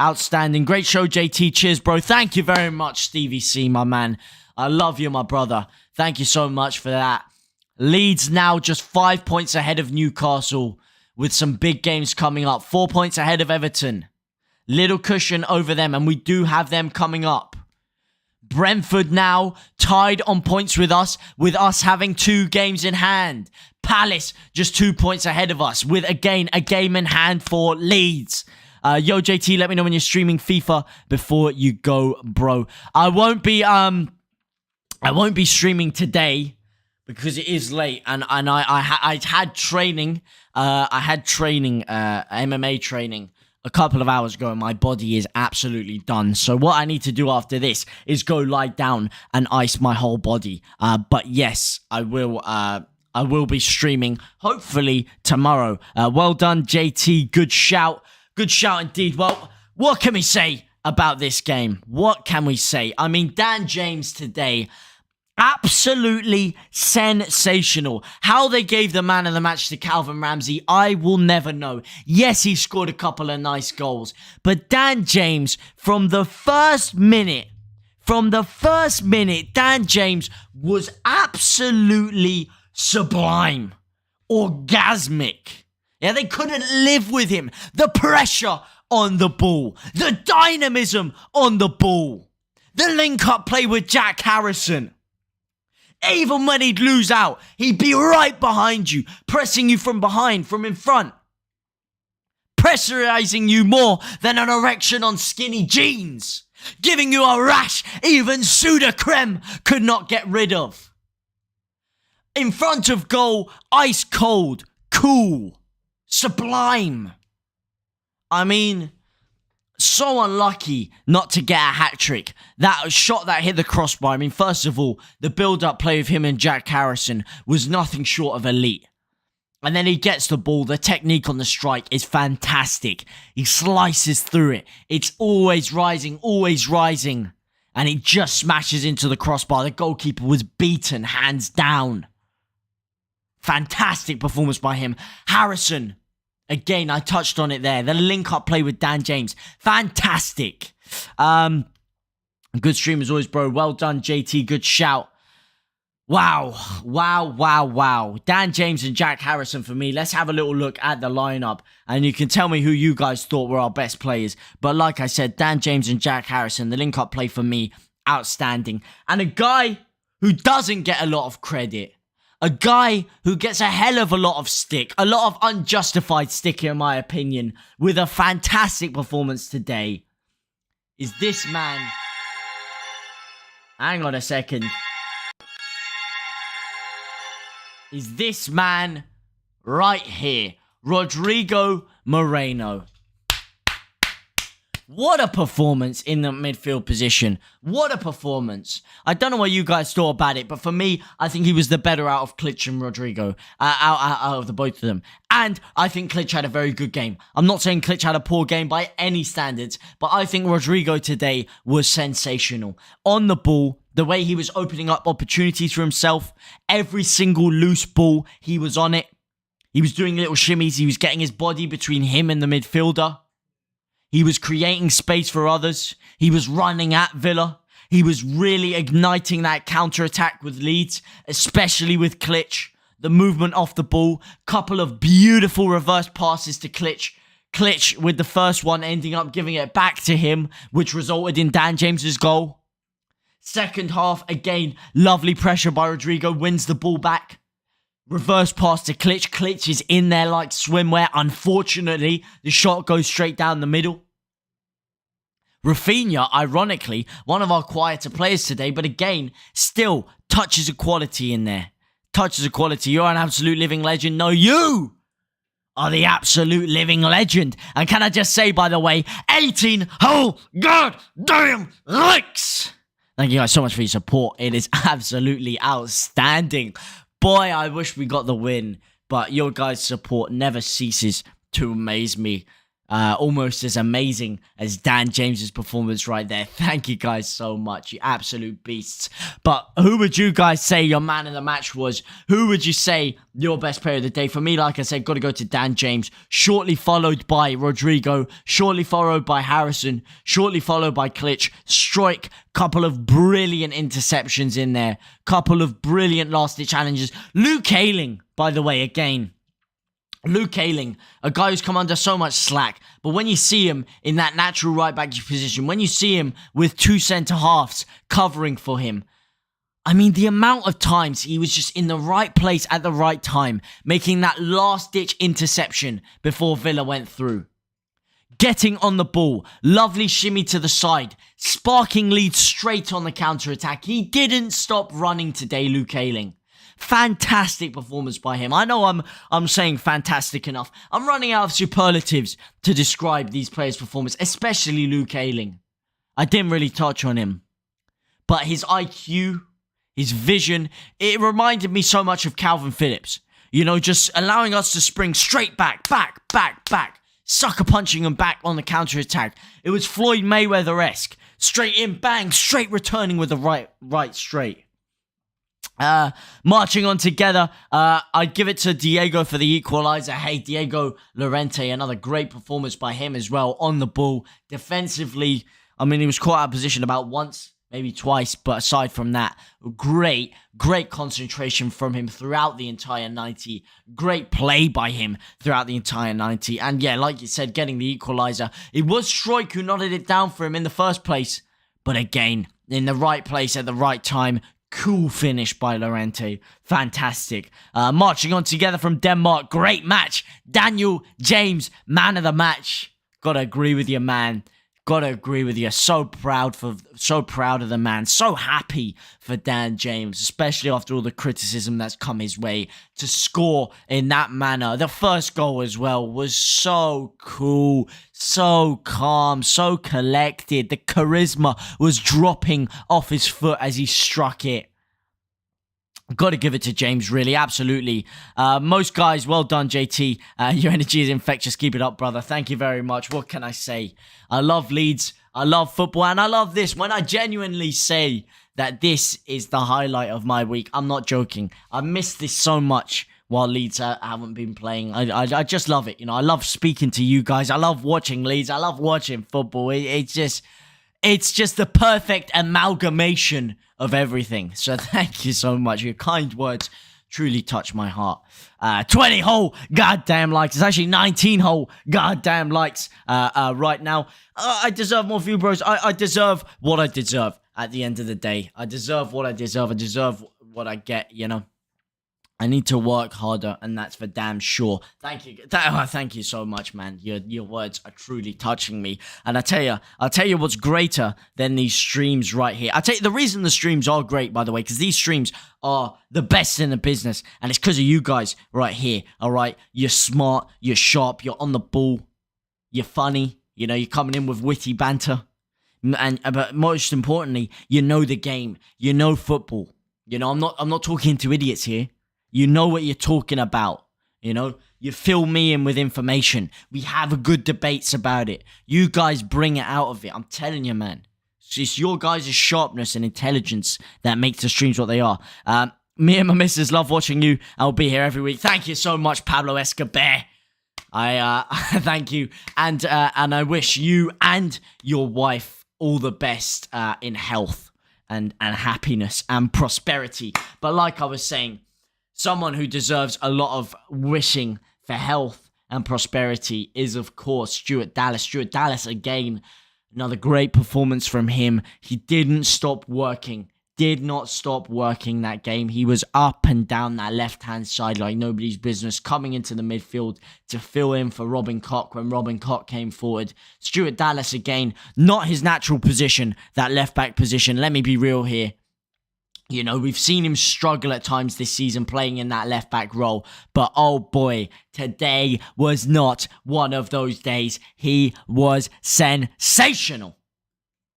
Outstanding. Great show, JT. Cheers, bro. Thank you very much, Stevie C, my man. I love you, my brother. Thank you so much for that. Leeds now just 5 points ahead of Newcastle with some big games coming up. 4 points ahead of Everton. Little cushion over them, and we do have them coming up. Brentford now tied on points with us having 2 games in hand. Palace just 2 points ahead of us with, again, a game in hand for Leeds. Yo, JT, let me know when you're streaming FIFA before you go, bro. I won't be streaming today because it is late, and I had training. I had training, MMA training a couple of hours ago, and my body is absolutely done. So what I need to do after this is go lie down and ice my whole body. But yes, I will be streaming hopefully tomorrow. Well done, JT. Good shout. Good shout indeed. Well, what can we say about this game? What can we say? I mean, Dan James today, absolutely sensational. How they gave the man of the match to Calvin Ramsey, I will never know. Yes, he scored a couple of nice goals. But Dan James, from the first minute, Dan James was absolutely sublime. Orgasmic. Yeah, they couldn't live with him. The pressure on the ball. The dynamism on the ball. The link-up play with Jack Harrison. Even when he'd lose out, he'd be right behind you, pressing you from behind, from in front. Pressurizing you more than an erection on skinny jeans. Giving you a rash even Suda Creme could not get rid of. In front of goal, ice cold, cool. Sublime. I mean, so unlucky not to get a hat-trick. That shot that hit the crossbar. I mean, first of all, the build-up play of him and Jack Harrison was nothing short of elite. And then he gets the ball. The technique on the strike is fantastic. He slices through it. It's always rising. And it just smashes into the crossbar. The goalkeeper was beaten, hands down. Fantastic performance by him. Harrison, again, I touched on it there. The link-up play with Dan James. Fantastic. Good stream as always, bro. Well done, JT. Good shout. Wow. Dan James and Jack Harrison for me. Let's have a little look at the lineup. And you can tell me who you guys thought were our best players. But like I said, Dan James and Jack Harrison, the link-up play for me, outstanding. And a guy who doesn't get a lot of credit. A guy who gets a hell of a lot of stick. A lot of unjustified stick, in my opinion. With a fantastic performance today. Is this man... Hang on a second. Is this man right here, Rodrigo Moreno. What a performance in the midfield position. What a performance. I don't know what you guys thought about it, but for me, I think he was the better out of Klitsch and Rodrigo, out of the both of them. And I think Klitsch had a very good game. I'm not saying Klitsch had a poor game by any standards, but I think Rodrigo today was sensational. On the ball, the way he was opening up opportunities for himself, every single loose ball, he was on it. He was doing little shimmies. He was getting his body between him and the midfielder. He was creating space for others. He was running at Villa. He was really igniting that counter-attack with Leeds, especially with Klitsch. The movement off the ball. Couple of beautiful reverse passes to Klitsch. Klitsch with the first one ending up giving it back to him, which resulted in Dan James's goal. Second half, again, lovely pressure by Rodrigo. Wins the ball back. Reverse pass to Klitsch. Klitsch is in there like swimwear. Unfortunately, the shot goes straight down the middle. Rafinha, ironically, one of our quieter players today, but again, still touches of quality in there. Touches of quality. You're an absolute living legend. No, you are the absolute living legend. And can I just say, by the way, 18 whole goddamn likes. Thank you guys so much for your support. It is absolutely outstanding. Boy, I wish we got the win, but your guys' support never ceases to amaze me. Almost as amazing as Dan James's performance right there. Thank you guys so much, you absolute beasts. But who would you guys say your man of the match was? Who would you say your best player of the day? For me, like I said, got to go to Dan James, shortly followed by Rodrigo, shortly followed by Harrison, shortly followed by Klitsch. Strike, couple of brilliant interceptions in there, couple of brilliant last-ditch challenges. Luke Ayling, by the way, again. Luke Ayling, a guy who's come under so much slack, but when you see him in that natural right-back position, when you see him with two centre-halves covering for him, I mean, the amount of times he was just in the right place at the right time, making that last-ditch interception before Villa went through. Getting on the ball, lovely shimmy to the side, sparking Leeds straight on the counter-attack. He didn't stop running today, Luke Ayling. Fantastic performance by him. I know I'm saying fantastic enough. I'm running out of superlatives to describe these players' performance, especially Luke Ayling. I didn't really touch on him. But his IQ, his vision, it reminded me so much of Calvin Phillips. You know, just allowing us to spring straight back. Sucker punching him back on the counter-attack. It was Floyd Mayweather-esque. Straight in, bang, straight returning with the right straight. Marching on together, I'd give it to Diego for the equaliser. Hey, Diego Llorente, another great performance by him as well on the ball. Defensively, I mean, he was caught out of position about once, maybe twice, but aside from that, great concentration from him throughout the entire 90. Great play by him throughout the entire 90. And yeah, like you said, getting the equaliser. It was Struijk who nodded it down for him in the first place, but again, in the right place at the right time. Cool finish by Llorente. Fantastic. Marching on together from Denmark. Great match. Daniel James, man of the match. Gotta agree with you, man. Gotta agree with you. So proud of the man. So happy for Dan James, especially after all the criticism that's come his way. To score in that manner. The first goal as well was so cool. So calm, so collected. The charisma was dropping off his foot as he struck it. Got to give it to James, really. Absolutely. Most guys, well done, JT. Your energy is infectious. Keep it up, brother. Thank you very much. What can I say? I love Leeds. I love football. And I love this. When I genuinely say that this is the highlight of my week, I'm not joking. I miss this so much while Leeds haven't been playing. I just love it. You know, I love speaking to you guys. I love watching Leeds. I love watching football. It's just the perfect amalgamation of everything. So thank you so much. Your kind words truly touch my heart. 20 whole goddamn likes. It's actually 19 whole goddamn likes right now. I deserve more view, bros. I deserve what I deserve at the end of the day. I deserve what I deserve. I deserve what I get, you know. I need to work harder, and that's for damn sure. Thank you. Thank you so much, man. Your words are truly touching me. And I'll tell you what's greater than these streams right here. I'll tell you the reason the streams are great, by the way, because these streams are the best in the business. And it's because of you guys right here, all right? You're smart, you're sharp, you're on the ball, you're funny. You know, you're coming in with witty banter. But most importantly, you know the game. You know football. You know, I'm not talking to idiots here. You know what you're talking about, you know? You fill me in with information. We have good debates about it. You guys bring it out of it. I'm telling you, man. It's your guys' sharpness and intelligence that makes the streams what they are. Me and my missus love watching you. I'll be here every week. Thank you so much, Pablo Escobar. I thank you. And I wish you and your wife all the best in health and happiness and prosperity. But like I was saying, someone who deserves a lot of wishing for health and prosperity is, of course, Stuart Dallas. Stuart Dallas, again, another great performance from him. He didn't stop working. Did not stop working that game. He was up and down that left-hand side like nobody's business, coming into the midfield to fill in for Robin Koch when Robin Koch came forward. Stuart Dallas, again, not his natural position, that left-back position. Let me be real here. You know, we've seen him struggle at times this season playing in that left-back role. But, oh boy, today was not one of those days. He was sensational.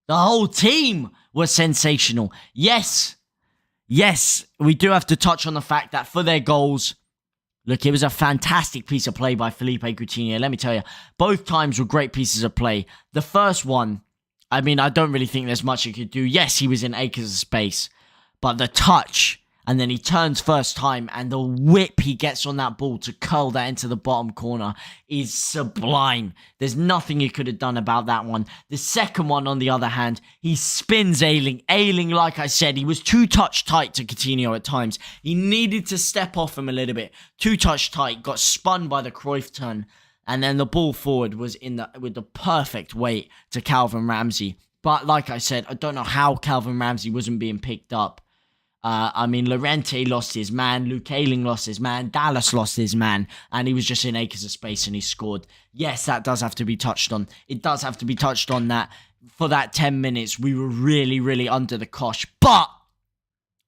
The whole team was sensational. Yes, we do have to touch on the fact that for their goals, look, it was a fantastic piece of play by Felipe Coutinho. Let me tell you, both times were great pieces of play. The first one, I mean, I don't really think there's much he could do. Yes, he was in acres of space. But the touch, and then he turns first time, and the whip he gets on that ball to curl that into the bottom corner is sublime. There's nothing he could have done about that one. The second one, on the other hand, he spins Ayling. Ayling, like I said, he was too touch tight to Coutinho at times. He needed to step off him a little bit. Too touch tight, got spun by the Cruyff turn, and then the ball forward was with the perfect weight to Calvin Ramsey. But like I said, I don't know how Calvin Ramsey wasn't being picked up. I mean, Llorente lost his man, Luke Ayling lost his man, Dallas lost his man, and he was just in acres of space and he scored. Yes, that does have to be touched on. It does have to be touched on that for that 10 minutes, we were really, really under the cosh. But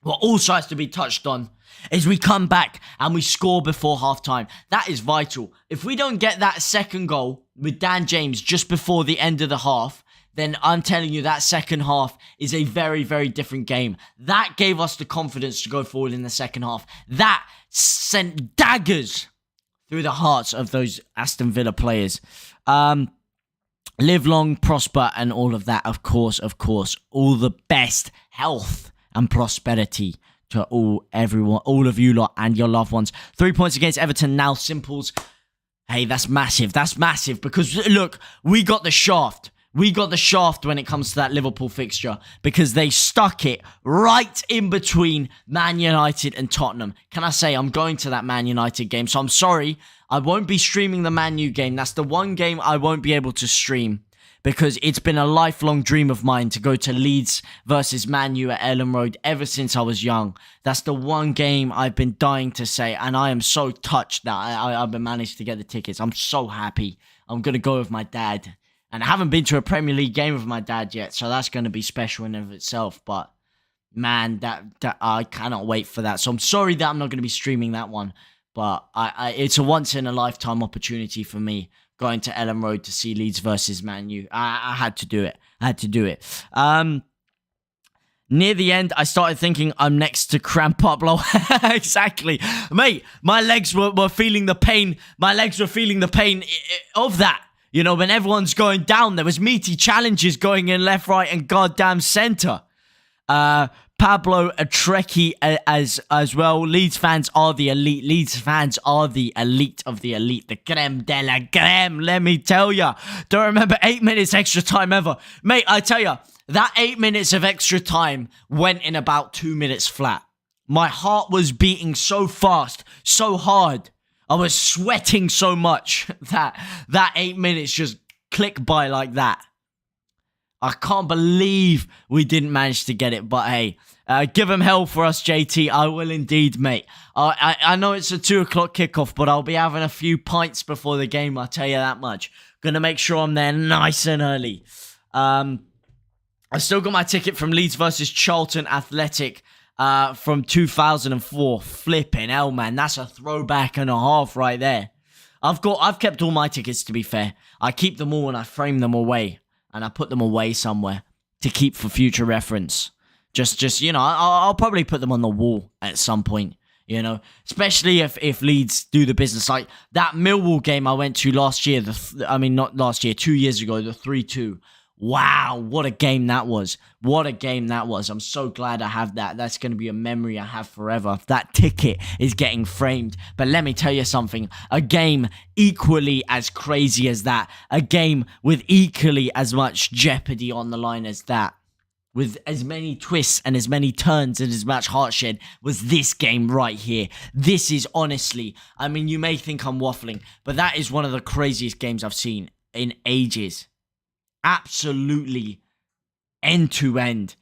what also has to be touched on is we come back and we score before halftime. That is vital. If we don't get that second goal with Dan James just before the end of the half, then I'm telling you that second half is a very, very different game. That gave us the confidence to go forward in the second half. That sent daggers through the hearts of those Aston Villa players. Live long, prosper, and all of that, of course. All the best health and prosperity to everyone, all of you lot and your loved ones. 3 points against Everton now, Simples. Hey, that's massive. That's massive because, look, we got the shaft. We got the shaft when it comes to that Liverpool fixture because they stuck it right in between Man United and Tottenham. Can I say I'm going to that Man United game? So I'm sorry, I won't be streaming the Man U game. That's the one game I won't be able to stream because it's been a lifelong dream of mine to go to Leeds versus Man U at Ellen Road ever since I was young. That's the one game I've been dying to say, and I am so touched that I've been managed to get the tickets. I'm so happy. I'm going to go with my dad. And I haven't been to a Premier League game with my dad yet, so that's going to be special in and of itself. But, man, that I cannot wait for that. So I'm sorry that I'm not going to be streaming that one. But it's a once-in-a-lifetime opportunity for me, going to Ellen Road to see Leeds versus Man U. I had to do it. Near the end, I started thinking I'm next to Cram Pablo. Exactly. Mate, my legs were feeling the pain. My legs were feeling the pain of that. You know, when everyone's going down, there was meaty challenges going in left, right, and goddamn center. But Pablo Atrecki as well. Leeds fans are the elite. Leeds fans are the elite of the elite. The creme de la creme, let me tell ya. Don't remember 8 minutes extra time ever. Mate, I tell ya, that 8 minutes of extra time went in about 2 minutes flat. My heart was beating so fast, so hard. I was sweating so much that 8 minutes just clicked by like that. I can't believe we didn't manage to get it, but hey, give them hell for us, JT. I will indeed, mate. I know it's a 2 o'clock kickoff, but I'll be having a few pints before the game, I'll tell you that much. Gonna make sure I'm there nice and early. I still got my ticket from Leeds versus Charlton Athletic from 2004. Flipping hell, man. That's a throwback and a half right there. I've kept all my tickets, to be fair. I keep them all and I frame them away. And I put them away somewhere to keep for future reference. Just you know, I'll probably put them on the wall at some point, you know. Especially if Leeds do the business. Like that Millwall game I went to last year. Not last year, 2 years ago, the 3-2. Wow, what a game that was. What a game that was. I'm so glad I have that. That's going to be a memory I have forever. That ticket is getting framed. But let me tell you something. A game equally as crazy as that. A game with equally as much jeopardy on the line as that. With as many twists and as many turns and as much heartshed was this game right here. This is honestly, I mean, you may think I'm waffling, but that is one of the craziest games I've seen in ages. Absolutely end-to-end.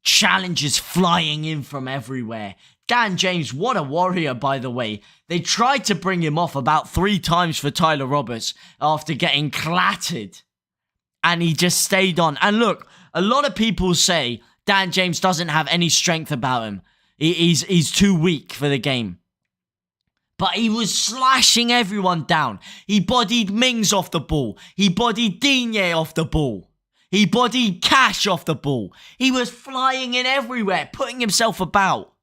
Challenges flying in from everywhere. Dan James, what a warrior, by the way. They tried to bring him off about 3 times for Tyler Roberts after getting clattered. And he just stayed on. And look, a lot of people say Dan James doesn't have any strength about him. He's too weak for the game. But he was slashing everyone down. He bodied Mings off the ball. He bodied Digne off the ball. He bodied Cash off the ball. He was flying in everywhere, putting himself about.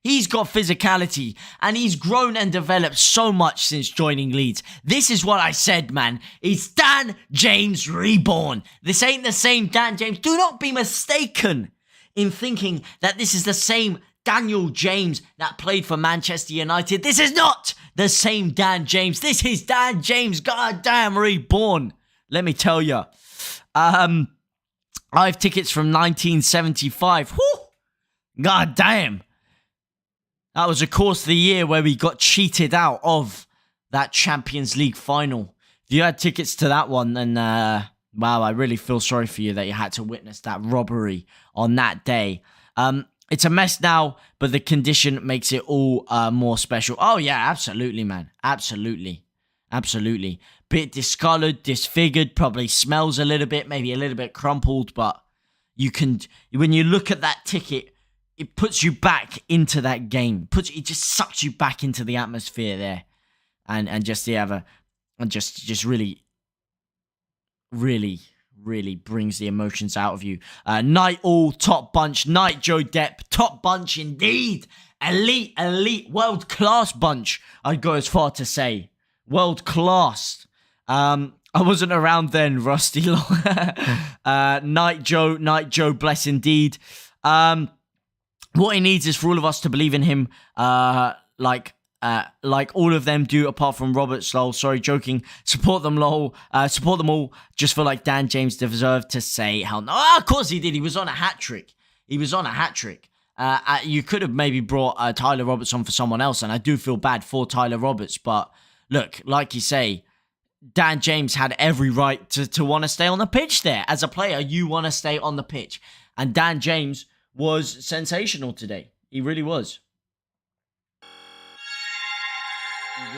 He's got physicality, and he's grown and developed so much since joining Leeds. This is what I said, man. It's Dan James reborn. This ain't the same Dan James. Do not be mistaken in thinking that this is the same Daniel James that played for Manchester United. This is not the same Dan James. This is Dan James, goddamn reborn. Let me tell you. I have tickets from 1975. Whew! Goddamn. That was, of course, the year where we got cheated out of that Champions League final. If you had tickets to that one, then, wow, I really feel sorry for you that you had to witness that robbery on that day. It's a mess now, but the condition makes it all more special. Oh, yeah, absolutely, man. Absolutely. Absolutely. Bit discolored, disfigured, probably smells a little bit, maybe a little bit crumpled, but you can, when you look at that ticket, it puts you back into that game. It just sucks you back into the atmosphere there. And just really brings the emotions out of you. Night all, top bunch. Night Joe Depp, top bunch indeed. Elite, world-class bunch, I'd go as far to say. World-class. I wasn't around then, Rusty. Night Joe, bless indeed. What he needs is for all of us to believe in him, like all of them do, apart from Roberts, lol. Sorry, joking. Support them, lol. Support them all. Just feel like Dan James deserved to say hell no. Oh, of course he did. He was on a hat-trick. You could have maybe brought Tyler Roberts on for someone else, and I do feel bad for Tyler Roberts. But look, like you say, Dan James had every right to want to stay on the pitch there. As a player, you want to stay on the pitch. And Dan James was sensational today. He really was. He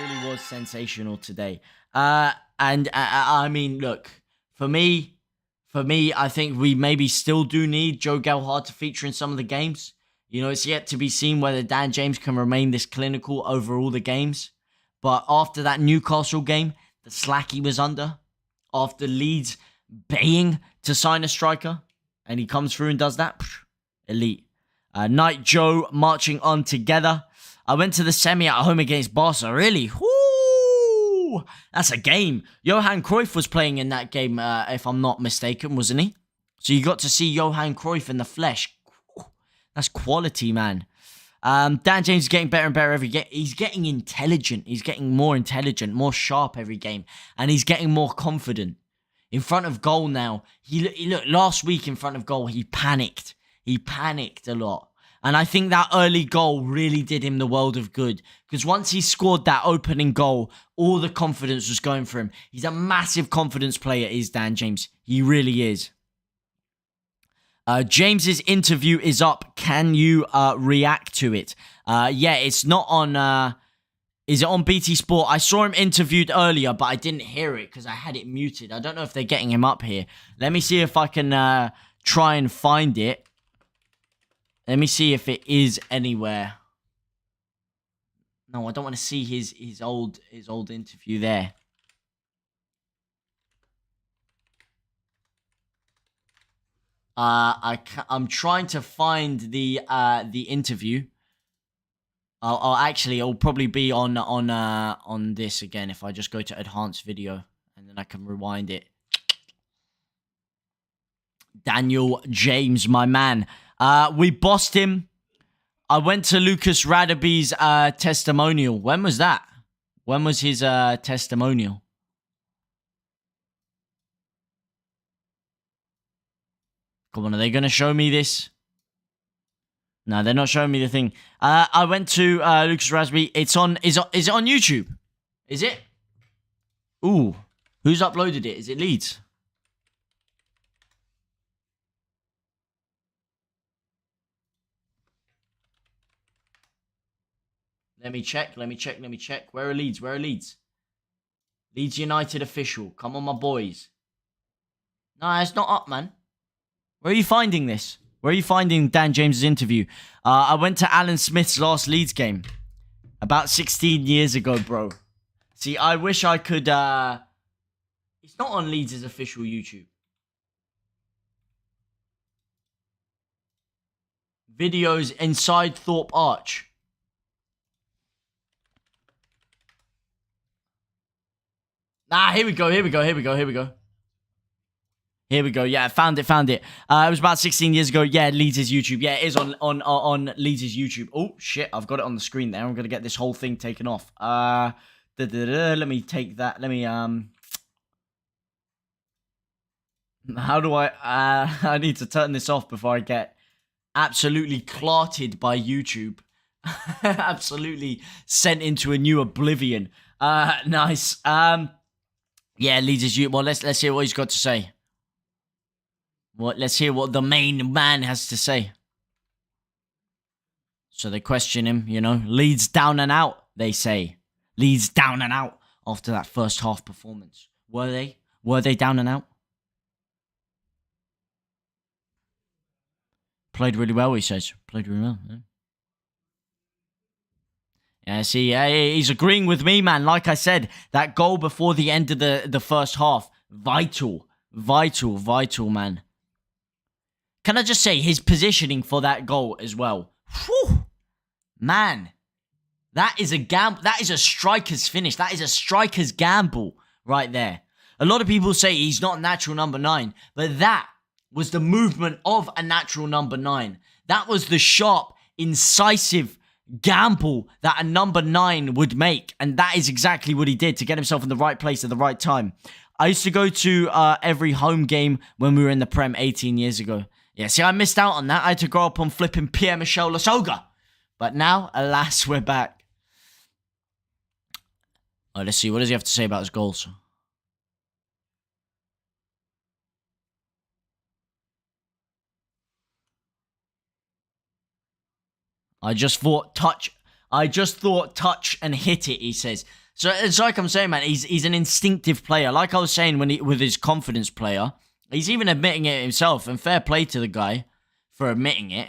really was sensational today. I mean, look, for me, I think we maybe still do need Joe Gelhardt to feature in some of the games. You know, it's yet to be seen whether Dan James can remain this clinical over all the games. But after that Newcastle game, the slack he was under, after Leeds baying to sign a striker, and he comes through and does that, elite. Night Joe marching on together. I went to the semi at home against Barca. Really? Woo! That's a game. Johan Cruyff was playing in that game, if I'm not mistaken, wasn't he? So you got to see Johan Cruyff in the flesh. That's quality, man. Dan James is getting better and better every game. He's getting intelligent. He's getting more intelligent, more sharp every game. And he's getting more confident. In front of goal now. He looked last week in front of goal, he panicked. He panicked a lot. And I think that early goal really did him the world of good. Because once he scored that opening goal, all the confidence was going for him. He's a massive confidence player, is Dan James. He really is. James's interview is up. Can you react to it? Yeah, it's not on... is it on BT Sport? I saw him interviewed earlier, but I didn't hear it because I had it muted. I don't know if they're getting him up here. Let me see if I can try and find it. Let me see if it is anywhere. No, I don't want to see his old interview there. I'm trying to find the interview. It'll probably be on this again if I just go to enhanced video and then I can rewind it. Daniel James, my man. We bossed him. I went to Lucas Radaby's testimonial. When was that? When was his testimonial? Come on, are they going to show me this? No, they're not showing me the thing. I went to Lucas Radaby. It's on. Is it on YouTube? Is it? Ooh, who's uploaded it? Is it Leeds? Let me check. Where are Leeds? Leeds United official. Come on, my boys. No, it's not up, man. Where are you finding this? Where are you finding Dan James's interview? I went to Alan Smith's last Leeds game. About 16 years ago, bro. See, I wish I could... It's not on Leeds' official YouTube. Videos inside Thorpe Arch. Ah, here we go. Here we go. Yeah, I found it. It was about 16 years ago. Yeah, Leeds' YouTube. Yeah, it is on Leeds' YouTube. Oh, shit. I've got it on the screen there. I'm going to get this whole thing taken off. Let me take that. Let me, how do I, I need to turn this off before I get absolutely clarted by YouTube. Absolutely sent into a new oblivion. Nice. Yeah, Leeds' YouTube. Well, let's hear what he's got to say. Let's hear what the main man has to say. So they question him, you know. Leeds down and out, they say. Leeds down and out after that first half performance. Were they? Were they down and out? Played really well, he says. Played really well, yeah. Yeah, see, he's agreeing with me, man. Like I said, that goal before the end of the first half, vital, man. Can I just say, his positioning for that goal as well. Whew, man, that is a gamble. That is a striker's finish. That is a striker's gamble right there. A lot of people say he's not a natural number 9, but that was the movement of a natural number 9. That was the sharp, incisive gamble that a number 9 would make, and that is exactly what he did to get himself in the right place at the right time. I used to go to every home game when we were in the Prem 18 years ago. Yeah, see, I missed out on that. I had to grow up on flipping Pierre-Michel Lasogga. But now, alas, we're back. Oh, let's see. What does he have to say about his goals? I just thought touch and hit it, he says. So it's like I'm saying, man, he's an instinctive player. Like I was saying with his confidence player, he's even admitting it himself, and fair play to the guy for admitting it.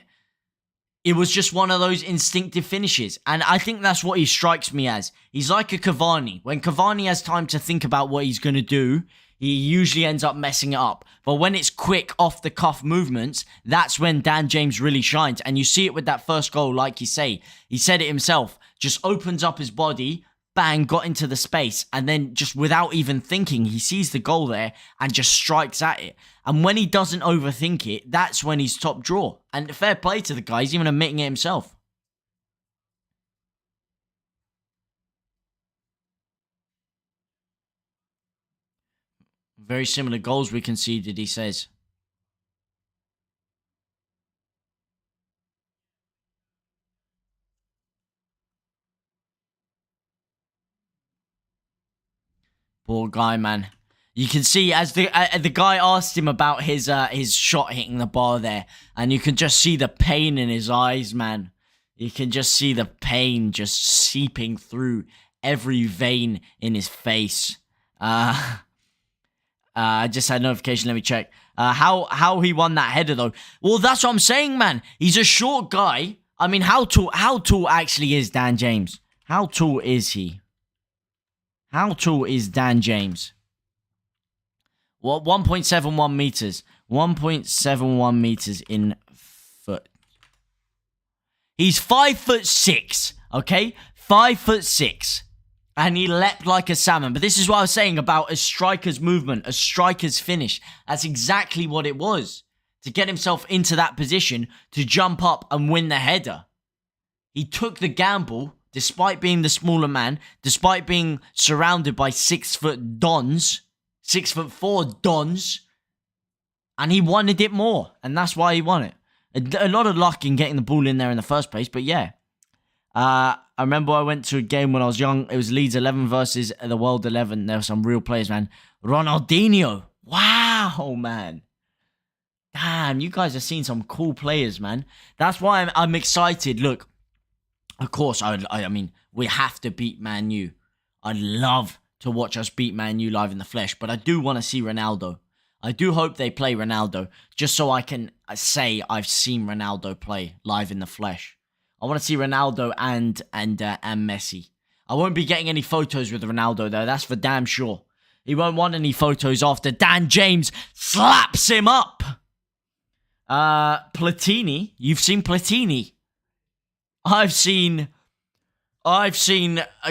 It was just one of those instinctive finishes, and I think that's what he strikes me as. He's like a Cavani. When Cavani has time to think about what he's going to do, he usually ends up messing it up. But when it's quick, off-the-cuff movements, that's when Dan James really shines. And you see it with that first goal, like you say. He said it himself. Just opens up his body, bang, got into the space, and then just without even thinking, he sees the goal there and just strikes at it. And when he doesn't overthink it, that's when he's top draw. And fair play to the guy, he's even admitting it himself. Very similar goals we conceded, he says. Poor guy, man. You can see as the guy asked him about his shot hitting the bar there, and you can just see the pain in his eyes, man. You can just see the pain just seeping through every vein in his face. I just had a notification. Let me check. How he won that header though? Well, that's what I'm saying, man. He's a short guy. I mean, how tall actually is Dan James? How tall is he? How tall is Dan James? What, 1.71 meters. 1.71 meters in foot. He's 5'6", okay? 5'6". And he leapt like a salmon. But this is what I was saying about a striker's movement, a striker's finish. That's exactly what it was. To get himself into that position, to jump up and win the header. He took the gamble, despite being the smaller man, despite being surrounded by 6-foot dons, 6'4" dons, and he wanted it more, and that's why he won it. A lot of luck in getting the ball in there in the first place, but yeah. I remember I went to a game when I was young. It was Leeds 11 versus the World 11. There were some real players, man. Ronaldinho. Wow, man. Damn, you guys have seen some cool players, man. That's why I'm excited. Look, of course, I mean, we have to beat Man U. I'd love to watch us beat Man U live in the flesh, but I do want to see Ronaldo. I do hope they play Ronaldo, just so I can say I've seen Ronaldo play live in the flesh. I want to see Ronaldo and Messi. I won't be getting any photos with Ronaldo, though. That's for damn sure. He won't want any photos after Dan James slaps him up. Platini. You've seen Platini. I've seen a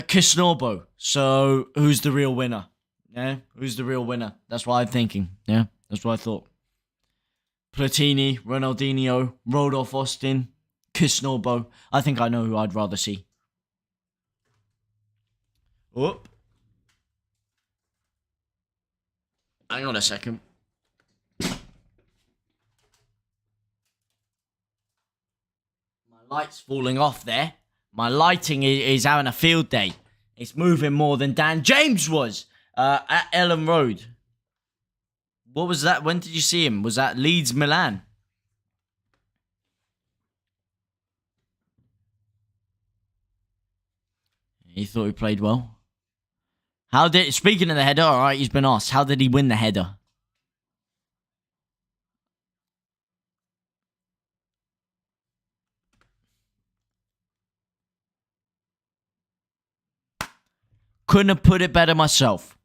Kisnorbo. So who's the real winner? Yeah, who's the real winner? That's what I'm thinking. Yeah, that's what I thought. Platini, Ronaldinho, Rodolph Austin, Kisnorbo. I think I know who I'd rather see. Whoop. Hang on a second. Light's falling off there. My lighting is having a field day. It's moving more than Dan James was at Ellen Road. What was that? When did you see him? Was that Leeds Milan? He thought he played well. Speaking of the header, alright, he's been asked, how did he win the header? Couldn't have put it better myself.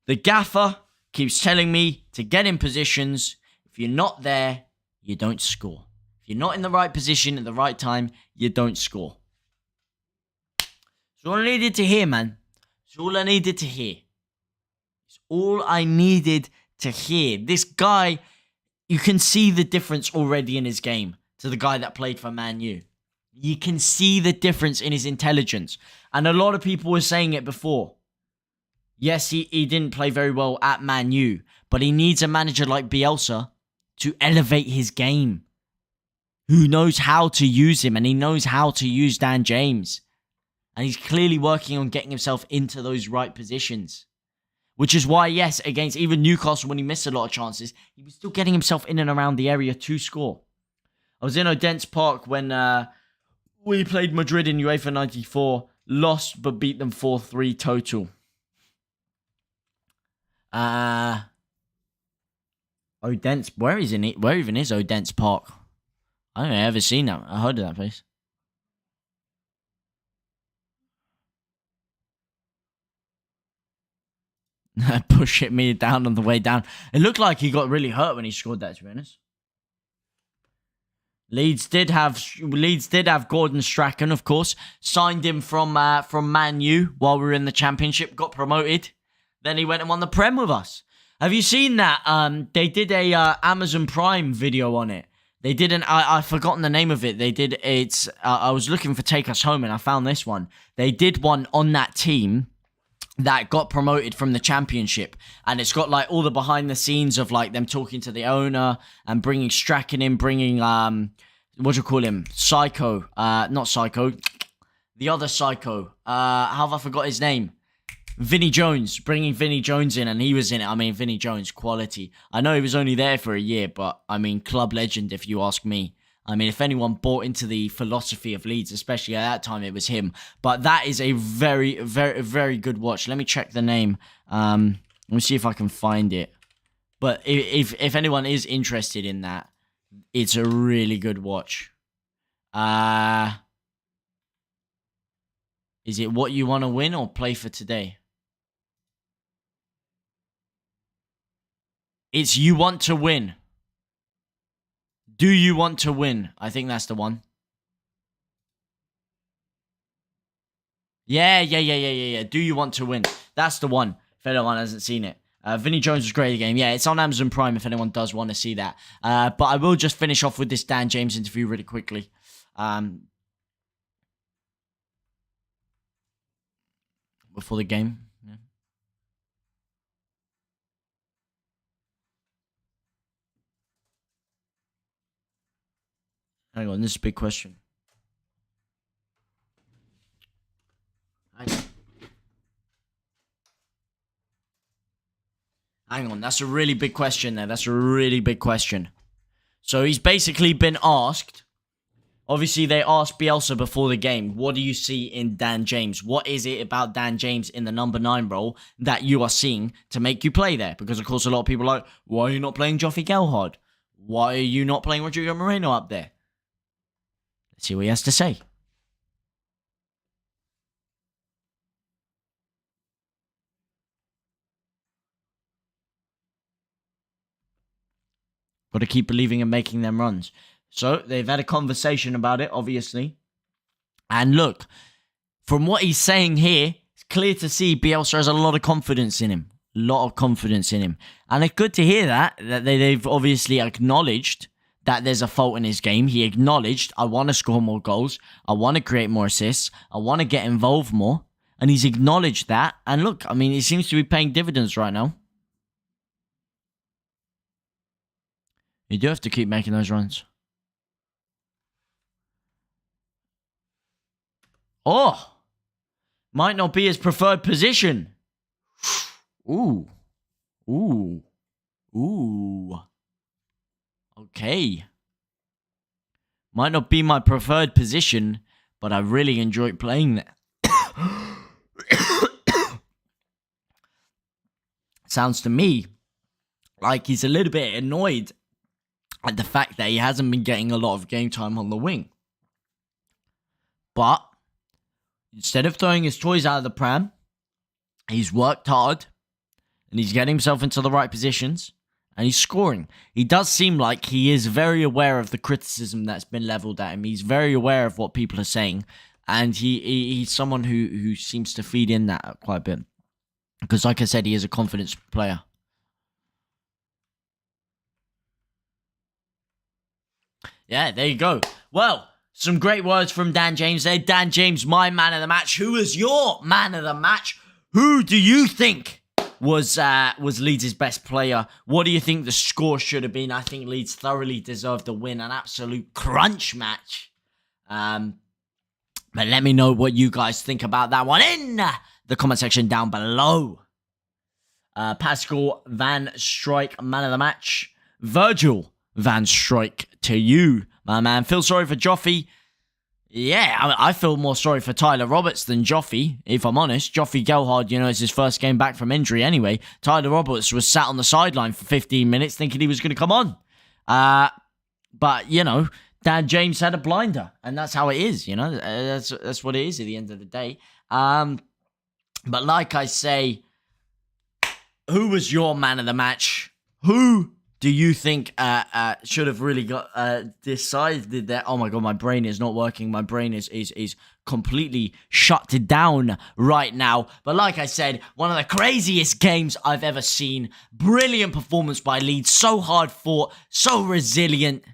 The gaffer keeps telling me to get in positions. If you're not there, you don't score. If you're not in the right position at the right time, you don't score. That's all I needed to hear, man. That's all I needed to hear. It's all I needed to hear. This guy, you can see the difference already in his game to the guy that played for Man U. You can see the difference in his intelligence. And a lot of people were saying it before. Yes, he didn't play very well at Man U, but he needs a manager like Bielsa to elevate his game. Who knows how to use him, and he knows how to use Dan James. And he's clearly working on getting himself into those right positions. Which is why, yes, against even Newcastle, when he missed a lot of chances, he was still getting himself in and around the area to score. I was in Odense Park when we played Madrid in UEFA 94, lost but beat them 4-3 total. Odense, where even is Odense Park? I don't think I've ever seen that. I heard of that place. Push it me down on the way down. It looked like he got really hurt when he scored that, to be honest. Leeds did have Gordon Strachan, of course. Signed him from Man U while we were in the Championship. Got promoted. Then he went and won the Prem with us. Have you seen that? They did a Amazon Prime video on it. They did I've forgotten the name of it. They did I was looking for Take Us Home and I found this one. They did one on that team that got promoted from the Championship, and it's got like all the behind the scenes of like them talking to the owner and bringing Strachan in, bringing what do you call him, Psycho, not Psycho, the other Psycho, how have I forgot his name, Vinnie Jones, bringing Vinnie Jones in, and he was in it. I mean, Vinnie Jones, quality. I know he was only there for a year, but I mean, club legend if you ask me. I mean, if anyone bought into the philosophy of Leeds, especially at that time, it was him. But that is a very, very, very good watch. Let me check the name. Let me see if I can find it. But if anyone is interested in that, it's a really good watch. Is it What You Want to Win or Play for Today? It's You Want to Win. Do You Want to Win? I think that's the one. Yeah. Do You Want to Win? That's the one, if anyone hasn't seen it. Vinnie Jones was great at the game. Yeah, it's on Amazon Prime if anyone does want to see that. But I will just finish off with this Dan James interview really quickly. Before the game. Yeah. Hang on, this is a big question. Hang on, that's a really big question there. That's a really big question. So he's basically been asked, obviously they asked Bielsa before the game, what do you see in Dan James? What is it about Dan James in the number 9 role that you are seeing to make you play there? Because of course a lot of people are like, why are you not playing Joffy Gelhard? Why are you not playing Rodrigo Moreno up there? Let's see what he has to say. Got to keep believing and making them runs. So they've had a conversation about it, obviously. And look, from what he's saying here, it's clear to see Bielsa has a lot of confidence in him. A lot of confidence in him. And it's good to hear that they've obviously acknowledged that there's a fault in his game. He acknowledged, I want to score more goals. I want to create more assists. I want to get involved more. And he's acknowledged that. And look, I mean, he seems to be paying dividends right now. You do have to keep making those runs. Oh! Might not be his preferred position. Ooh. Ooh. Ooh. Okay. Might not be my preferred position, but I really enjoy playing there. Sounds to me like he's a little bit annoyed at the fact that he hasn't been getting a lot of game time on the wing. But instead of throwing his toys out of the pram, he's worked hard and he's getting himself into the right positions. And he's scoring. He does seem like he is very aware of the criticism that's been leveled at him. He's very aware of what people are saying. And he's someone who seems to feed in that quite a bit. Because like I said, he is a confidence player. Yeah, there you go. Well, some great words from Dan James there. Dan James, my man of the match. Who is your man of the match? Who do you think was Leeds' best player? What do you think the score should have been? I think Leeds thoroughly deserved the win. An absolute crunch match. But let me know what you guys think about that one in the comment section down below. Pascal Van Strijk, man of the match. Virgil Van Strijk to you, my man. Feel sorry for Joffy. Yeah, I feel more sorry for Tyler Roberts than Joffy, if I'm honest. Joffy Gelhard, you know, it's his first game back from injury anyway. Tyler Roberts was sat on the sideline for 15 minutes thinking he was going to come on. But, you know, Dan James had a blinder, and that's how it is, you know. That's what it is at the end of the day. But like I say, who was your man of the match? Who do you think should have really got decided that? Oh my god, my brain is not working. My brain is completely shut down right now. But like I said, one of the craziest games I've ever seen. Brilliant performance by Leeds. So hard fought, so resilient.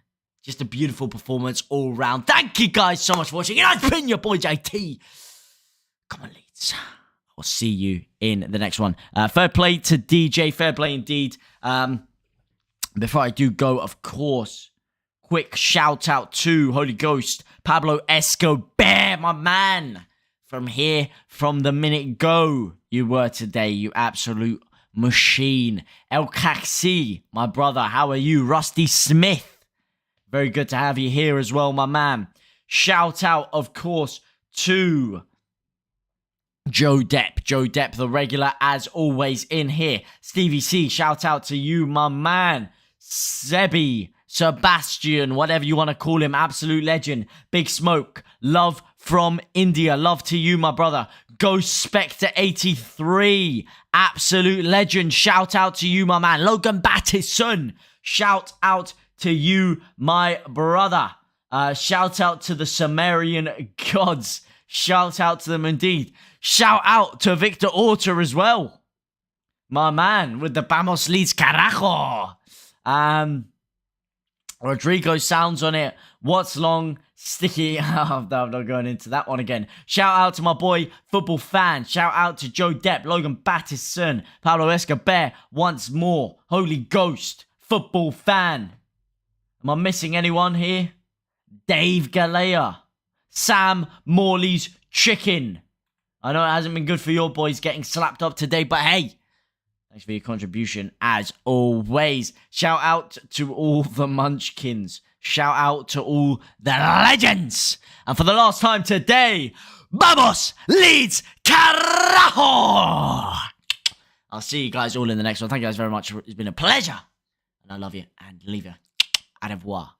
Just a beautiful performance all round. Thank you guys so much for watching. And I've been your boy JT. Come on, Leeds. I'll see you in the next one. Fair play to DJ. Fair play indeed. Before I do go, of course, quick shout out to Holy Ghost, Pablo Escobar, my man. From here, from the minute go, you were today, you absolute machine. El Caxi, my brother, how are you? Rusty Smith, very good to have you here as well, my man. Shout out, of course, to Joe Depp. Joe Depp, the regular, as always, in here. Stevie C, shout out to you, my man. Sebi, Sebastian, whatever you want to call him, absolute legend. Big Smoke, love from India. Love to you, my brother. Ghost Spectre 83, absolute legend. Shout out to you, my man. Logan Battison, shout out to you, my brother. Shout out to the Sumerian gods. Shout out to them indeed. Shout out to Victor Orta as well. My man with the Vamos Leeds Carajo. Rodrigo sounds on it. What's long? Sticky. I'm not going into that one again. Shout out to my boy, Football Fan. Shout out to Joe Depp, Logan Battison, Pablo Escobar, once more. Holy Ghost, Football Fan. Am I missing anyone here? Dave Galea. Sam Morley's Chicken. I know it hasn't been good for your boys getting slapped up today, but hey, thanks for your contribution as always. Shout out to all the munchkins. Shout out to all the legends. And for the last time today, Vamos Leeds Carajo! I'll see you guys all in the next one. Thank you guys very much. It's been a pleasure. And I love you and leave you. Au revoir.